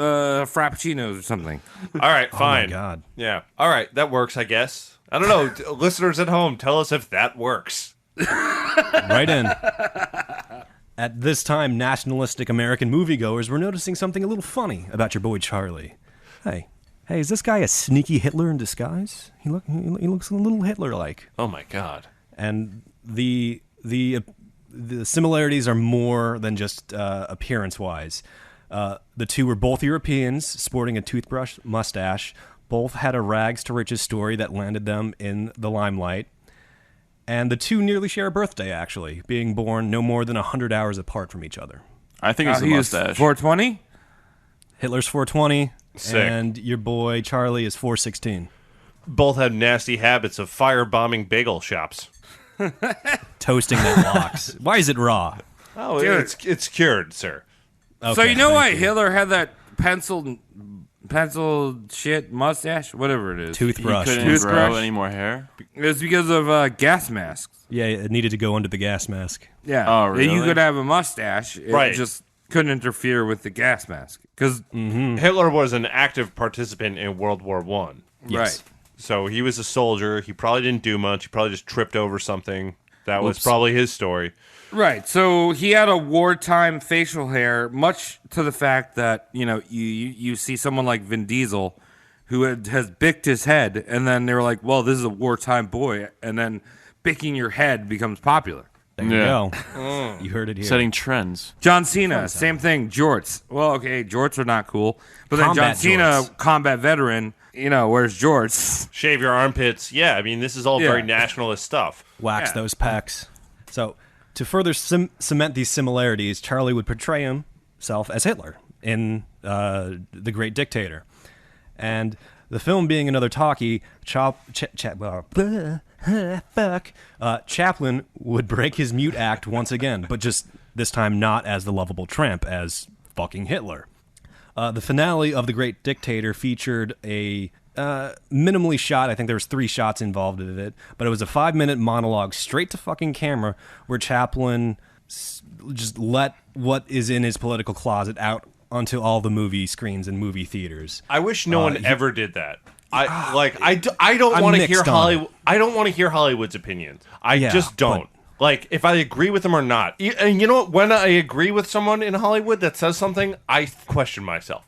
Frappuccinos or something. All right, Oh, fine. my God. Yeah. All right, that works, I guess. I don't know. Listeners at home, tell us if that works. Right in. At this time, nationalistic American moviegoers were noticing something a little funny about your boy Charlie. Hey, is this guy a sneaky Hitler in disguise? He looks a little Hitler-like. Oh, my God. And the similarities are more than just appearance-wise. The two were both Europeans, sporting a toothbrush mustache. Both had a rags to riches story that landed them in the limelight. And the two nearly share a birthday, actually, being born no more than 100 hours apart from each other. I think it's the He was mustache. 420? Hitler's 420, Sick. and your boy Charlie is 416. Both had nasty habits of firebombing bagel shops. Toasting their locks. Why is it raw? Oh, Dude. it's cured, sir. So Okay, you know thank why you. Hitler had that penciled shit mustache, whatever it is. He Toothbrush. couldn't Toothbrush. grow any more hair. It's because of gas masks. Yeah, it needed to go under the gas mask. Yeah. Oh, really? You could have a mustache. It Right. just couldn't interfere with the gas mask. Because, Hitler was an active participant in World War One. right. So he was a soldier. He probably didn't do much. He probably just tripped over something. That was Whoops. probably his story. Right. So he had a wartime facial hair, much to the fact that, you see someone like Vin Diesel who has bicked his head, and then they were like, well, this is a wartime boy. And then bicking your head becomes popular. There you Yeah. go. You heard it here. Setting trends. John Cena, same thing. Jorts. Well, okay, jorts are not cool. But then John Combat Cena, jorts. combat veteran, wears jorts. Shave your armpits. Yeah, I mean, this is all Yeah. very nationalist stuff. Wax Yeah. those pecs. So, to further cement these similarities, Charlie would portray himself as Hitler in The Great Dictator. And the film being another talkie, Chaplin would break his mute act once again, but just this time not as the lovable tramp, as fucking Hitler. The finale of The Great Dictator featured a minimally shot, I think there was 3 shots involved in it, but it was a 5-minute monologue straight to fucking camera where Chaplin just let what is in his political closet out onto all the movie screens and movie theaters. I wish no one ever did that. I don't want to hear Hollywood. I don't want to hear Hollywood's opinions. I just don't. Like, if I agree with them or not. And you know what? When I agree with someone in Hollywood that says something, I question myself.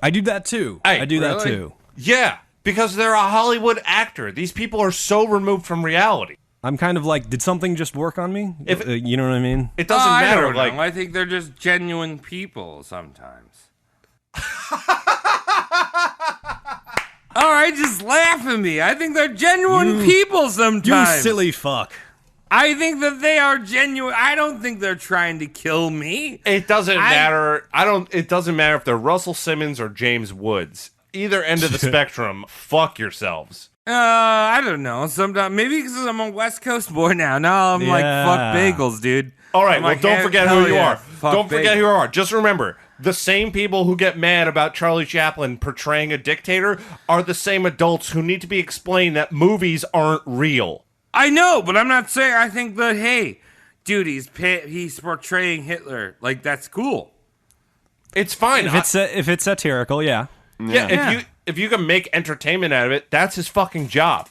I do that too. Hey, I do that really? too. Yeah, because they're a Hollywood actor. These people are so removed from reality. I'm kind of like, did something just work on me? You know what I mean? It doesn't matter. I don't like, know. I think they're just genuine people sometimes. All right, just laugh at me. I think they're genuine people sometimes. You silly fuck. I think that they are genuine. I don't think they're trying to kill me. It doesn't matter. It doesn't matter if they're Russell Simmons or James Woods. Either end of the spectrum, fuck yourselves. I don't know. Sometimes maybe because I'm a West Coast boy now. Now I'm like, fuck bagels, dude. All right, I'm well, like, don't forget who you are. Fuck Don't forget bagels. who you are. Just remember, the same people who get mad about Charlie Chaplin portraying a dictator are the same adults who need to be explained that movies aren't real. I know, but I'm not saying. I think that, hey, dude, he's portraying Hitler. Like, that's cool. It's fine. If it's satirical, yeah. Yeah. If you can make entertainment out of it, that's his fucking job.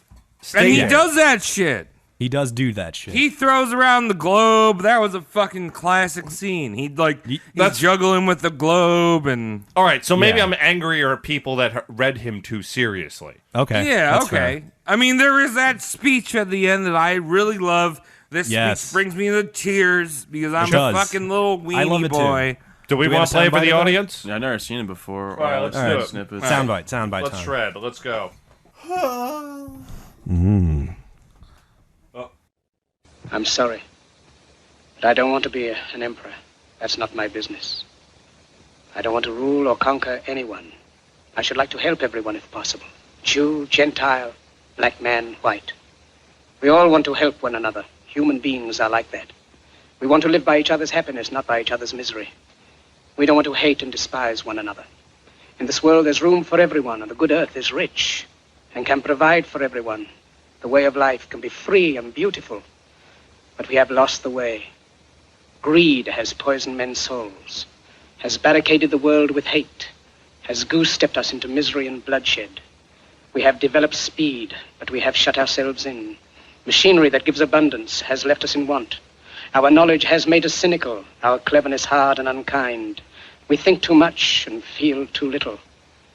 And he does that shit. He does do that shit. He throws around the globe. That was a fucking classic scene. He's juggling with the globe and. All right, so maybe I'm angrier at people that read him too seriously. Okay. Yeah, that's okay. fair. I mean, there is that speech at the end that I really love. This speech brings me to tears because I'm a fucking little weenie boy. Do we want to play for the audience? Yeah, I've never seen it before. All right, let's do it. Snippets. Soundbite time. Let's shred. Let's go. I'm sorry, but I don't want to be an emperor. That's not my business. I don't want to rule or conquer anyone. I should like to help everyone if possible. Jew, Gentile, black man, white. We all want to help one another. Human beings are like that. We want to live by each other's happiness, not by each other's misery. We don't want to hate and despise one another. In this world, there's room for everyone, and the good earth is rich and can provide for everyone. The way of life can be free and beautiful, but we have lost the way. Greed has poisoned men's souls, has barricaded the world with hate, has goose-stepped us into misery and bloodshed. We have developed speed, but we have shut ourselves in. Machinery that gives abundance has left us in want. Our knowledge has made us cynical, our cleverness hard and unkind. We think too much and feel too little.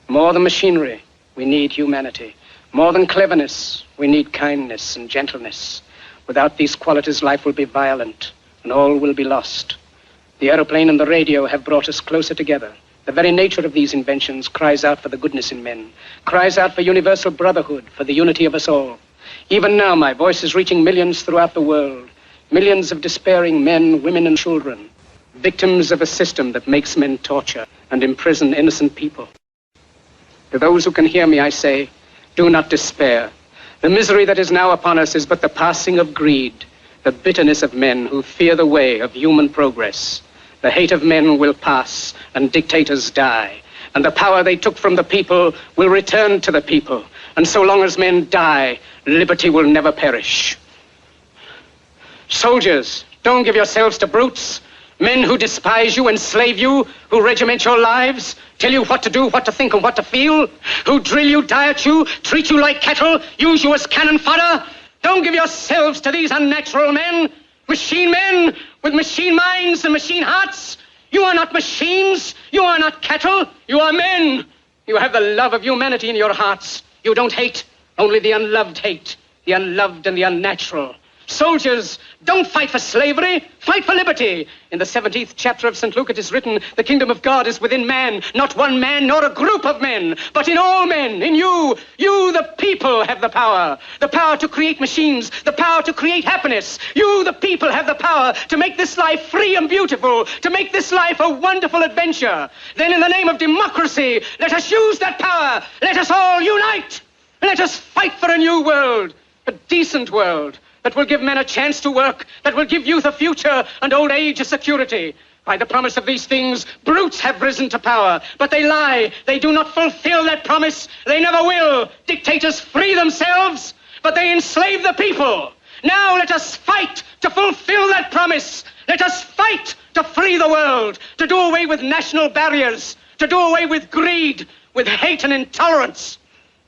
More than machinery, we need humanity. More than cleverness, we need kindness and gentleness. Without these qualities, life will be violent, and all will be lost. The aeroplane and the radio have brought us closer together. The very nature of these inventions cries out for the goodness in men, cries out for universal brotherhood, for the unity of us all. Even now, my voice is reaching millions throughout the world. Millions of despairing men, women, and children, victims of a system that makes men torture and imprison innocent people. To those who can hear me, I say, do not despair. The misery that is now upon us is but the passing of greed, the bitterness of men who fear the way of human progress. The hate of men will pass, and dictators die, and the power they took from the people will return to the people. And so long as men die, liberty will never perish. Soldiers, don't give yourselves to brutes. Men who despise you, enslave you, who regiment your lives, tell you what to do, what to think, and what to feel, who drill you, diet you, treat you like cattle, use you as cannon fodder. Don't give yourselves to these unnatural men with machine minds and machine hearts. You are not machines. You are not cattle. You are men. You have the love of humanity in your hearts. You don't hate, only the unloved hate, the unloved and the unnatural. Soldiers, don't fight for slavery, fight for liberty. In the 17th chapter of St. Luke it is written, the kingdom of God is within man, not one man nor a group of men, but in all men, in you. You, the people, have the power to create machines, the power to create happiness. You, the people, have the power to make this life free and beautiful, to make this life a wonderful adventure. Then in the name of democracy, let us use that power. Let us all unite. Let us fight for a new world, a decent world, that will give men a chance to work, that will give youth a future and old age a security. By the promise of these things, brutes have risen to power. But they lie. They do not fulfill that promise. They never will. Dictators free themselves, but they enslave the people. Now let us fight to fulfill that promise. Let us fight to free the world, to do away with national barriers, to do away with greed, with hate and intolerance.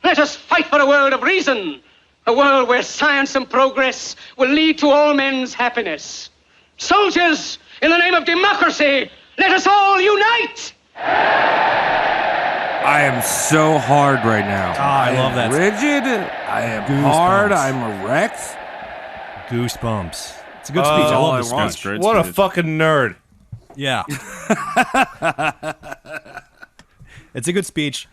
Let us fight for a world of reason, a world where science and progress will lead to all men's happiness. Soldiers, in the name of democracy, let us all unite! I am so hard right now. I love that. Rigid. I am Goosebumps. hard. I'm erect. Goosebumps. It's a good speech. I love this That's speech. great. What a speech. fucking nerd. Yeah. It's a good speech.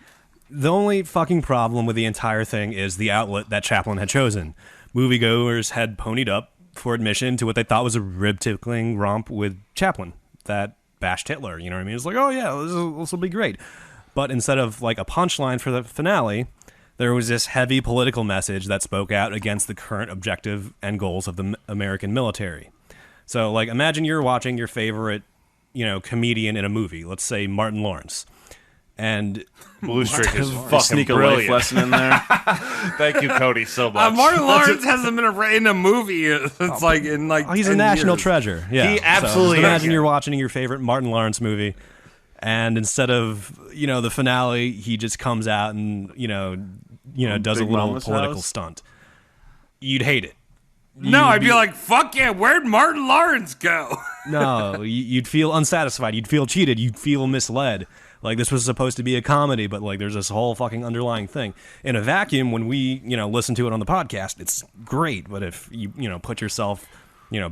The only fucking problem with the entire thing is the outlet that Chaplin had chosen. Moviegoers had ponied up for admission to what they thought was a rib-tickling romp with Chaplin that bashed Hitler. You know what I mean? It's like, oh yeah, this will be great. But instead of like a punchline for the finale, there was this heavy political message that spoke out against the current objective and goals of the American military. So, like, imagine you're watching your favorite, comedian in a movie. Let's say Martin Lawrence. And Blue Streak is They fucking sneak a life brilliant. lesson in there. Thank you, Cody, so much. Martin Lawrence hasn't been in a movie. It's like in like. he's a 10 national years. treasure. Yeah, He absolutely So just imagine is. you're watching your favorite Martin Lawrence movie, and instead of the finale, he just comes out and does a Big little Mama's political house? stunt. You'd hate it. No, I'd be like, fuck yeah, where'd Martin Lawrence go? No, you'd feel unsatisfied. You'd feel cheated. You'd feel misled. Like, this was supposed to be a comedy, but like there's this whole fucking underlying thing. In a vacuum, when we listen to it on the podcast, it's great. But if you put yourself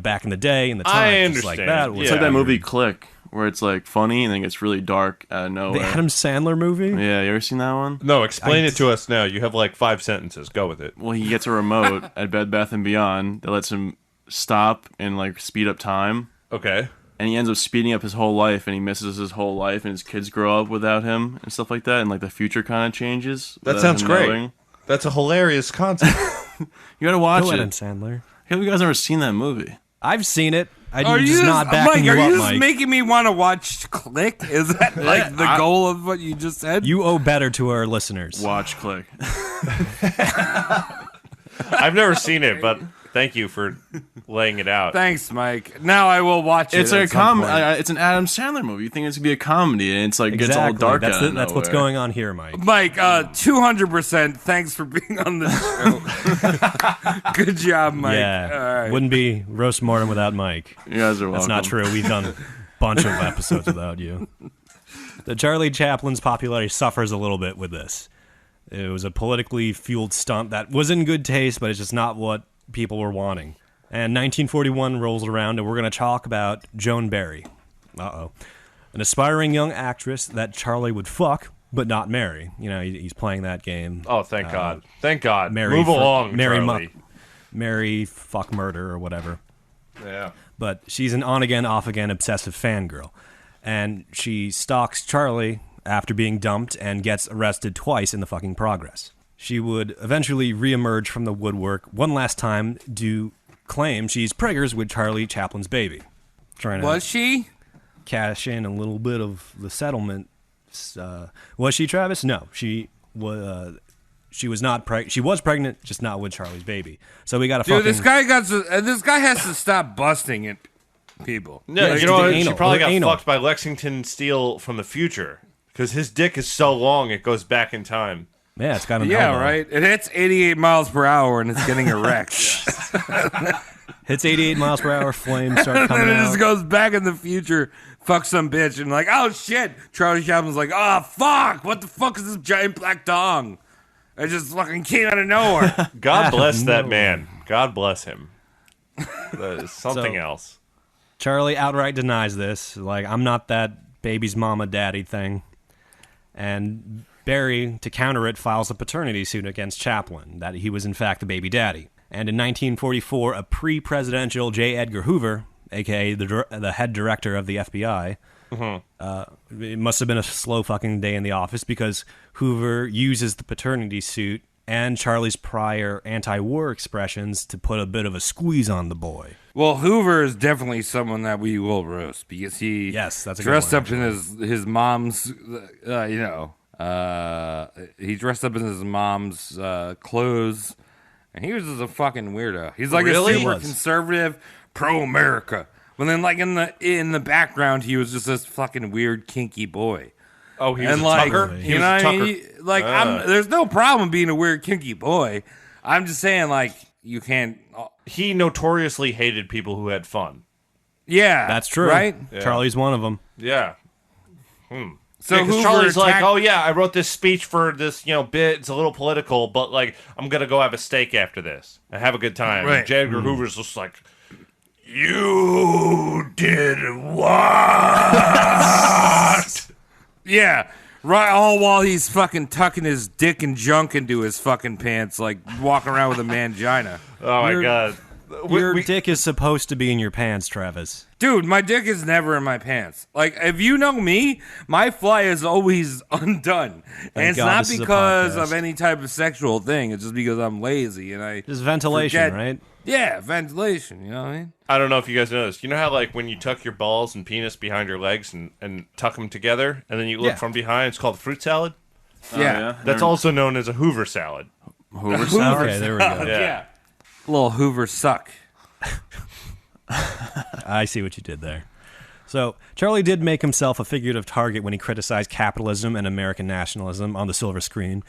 back in the day in the I time, just like understand. that, was It's like that Yeah. movie Click, where it's like funny and then gets really dark out of the nowhere. Adam Sandler movie. Yeah, you ever seen that one? No, explain it to us now. You have like 5 sentences. Go with it. Well, he gets a remote at Bed Bath & Beyond that lets him stop and like speed up time. Okay. And he ends up speeding up his whole life, and he misses his whole life, and his kids grow up without him and stuff like that, and like the future kind of changes. That without sounds him great. knowing. That's a hilarious concept. You gotta watch Go Adam it. Sandler. Have you guys ever seen that movie? I've seen it. I'm Are just you not backing Mike? you Are up, you just Mike. making me want to watch Click? Is that like the goal of what you just said? You owe better to our listeners. Watch Click. I've never seen it, but thank you for laying it out. Thanks, Mike. Now I will watch it. It's like a at some point. It's an Adam Sandler movie. You think it's gonna be a comedy, and it's like gets all Exactly. dark. That's what's going on here, Mike. Mike, 200%. Thanks for being on the show. Good job, Mike. Yeah, All right. wouldn't be roast mortem without Mike. You guys are welcome. That's not true. We've done a bunch of episodes without you. The Charlie Chaplin's popularity suffers a little bit with this. It was a politically fueled stunt that was in good taste, but it's just not what people were wanting. And 1941 rolls around, and we're going to talk about Joan Barry. Uh-oh. An aspiring young actress that Charlie would fuck, but not marry. He's playing that game. Oh, thank God. Thank God. Marry Move for- along, marry Charlie. Marry, fuck, murder, or whatever. Yeah. But she's an on-again, off-again obsessive fangirl. And she stalks Charlie after being dumped and gets arrested twice in the fucking progress. She would eventually reemerge from the woodwork one last time to claim she's preggers with Charlie Chaplin's baby. Trying to Was she? cash in a little bit of the settlement. Was she, Travis? No, she was. She was not pregnant. She was pregnant, just not with Charlie's baby. So we got a Dude, fucking. this guy has to stop busting it, people. No, Yeah, you she know did what? She anal. probably Or got anal. fucked by Lexington Steel from the future. Because his dick is so long, it goes back in time. Yeah, it's got an Yeah, elbow. right. It hits 88 miles per hour and it's getting erect. Hits 88 miles per hour. Flames start And coming then it out. just goes back in the future, fuck some bitch, and like, oh shit. Charlie Chaplin's like, oh fuck, what the fuck is this giant black dong? It just fucking came out of nowhere. God bless that No. man. God bless him. That is something So- else. Charlie outright denies this. Like, I'm not that baby's mama daddy thing. And Barry, to counter it, files a paternity suit against Chaplin, that he was in fact the baby daddy. And in 1944, a pre-presidential J. Edgar Hoover, a.k.a. the head director of the FBI, it must have been a slow fucking day in the office because Hoover uses the paternity suit and Charlie's prior anti-war expressions to put a bit of a squeeze on the boy. Well, Hoover is definitely someone that we will roast because he Yes, that's a good dressed one, up in his mom's, he dressed up in his mom's clothes, and he was just a fucking weirdo. He's like Really? a super He was. conservative, pro-America. But then, like in the background, he was just this fucking weird, kinky boy. Oh, he was And a like, Tucker. He you was know, a what I Tucker. mean? Like, there's no problem being a weird, kinky boy. I'm just saying, like, you can't. He notoriously hated people who had fun. Yeah, That's true. right? Charlie's one of them. Yeah. So Yeah, 'cause Hoover Charlie's like, attacked- oh yeah, I wrote this speech for this, bit. It's a little political, but like, I'm gonna go have a steak after this and have a good time. Right. And J. Edgar Hoover's just like, you did what? Yeah, right. All while he's fucking tucking his dick and junk into his fucking pants, like walking around with a mangina. Oh my Your- god. Your dick is supposed to be in your pants, Travis. Dude, my dick is never in my pants. Like, if you know me, my fly is always undone. And it's God not this is a because podcast. of any type of sexual thing. It's just because I'm lazy and I Just ventilation, forget- right? Yeah, ventilation, you know what I mean? I don't know if you guys know this. You know how like when you tuck your balls and penis behind your legs and tuck them together, and then you look Yeah. from behind? It's called fruit salad. Yeah. That's also known as a Hoover salad. Hoover salad. Okay, there we go. Yeah. Little Hoover suck. I see what you did there. So, Charlie did make himself a figurative target when he criticized capitalism and American nationalism on the silver screen.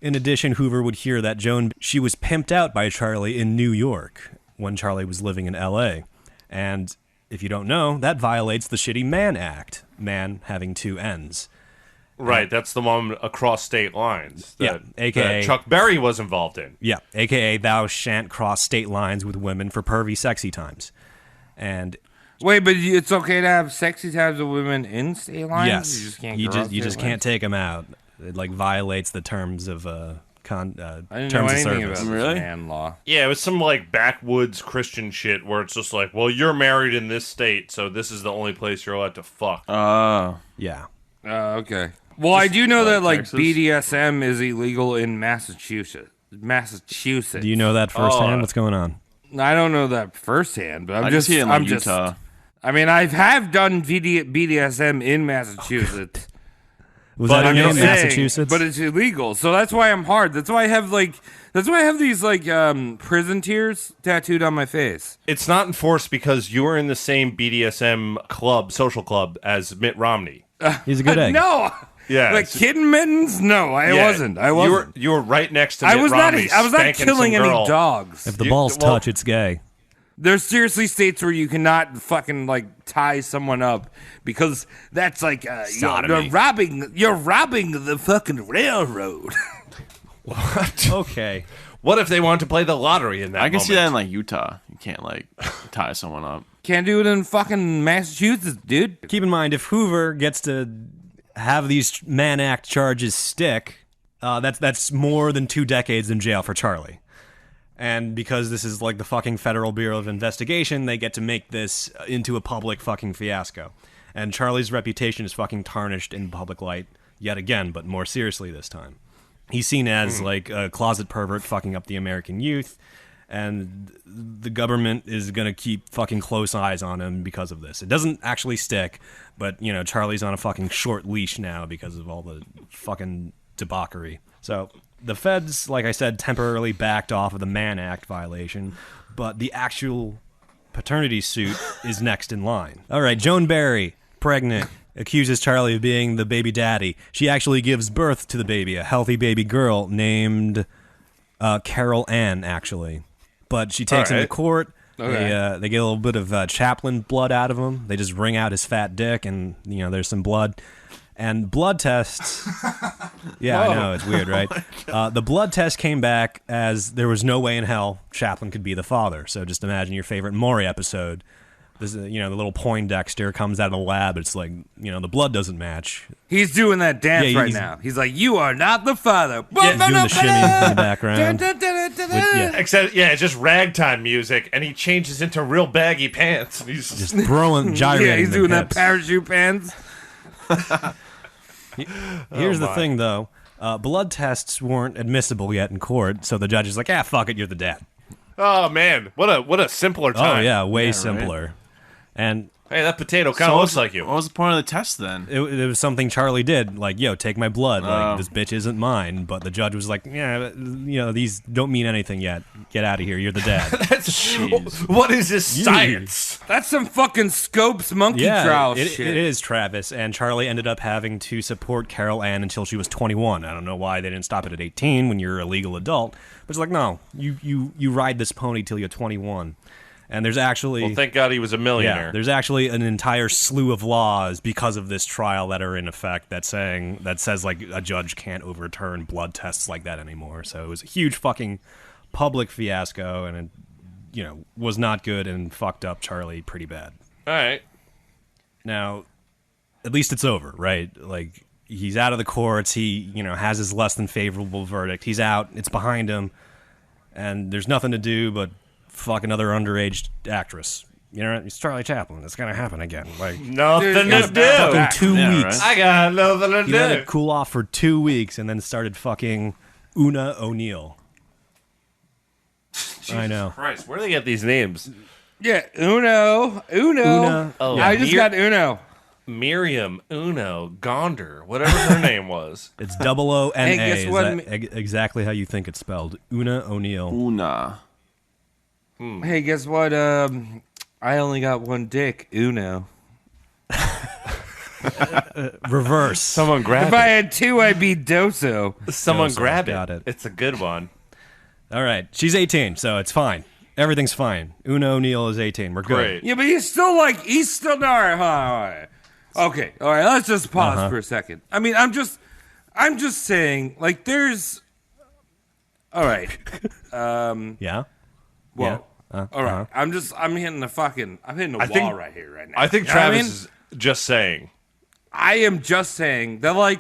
In addition, Hoover would hear that she was pimped out by Charlie in New York when Charlie was living in L.A. And if you don't know, that violates the Shitty Man Act, man having two N's. Right, that's the one across state lines. Yeah, AKA that Chuck Berry was involved in. Yeah, a.k.a. thou shan't cross state lines with women for pervy sexy times. And Wait, but it's okay to have sexy times with women in state lines? yes, You just can't you cross just, you state just lines? can't take them out. It like violates the terms of I didn't know terms of anything service. about Really? this man law. Yeah, it was some like backwoods Christian shit where it's just like, well, you're married in this state, so this is the only place you're allowed to fuck. Yeah. Okay. Well, I do know that like Texas? BDSM is illegal in Massachusetts. Massachusetts. Do you know that firsthand? What's going on? I don't know that firsthand, but I just see it in like Utah. I mean, I have done BDSM in Massachusetts. Was But that I'm in just saying, Massachusetts? But it's illegal, so that's why I'm hard. That's why I have these prison tears tattooed on my face. It's not enforced because you were in the same BDSM club, social club, as Mitt Romney. He's a good egg. No, Yeah, like it's- kitten mittens. No, I Yeah, wasn't. I wasn't. You were right next to I Mitt was Romney. not. I was not spanking killing some any girl. dogs. If the You- balls well- touch, it's gay. There's seriously states where you cannot fucking like tie someone up because that's like Sodomy. you're robbing the fucking railroad. Okay. What if they want to play the lottery in that I can see that in moment? like Utah. You can't like tie someone up. Can't do it in fucking Massachusetts, dude. Keep in mind, if Hoover gets to have these Mann Act charges stick, that's more than 2 decades in jail for Charlie. And because this is like the fucking Federal Bureau of Investigation, they get to make this into a public fucking fiasco. And Charlie's reputation is fucking tarnished in public light yet again, but more seriously this time. He's seen as like a closet pervert fucking up the American youth, and the government is going to keep fucking close eyes on him because of this. It doesn't actually stick, but, you know, Charlie's on a fucking short leash now because of all the fucking debauchery. So the feds, like I said, temporarily backed off of the Mann Act violation, but the actual paternity suit is next in line. All right, Joan Barry, pregnant, accuses Charlie of being the baby daddy. She actually gives birth to the baby, a healthy baby girl named Carol Ann, actually. But she takes him to right. court. Okay. They get a little bit of Chaplin blood out of him. They just wring out his fat dick, and, you know, there's some blood. And blood tests. Yeah, I know, it's weird, right? The blood test came back as there was no way in hell Chaplin could be the father. So just imagine your favorite Maury episode. This is, you know, the little Poindexter comes out of the lab. It's like, you know, the blood doesn't match. He's doing that dance Yeah, right he's- now. He's like, "You are not the father." He's doing the shimmy in the background. yeah. Except, yeah, it's just ragtime music, and he changes into real baggy pants. And he's Just throwing, gyrating. Yeah, he's the doing that hips. parachute pants. Here's the thing, though. Blood tests weren't admissible yet in court, so the judge is like, fuck it, you're the dad. Oh man, what a simpler time. Oh yeah, way Yeah, simpler. And Hey, that potato kind of looks like you. What was the point of the test then? it was something Charlie did, like, yo, take my blood. Like, this bitch isn't mine. But the judge was like, yeah, these don't mean anything yet. Get out of here. You're the dad. What is this science? That's some fucking Scopes monkey trial shit. It is, Travis. And Charlie ended up having to support Carol Ann until she was 21. I don't know why they didn't stop it at 18 when you're a legal adult. But it's like, no, you ride this pony till you're 21. And there's actually... Well, thank God he was a millionaire. Yeah, there's actually an entire slew of laws because of this trial that are in effect that says like a judge can't overturn blood tests like that anymore. So it was a huge fucking public fiasco, and it, was not good and fucked up Charlie pretty bad. All right. Now, at least it's over, right? Like, he's out of the courts. He, has his less than favorable verdict. He's out. It's behind him, and there's nothing to do but fuck another underage actress. It's Charlie Chaplin. It's gonna happen again. Like, Nothing Dude, to do. fucking 2 Yeah, weeks. right? I got nothing to He let do. it cool off for 2 weeks and then started fucking Una O'Neill. I know. Christ, where do they get these names? Yeah, Uno. Oh, I just got Uno. Miriam, Uno, Gonder, whatever her name was. It's OONA. Hey, guess Is what? that exactly how you think it's spelled? Una O'Neill. Una. Hey, guess what? I only got one dick. Uno. Reverse. Someone grab If I had two, I'd be Doso. Someone Joseph, grab got it. it. It's a good one. All right. She's 18, so it's fine. Everything's fine. Una O'Neill is 18. We're good. Great. Yeah, but he's still all right, all right. Okay, all right. Let's just pause for a second. I mean, I'm just saying, like, there's. All right. Yeah? Well, Yeah. all right. I'm hitting the wall right here, right now. I think You know what Travis mean? is just saying. I am just saying that, like,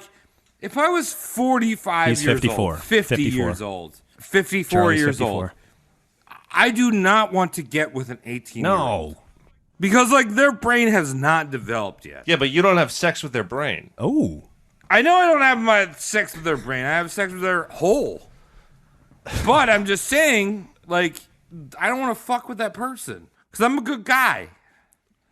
if I was 45 He's years 54. old, 50 54. years old, 54 Charlie's years 54. old, I do not want to get with an 18-year-old. No. Because, like, their brain has not developed yet. Yeah, but you don't have sex with their brain. Oh. I know I don't have my sex with their brain. I have sex with their whole. But I'm just saying, like, I don't want to fuck with that person. Because I'm a good guy.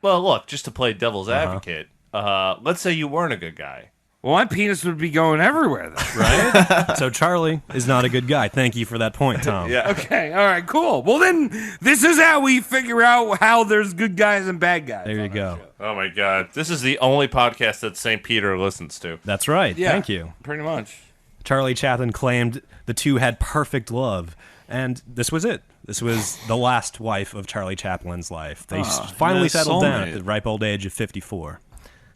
Well, look, just to play devil's advocate, let's say you weren't a good guy. Well, my penis would be going everywhere then. Right? So Charlie is not a good guy. Thank you for that point, Tom. Yeah. Okay, all right, cool. Well, then this is how we figure out how there's good guys and bad guys. There you go. Oh my God, this is the only podcast that St. Peter listens to. That's right. Yeah, Thank you. Pretty much. Charlie Chaplin claimed the two had perfect love, and this was it. This was the last wife of Charlie Chaplin's life. They finally nice settled down at soulmate. the ripe old age of 54.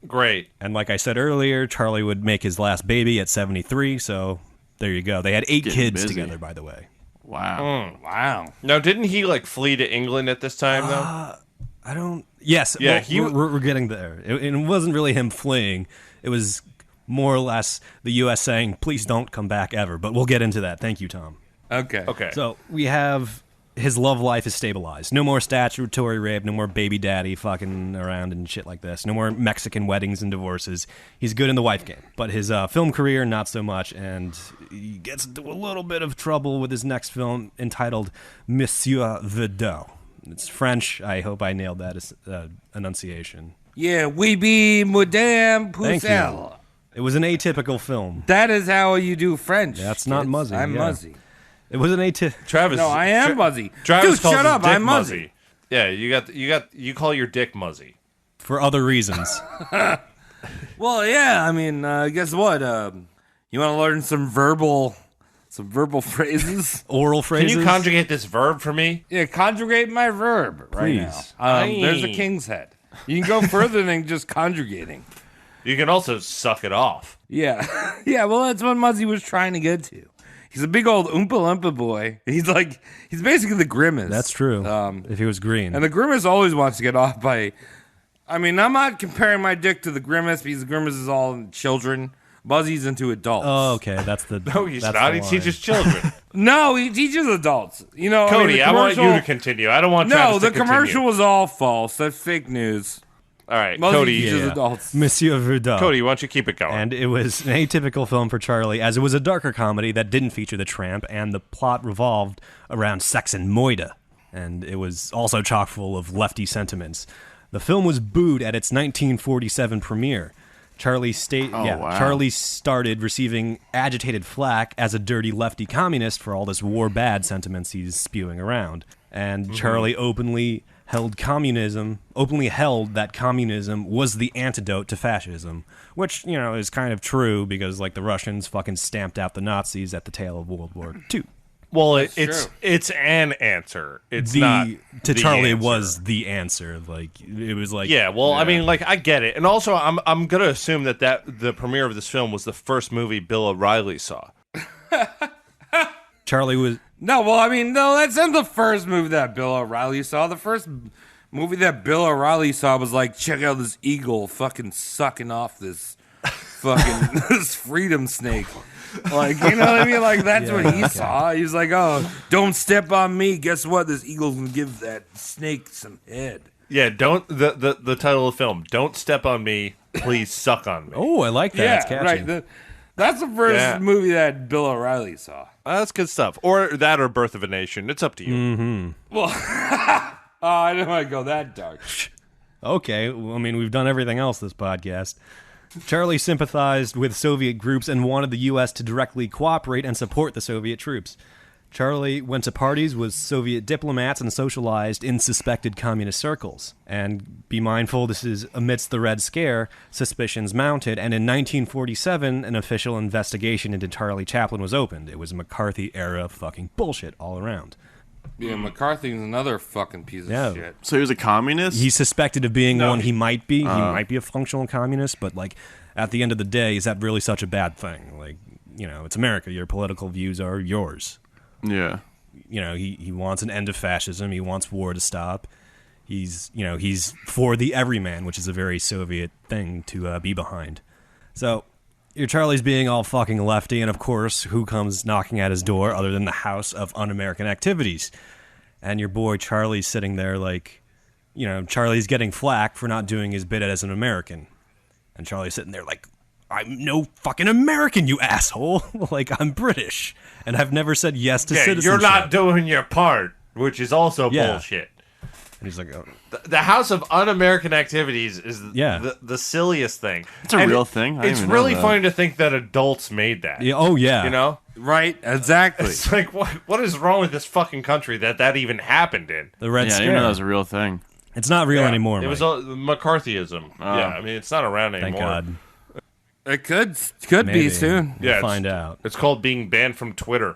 Great. And like I said earlier, Charlie would make his last baby at 73, so there you go. They had 8 Getting kids busy. together, by the way. Wow. Wow. Now, didn't he like flee to England at this time though? I don't... Yes, Yeah, well, we're getting there. It wasn't really him fleeing. It was more or less the U.S. saying, please don't come back ever. But we'll get into that. Thank you, Tom. Okay. Okay. So we have his love life is stabilized. No more statutory rape. No more baby daddy fucking around and shit like this. No more Mexican weddings and divorces. He's good in the wife game. But his film career, not so much. And he gets into a little bit of trouble with his next film entitled Monsieur Vidal. It's French. I hope I nailed that enunciation. Yeah, we be Madame Thank Pucelle. you. It was an atypical film. That is how you do French. That's not kids. Muzzy, I'm yeah. Muzzy. It was an atypical... Travis. No, I am Muzzy. Travis Dude, calls shut his up. dick I'm Muzzy. Yeah, you call your dick Muzzy. For other reasons. Well, yeah. I mean, guess what? You want to learn some verbal phrases? Oral Can phrases. you conjugate this verb for me? Yeah, conjugate my verb right Please. now. There's a king's head. You can go further than just conjugating. You can also suck it off. Yeah. Yeah, well, that's what Muzzy was trying to get to. He's a big old Oompa Loompa boy. He's basically the Grimace. That's true. If he was green. And the Grimace always wants to get off by... I mean, I'm not comparing my dick to the Grimace because the Grimace is all children. Muzzy's into adults. Oh, okay. That's the. No, he's that's not. the He line. teaches children. No, he teaches adults. You know, Cody, the I want you commercial- to continue. I don't want No, Travis the to continue. commercial was all false. That's fake news. All right, Mostly Cody. teaches Yeah. adults. Monsieur Verdun. Cody, why don't you keep it going? And it was an atypical film for Charlie, as it was a darker comedy that didn't feature the tramp, and the plot revolved around sex and moida. And it was also chock full of lefty sentiments. The film was booed at its 1947 premiere. Charlie wow. Charlie started receiving agitated flack as a dirty lefty communist for all this war bad sentiments he's spewing around. And Charlie openly held that communism was the antidote to fascism, which, you know, is kind of true because, like, the Russians fucking stamped out the Nazis at the tail of World War II. Well, That's it's true. it's an answer. It's not To the Charlie, it answer. was the answer. Like, it was like, Yeah, well, I mean, like, I get it, and also, I'm gonna assume that the premiere of this film was the first movie Bill O'Reilly saw. Charlie was. No, well, I mean, no, that's not the first movie that Bill O'Reilly saw. The first movie that Bill O'Reilly saw was like, check out this eagle fucking sucking off this fucking this freedom snake. Like, you know what I mean? Like, that's what he saw. He's like, oh, don't step on me. Guess what? This eagle's gonna give that snake some head. Yeah, don't the title of the film. Don't step on me. Please suck on me. Oh, I like that. It's Yeah, catchy. right. That's the first Yeah. movie that Bill O'Reilly saw. That's good stuff. Or that, or Birth of a Nation. It's up to you. Well, oh, I didn't want to go that dark. Okay, well, I mean, we've done everything else this podcast. Charlie sympathized with Soviet groups and wanted the U.S. to directly cooperate and support the Soviet troops. Charlie went to parties with Soviet diplomats and socialized in suspected communist circles. And be mindful, this is amidst the Red Scare, suspicions mounted, and in 1947, an official investigation into Charlie Chaplin was opened. It was McCarthy-era fucking bullshit all around. Yeah, McCarthy's another fucking piece of Yeah. shit. So he was a communist? He's suspected of being one. he- He might be. He might be a functional communist, but, like, at the end of the day, is that really such a bad thing? Like, you know, it's America. Your political views are yours. Yeah. You know, he wants an end of fascism. He wants war to stop. He's for the everyman, which is a very Soviet thing to be behind. So, your Charlie's being all fucking lefty, and of course, who comes knocking at his door other than the House of Un-American Activities? And your boy Charlie's sitting there like, you know, Charlie's getting flack for not doing his bit as an American. And Charlie's sitting there like, I'm no fucking American, you asshole. Like, I'm British, and I've never said yes to Yeah, citizenship. you're not doing your part, which is also Yeah. bullshit. And he's like, oh. The House of Un-American Activities is Yeah. the silliest thing. It's a real thing? I didn't It's even know really that. funny to think that adults made that. Yeah, oh yeah. You know? Right, exactly. It's like, what is wrong with this fucking country that even happened in? The Red Yeah, I Scare. didn't even know that was a real thing. It's not real Yeah, anymore, It Mike. was all McCarthyism. Yeah, I mean, it's not around Thank anymore. God. It could Maybe. be soon. We'll Yeah, find out. It's called being banned from Twitter.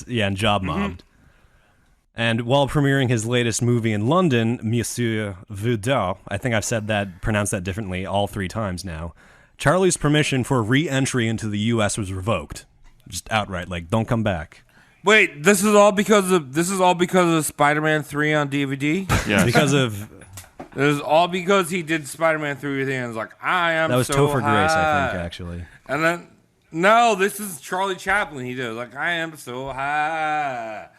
And job mobbed. And while premiering his latest movie in London, Monsieur Verdun, I think I've pronounced that differently all 3 times now, Charlie's permission for re-entry into the U.S. was revoked. Just outright, like, don't come back. Wait, this is all because of Spider-Man 3 on DVD? Yeah. Because of, It was all because he did Spider-Man 3 and was like, I am that was so Topher high. Grace, I think, actually. And then, no, this is Charlie Chaplin. He did like, I am so high.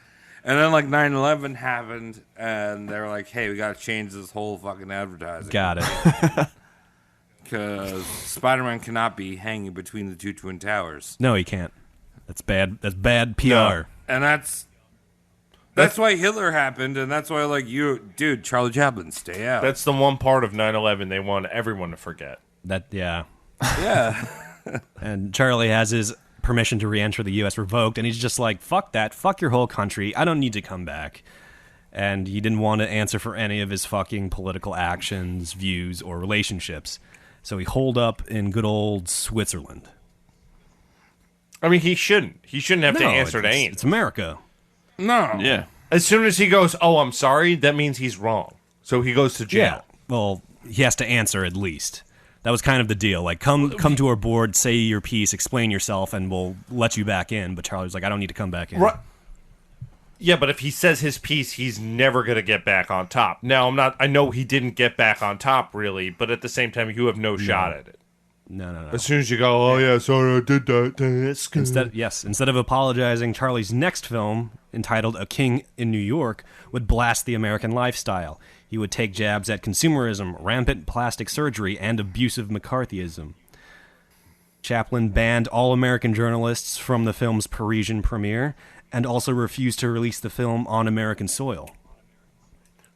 And then like 9/11 happened, and they were like, hey, we got to change this whole fucking advertising. Got it. Because Spider-Man cannot be hanging between the 2 Twin Towers. No, he can't. That's bad. That's bad PR. No. And that's why Hitler happened, and that's why, like, dude, Charlie Chaplin, stay out. That's the one part of 9/11 they want everyone to forget. Yeah. yeah. And Charlie has his permission to re-enter the U.S. revoked, and he's just like, fuck that, fuck your whole country, I don't need to come back. And he didn't want to answer for any of his fucking political actions, views, or relationships. So he holed up in good old Switzerland. I mean, he shouldn't. He shouldn't have to answer to it's, anything. it's America. No. Yeah. As soon as he goes, oh, I'm sorry, that means he's wrong. So he goes to jail. Well, he has to answer at least. That was kind of the deal. Like, come to our board, say your piece, explain yourself, and we'll let you back in. But Charlie's like, I don't need to come back in. Right. Yeah, but if he says his piece, he's never going to get back on top. Now, I know he didn't get back on top, really, but at the same time, you have no shot at it. No. As soon as you go, oh, yeah, sorry, I did that. That's good. Instead of apologizing, Charlie's next film, entitled A King in New York, would blast the American lifestyle. He would take jabs at consumerism, rampant plastic surgery, and abusive McCarthyism. Chaplin banned all American journalists from the film's Parisian premiere and also refused to release the film on American soil.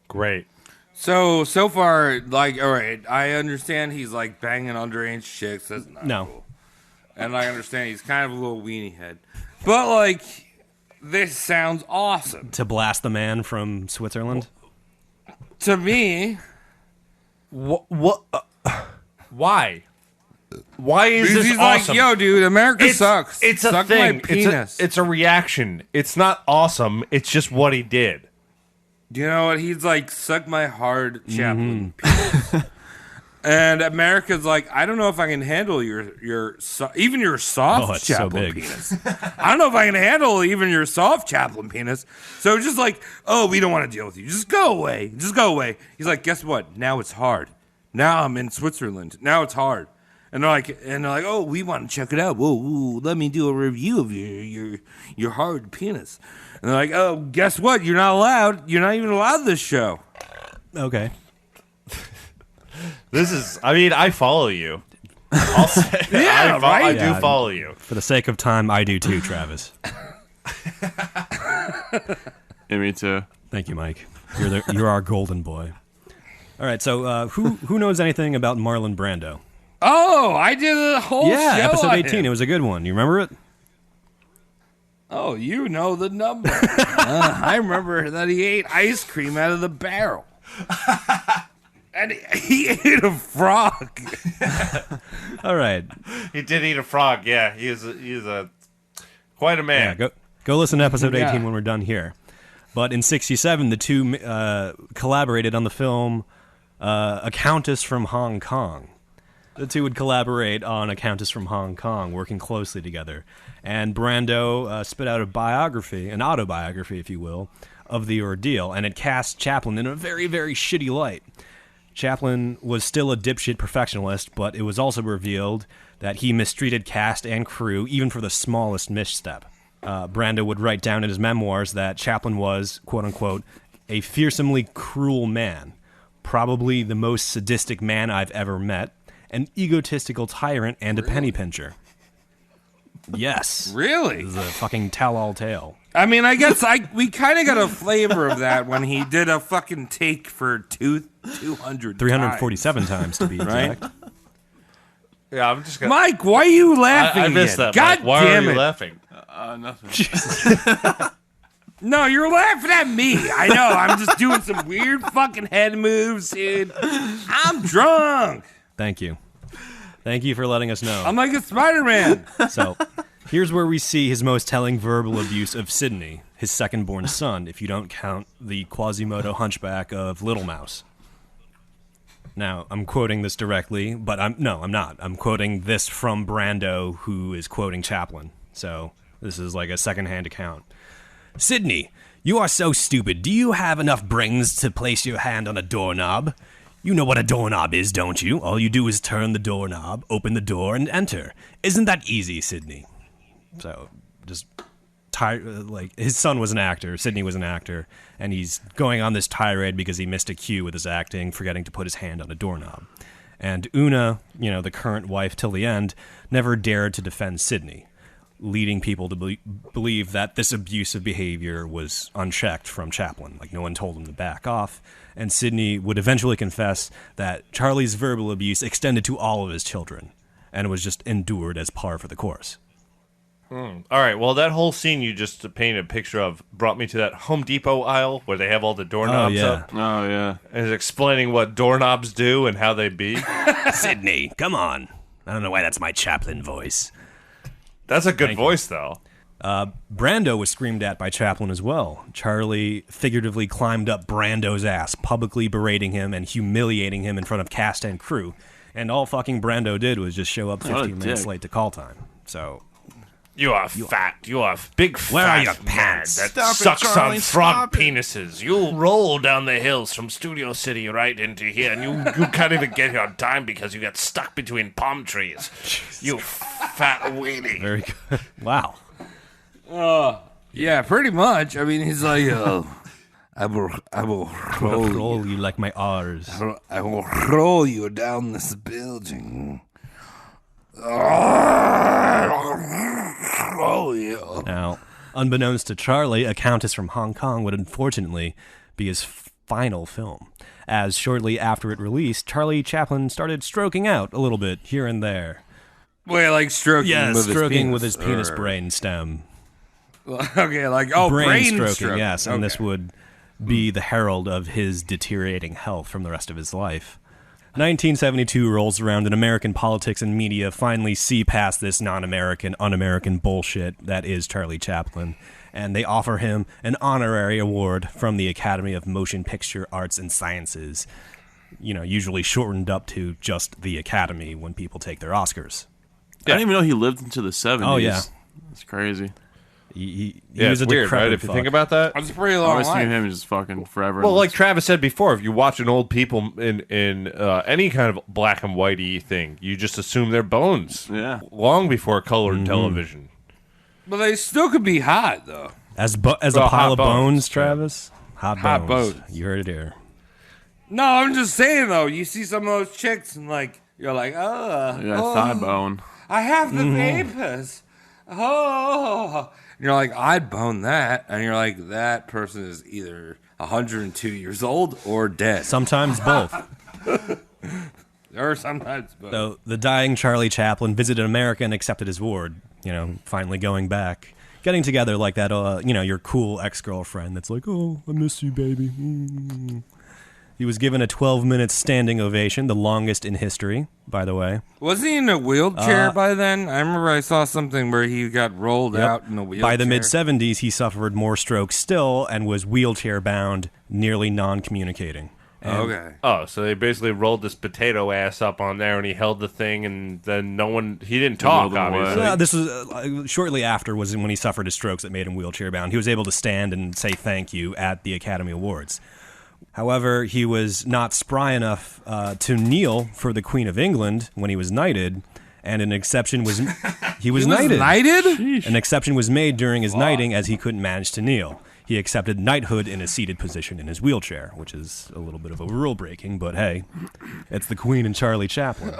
Great. So far, like, all right, I understand he's like banging underage chicks. That's not No. cool. And I understand he's kind of a little weenie head. But, like, this sounds awesome. To blast the man from Switzerland? To me, What? Why? Why is because this he's awesome? like, yo, dude, America sucks. It's a Suck thing. my penis. It's a reaction. It's not awesome. It's just what he did. Do you know what? He's like, suck my hard Chaplin penis. And America's like, I don't know if I can handle even your soft Oh, it's so Chaplin big. penis. I don't know if I can handle even your soft Chaplin penis. So it's just like, oh, we don't want to deal with you. Just go away. Just go away. He's like, guess what? Now it's hard. Now I'm in Switzerland. Now it's hard. And they're like, oh, we want to check it out. Whoa, let me do a review of your hard penis. And they're like, oh, guess what? You're not allowed. You're not even allowed this show. Okay. This is. I mean, I follow you. I'll say, Yeah, right? I Yeah. do follow you. For the sake of time, I do too, Travis. Yeah, me too. Thank you, Mike. You're our golden boy. All right, so who knows anything about Marlon Brando? Oh, I did a whole show episode on 18. him. It was a good one. You remember it? Oh, you know the number. I remember that he ate ice cream out of the barrel. And he ate a frog. All right. He did eat a frog. Yeah, he's a quite a man. Yeah, go listen to episode 18 Yeah. when we're done here. But in 1967, the two collaborated on the film A Countess from Hong Kong. The two would collaborate on A Countess from Hong Kong, working closely together. And Brando spit out an autobiography, if you will, of the ordeal, and it cast Chaplin in a very, very shitty light. Chaplin was still a dipshit perfectionist, but it was also revealed that he mistreated cast and crew, even for the smallest misstep. Brando would write down in his memoirs that Chaplin was, quote-unquote, a fearsomely cruel man, probably the most sadistic man I've ever met, an egotistical tyrant, and a penny pincher. Yes. Really? This is a fucking tell-all tale. I mean, I guess we kind of got a flavor of that when he did a fucking take for 200 347 times, to be Right? exact. Yeah, I'm just gonna. Mike, why are you laughing I missed again? that. God Mike. Why damn are it. you laughing? Nothing. No, you're laughing at me. I know. I'm just doing some weird fucking head moves, dude. I'm drunk. Thank you. Thank you for letting us know. I'm like a Spider-Man. So, here's where we see his most telling verbal abuse of Sidney, his second-born son, if you don't count the Quasimodo hunchback of Little Mouse. Now, I'm quoting this directly, but I'm not. I'm quoting this from Brando, who is quoting Chaplin. So, this is like a second-hand account. Sidney, you are so stupid. Do you have enough brains to place your hand on a doorknob? You know what a doorknob is, don't you? All you do is turn the doorknob, open the door, and enter. Isn't that easy, Sidney? So, just like his son was an actor, Sidney was an actor, and he's going on this tirade because he missed a cue with his acting, forgetting to put his hand on a doorknob. And Una, the current wife till the end, never dared to defend Sidney, leading people to believe that this abusive behavior was unchecked from Chaplin. Like, no one told him to back off. And Sidney would eventually confess that Charlie's verbal abuse extended to all of his children and was just endured as par for the course. All right. Well, that whole scene you just painted a picture of brought me to that Home Depot aisle where they have all the doorknobs up. Oh, yeah. And it's explaining what doorknobs do and how they be. Sidney, come on. I don't know why that's my Chaplin voice. That's a good Thank you. voice, though. Brando was screamed at by Chaplin as well. Charlie figuratively climbed up Brando's ass, publicly berating him and humiliating him in front of cast and crew. And all fucking Brando did was just show up 15 minutes dick. late to call time. So, You are fat. You are big fat Where are your man pants? that Stop it, sucks on Charlie, frog stop it. penises. You roll down the hills from Studio City right into here, and you can't even get here on time because you got stuck between palm trees. You fat weenie. very good. Wow. Yeah, pretty much. I mean, he's like, oh, I will Roll you like my R's. I will roll you down this building. Roll you. Now, unbeknownst to Charlie, A Countess from Hong Kong would unfortunately be his final film, as shortly after it released, Charlie Chaplin started stroking out a little bit here and there. Wait, like stroking with stroking his with his penis or- brain stem. Okay, like, brain stroking, stroke. yes, and Okay. this would be the herald of his deteriorating health from the rest of his life. 1972 rolls around, and American politics and media finally see past this non-American, un-American bullshit that is Charlie Chaplin, and they offer him an honorary award from the Academy of Motion Picture Arts and Sciences, usually shortened up to just the Academy when people take their Oscars. I didn't even know he lived into the 70s. Oh, yeah. It's crazy. He Yeah, was it's a weird, decrepit right? If you fuck. think about that. That's a pretty I long was thinking life. of him just fucking forever. Well, like Travis said before, if you're watching old people in any kind of black and whitey thing, you just assume they're bones. Yeah. Long before colored television. But they still could be hot, though. As a Well, pile hot of bones, bones, Travis. Hot bones. bones. You heard it here. No, I'm just saying, though. You see some of those chicks, and, like, you're like, yeah, thigh bone. I have the vapors. Oh. And you're like, I'd bone that. And you're like, that person is either 102 years old or dead. Sometimes both. Or sometimes both. So the dying Charlie Chaplin visited America and accepted his award. Finally going back, getting together like that. Your cool ex-girlfriend that's like, "Oh, I miss you, baby." He was given a 12-minute standing ovation, the longest in history, by the way. Wasn't he in a wheelchair by then? I remember I saw something where he got rolled Yep. out in a wheelchair. By the mid-70s, he suffered more strokes still and was wheelchair-bound, nearly non-communicating. And Okay. Oh, so they basically rolled this potato ass up on there, and he held the thing, and then he didn't talk, rolled him away. obviously. This was shortly after was when he suffered his strokes that made him wheelchair-bound. He was able to stand and say thank you at the Academy Awards. However, he was not spry enough to kneel for the Queen of England when he was knighted, and an exception was he was knighted. An exception was made during his knighting as he couldn't manage to kneel. He accepted knighthood in a seated position in his wheelchair, which is a little bit of a rule breaking, but hey, it's the Queen and Charlie Chaplin.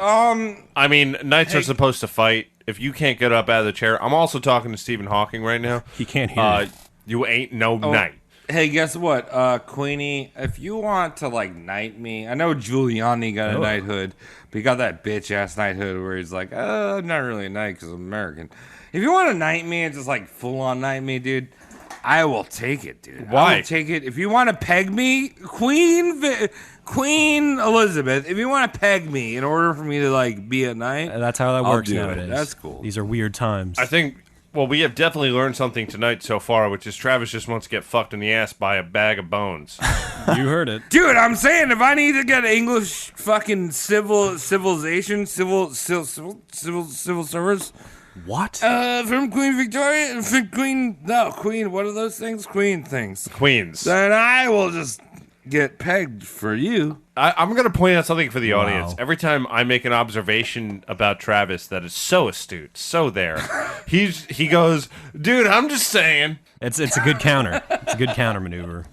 I mean, knights are supposed to fight. If you can't get up out of the chair, I'm also talking to Stephen Hawking right now. He can't hear you. You ain't no knight. Hey, guess what, Queenie? If you want to, like, knight me, I know Giuliani got a knighthood, but he got that bitch-ass knighthood where he's like, I'm not really a knight because I'm American. If you want to knight me and just, like, full-on knight me, dude, I will take it, dude. Why? I will take it. If you want to peg me, Queen Elizabeth, if you want to peg me in order for me to, like, be a knight, That's how that I'll works do it. nowadays. That's cool. These are weird times. I think, well, we have definitely learned something tonight so far, which is Travis just wants to get fucked in the ass by a bag of bones. You heard it. Dude, I'm saying if I need to get English fucking civilization, civil service, What? from Queen Victoria, Queen, what are those things? Queen things. Queens. Then I will just get pegged for you. I'm going to point out something for the audience. Wow. Every time I make an observation about Travis that is so astute, so there, he goes, dude, I'm just saying. It's a good counter. It's a good counter maneuver.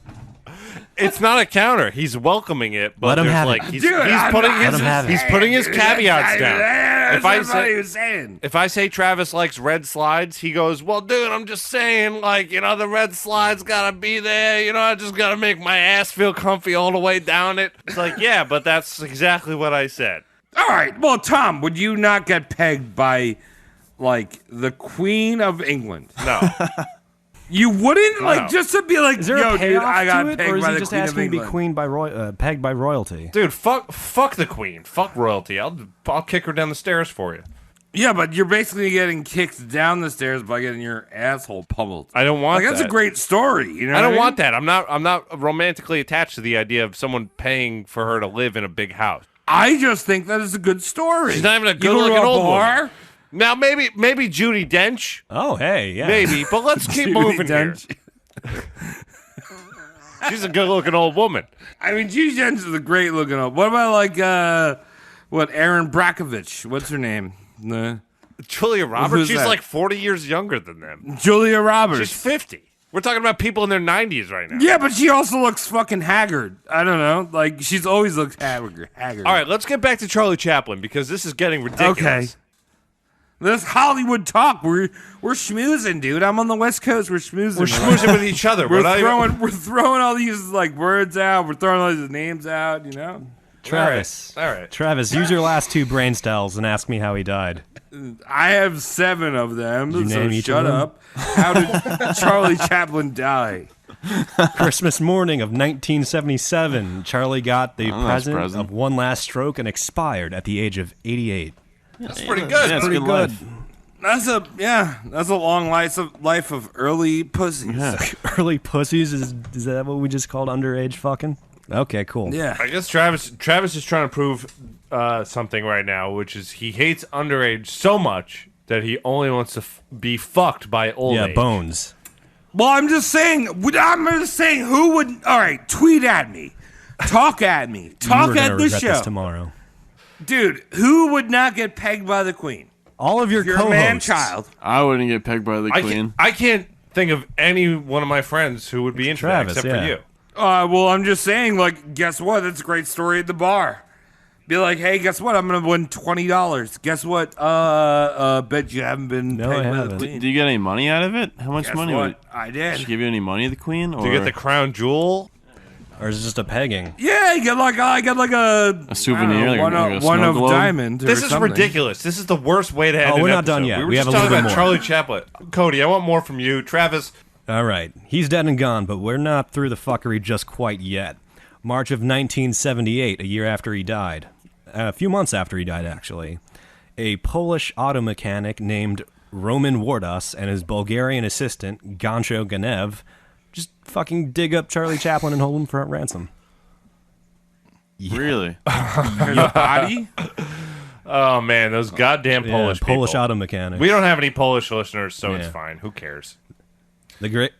It's not a counter. He's welcoming it, but Let him there's have like it. he's, Dude, he's I'm putting not- his Let him have it. he's putting his caveats down. That's If I what say- he was saying. If I say Travis likes red slides, he goes, well, dude, I'm just saying, like, the red slides gotta be there. I just gotta make my ass feel comfy all the way down it. It's like, yeah, but that's exactly what I said. All right, well, Tom, would you not get pegged by, like, the Queen of England? No. You wouldn't, like, No. just to be like, Is there yo, a dude, payoff I got to it, pegged or is by he the just Queen of asking to be England. pegged by royalty? Dude, fuck the queen. Fuck royalty. I'll kick her down the stairs for you. Yeah, but you're basically getting kicked down the stairs by getting your asshole pummeled. I don't want Like, that's that. a great story. You know I don't what want that. I'm not romantically attached to the idea of someone paying for her to live in a big house. I just think that is a good story. She's not even a You go to good-looking a old bar, woman. Now maybe Judi Dench, Oh, hey, yeah. maybe, but let's keep moving here. She's a good-looking old woman. I mean, Judy Dench is a great looking up. What about like Erin Brockovich? What's her name? Julia Roberts. Who's She's that? like 40 years younger than them. Julia Roberts. She's 50. We're talking about people in their 90s right now. Yeah, but she also looks fucking haggard. I don't know. Like, she's always looked haggard. All right, let's get back to Charlie Chaplin because this is getting ridiculous. Okay. This Hollywood talk. We're schmoozing, dude. I'm on the West Coast. We're schmoozing. We're schmoozing with each other. We're throwing all these like words out. We're throwing all these names out. You know. Travis. All right. Travis, use your last 2 brain cells and ask me how he died. I have 7 of them. Did you So name each shut of them? up. How did Charlie Chaplin die? Christmas morning of 1977, Charlie got the nice present present. of one last stroke and expired at the age of 88. That's pretty good. Yeah, it's Pretty good. good. Life. That's a long life of early pussies. Yeah. Early pussies, is that what we just called underage fucking? Okay, cool. Yeah. I guess Travis is trying to prove something right now, which is he hates underage so much that he only wants to be fucked by old Yeah, age. bones. Well, I'm just saying. Who would? All right, tweet at me, talk at me, You talk are gonna at the regret this show, tomorrow. dude. Who would not get pegged by the queen? All of your You're a co-hosts. man child. I wouldn't get pegged by the queen. I can't think of any one of my friends who would be into Travis, that except yeah. for you. Well, I'm just saying. Like, guess what? That's a great story at the bar. Be like, hey, guess what? I'm gonna win $20. Guess what? Bet you haven't been No, pegged I by the haven't. queen. Do you get any money out of it? How much Guess money? what? I did. Did she give you any money, the queen? Or Do you get the crown jewel? Or is it just a pegging? Yeah, you get like I got like a souvenir, I don't know, like a one snow of globe? diamond. Or This is something. ridiculous. This is the worst way to end an we're not done episode. yet. We were We just have a talking little about bit Charlie Chaplin. Cody, I want more from you. Travis, All right. He's dead and gone, but we're not through the fuckery just quite yet. March of 1978, a year after he died. A few months after he died, actually. A Polish auto mechanic named Roman Wardas and his Bulgarian assistant, Gancho Ganev, just fucking dig up Charlie Chaplin and hold him for ransom. Really? His body. oh man, those goddamn Yeah, Polish Polish people. auto mechanic. We don't have any Polish listeners, so it's Yeah. fine. Who cares? The great.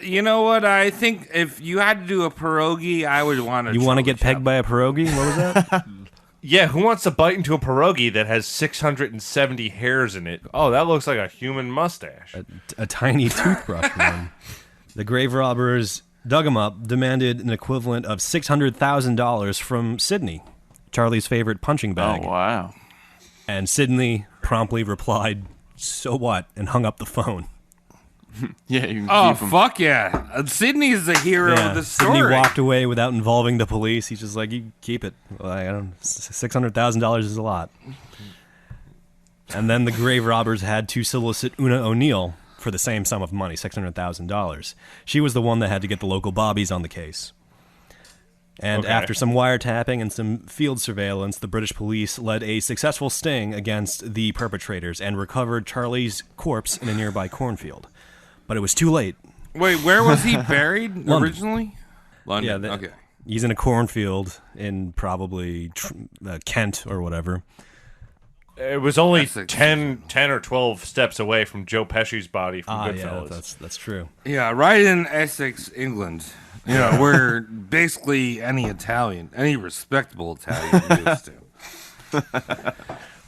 You know what? I think if you had to do a pierogi, I would want to. You want to get pegged by a pierogi? What was that? Yeah, who wants to bite into a pierogi that has 670 hairs in it? Oh, that looks like a human mustache. A tiny toothbrush one. The grave robbers dug him up, demanded an equivalent of $600,000 from Sydney, Charlie's favorite punching bag. Oh, wow. And Sydney promptly replied, "So what?" and hung up the phone. Yeah, you can Oh keep 'em. fuck yeah! Sydney is the hero of the story. Sydney walked away without involving the police. He's just like, "You keep it." Like, I don't. $600,000 is a lot. And then the grave robbers had to solicit Una O'Neill for the same sum of money, $600,000. She was the one that had to get the local bobbies on the case. And Okay. after some wiretapping and some field surveillance, the British police led a successful sting against the perpetrators and recovered Charlie's corpse in a nearby cornfield. But it was too late. Wait, where was he buried London. originally? London. Yeah, Okay. He's in a cornfield in probably Kent or whatever. It was only That's 10 or 12 steps away from Joe Pesci's body from Yeah, Goodfellas. that's true. Yeah, right in Essex, England. You know, where basically any respectable Italian used to.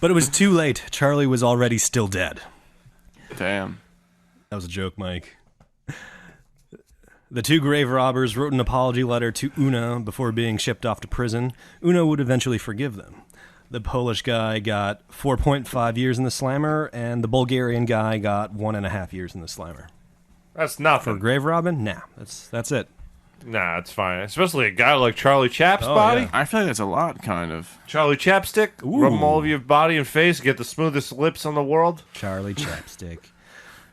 But it was too late. Charlie was already still dead. Damn. That was a joke, Mike. The two grave robbers wrote an apology letter to Una before being shipped off to prison. Una would eventually forgive them. The Polish guy got 4.5 years in the slammer, and the Bulgarian guy got 1.5 years in the slammer. That's For nothing. grave robbing? Nah, that's it. Nah, it's fine. Especially a guy like Charlie Chap's Oh, body. yeah. I feel like that's a lot, kind of. Charlie Chapstick. Rub 'em all over your body and face. Get the smoothest lips on the world. Charlie Chapstick.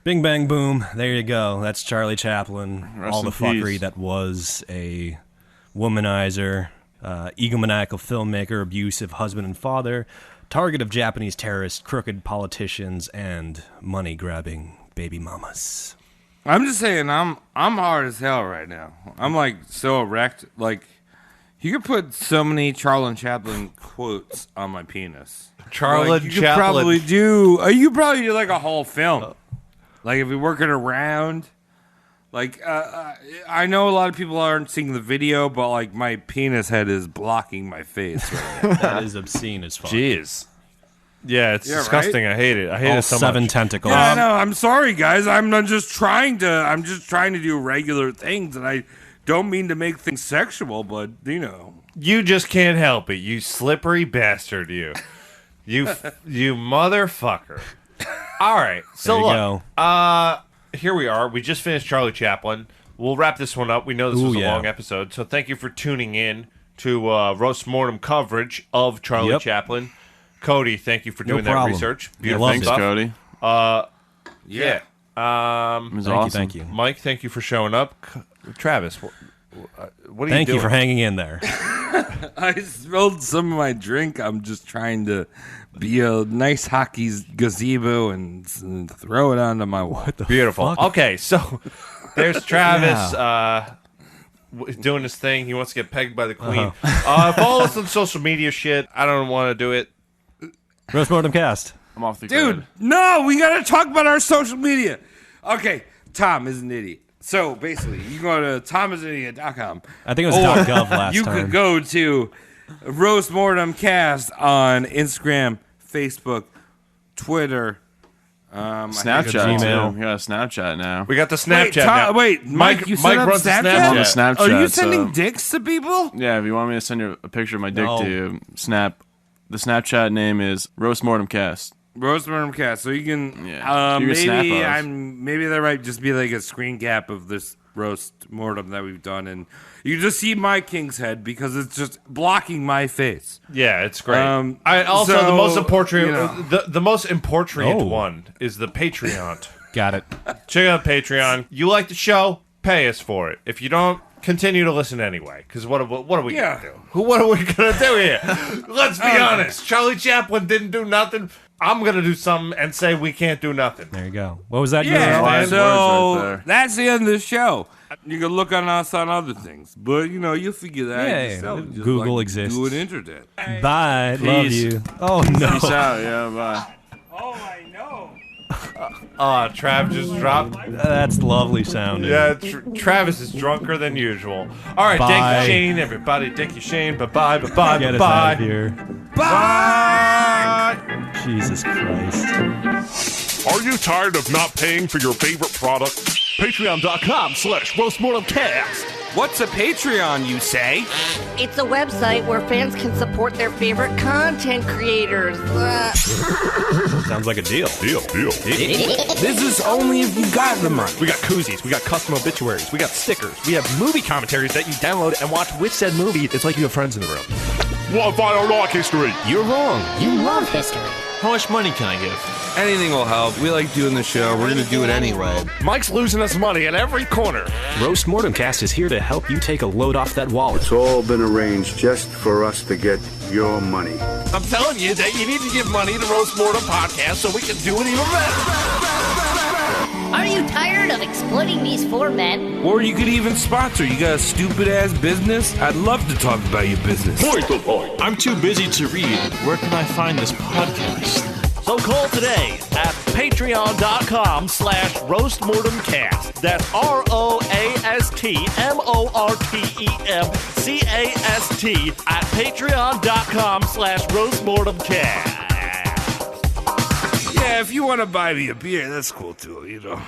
Bing, bang, boom. There you go. That's Charlie Chaplin. Rest All the in fuckery peace. that was a womanizer, egomaniacal filmmaker, abusive husband and father, target of Japanese terrorists, crooked politicians, and money-grabbing baby mamas. I'm just saying, I'm hard as hell right now. I'm like so erect. Like, you could put so many Charlie Chaplin quotes on my penis. Charlie Like, you could Chaplin. probably do. You could probably do like a whole film. Like if we work it around. Like I know a lot of people aren't seeing the video, but like my penis head is blocking my face right now. That is obscene as fuck. Jeez. Yeah, it's Yeah, disgusting. I hate it. I hate All it so 7 much. tentacles. Yeah, I know. I'm sorry, guys. I'm just trying to do regular things, and I don't mean to make things sexual, but you know. You just can't help it. You slippery bastard. You motherfucker. All right. So There you look. Here we are. We just finished Charlie Chaplin. We'll wrap this one up. We know this was a long episode, so thank you for tuning in to Roast Mortem coverage of Charlie Chaplin. Cody, thank you for doing that problem. research. Yeah, Beautiful Thanks, stuff. Cody. Yeah. It was awesome. Thank you. Mike, thank you for showing up. Travis, what are you Thank doing? you for hanging in there. I spilled some of my drink. I'm just trying to be a nice hockey gazebo and throw it onto my wall. Beautiful. Okay, so there's Travis doing his thing. He wants to get pegged by the queen. Follow us on social media shit. I don't want to do it. Roast Mortem Cast. I'm off the Dude, grid. no, we got to talk about our social media. Okay, Tom is an idiot. So basically, you go to tomisidiot.com. I think it was .gov last You time. could go to Roast Mortem Cast on Instagram, Facebook, Twitter, Snapchat, Gmail. too. We got a Snapchat now. We got the Snapchat now. Wait, Mike, you set up runs the Snapchat? I'm on the Snapchat. Are you sending so- dicks to people? Yeah, if you want me to send you a picture of my dick No. to you, the Snapchat name is Roast Mortem Cast. Roast Mortem Cast. So you can, Yeah. You can snap us. maybe that might just be like a screen cap of this roast mortem that we've done, and you can just see my king's head because it's just blocking my face. Yeah, it's great. Um, I also so, the most important you know. the most important Oh. one is the Patreon. Got it. Check out Patreon. You like the show? Pay us for it. If you don't, continue to listen anyway. Because what are we Yeah. gonna do? What are we gonna do here? Let's be honest. Charlie Chaplin didn't do nothing. I'm gonna do something and say we can't do nothing. There you go. What was that? Yeah, wise so words right there. that's the end of the show. You can look on us on other things, but you know you'll figure that out Yeah, yourself. Just Google like exists. Do an internet. Bye. Love Peace. you. Oh, no. Peace out. Yeah, bye. Oh, I know. Trav just dropped. That's lovely sounding. Yeah, Travis is drunker than usual. All right, Bye. thank you, Shane. Everybody, thank you, Shane. Bye-bye, bye-bye, Get us out bye-bye. of here. Bye. Jesus Christ. Are you tired of not paying for your favorite product? Patreon.com/roastmortemcast. What's a Patreon, you say? It's a website where fans can support their favorite content creators. Sounds like a deal. Deal. This is only if you got the money. We got koozies, we got custom obituaries, we got stickers, we have movie commentaries that you download and watch with said movie. It's like you have friends in the room. What if I don't like history? You're wrong. You love history. How much money can I give? Anything will help. We like doing the show. We're gonna do it anyway. Mike's losing us money at every corner. Roast Mortem Cast is here to help you take a load off that wallet. It's all been arranged just for us to get your money. I'm telling you that you need to give money to Roast Mortem Podcast so we can do it even better. Are you tired of exploiting these four men? Or you could even sponsor. You got a stupid ass business? I'd love to talk about your business. I'm too busy to read. Where can I find this podcast? So call today at patreon.com/roastmortemcast. That's ROASTMORTEMCAST at patreon.com/roastmortemcast. Yeah, if you want to buy me a beer, that's cool too, you know.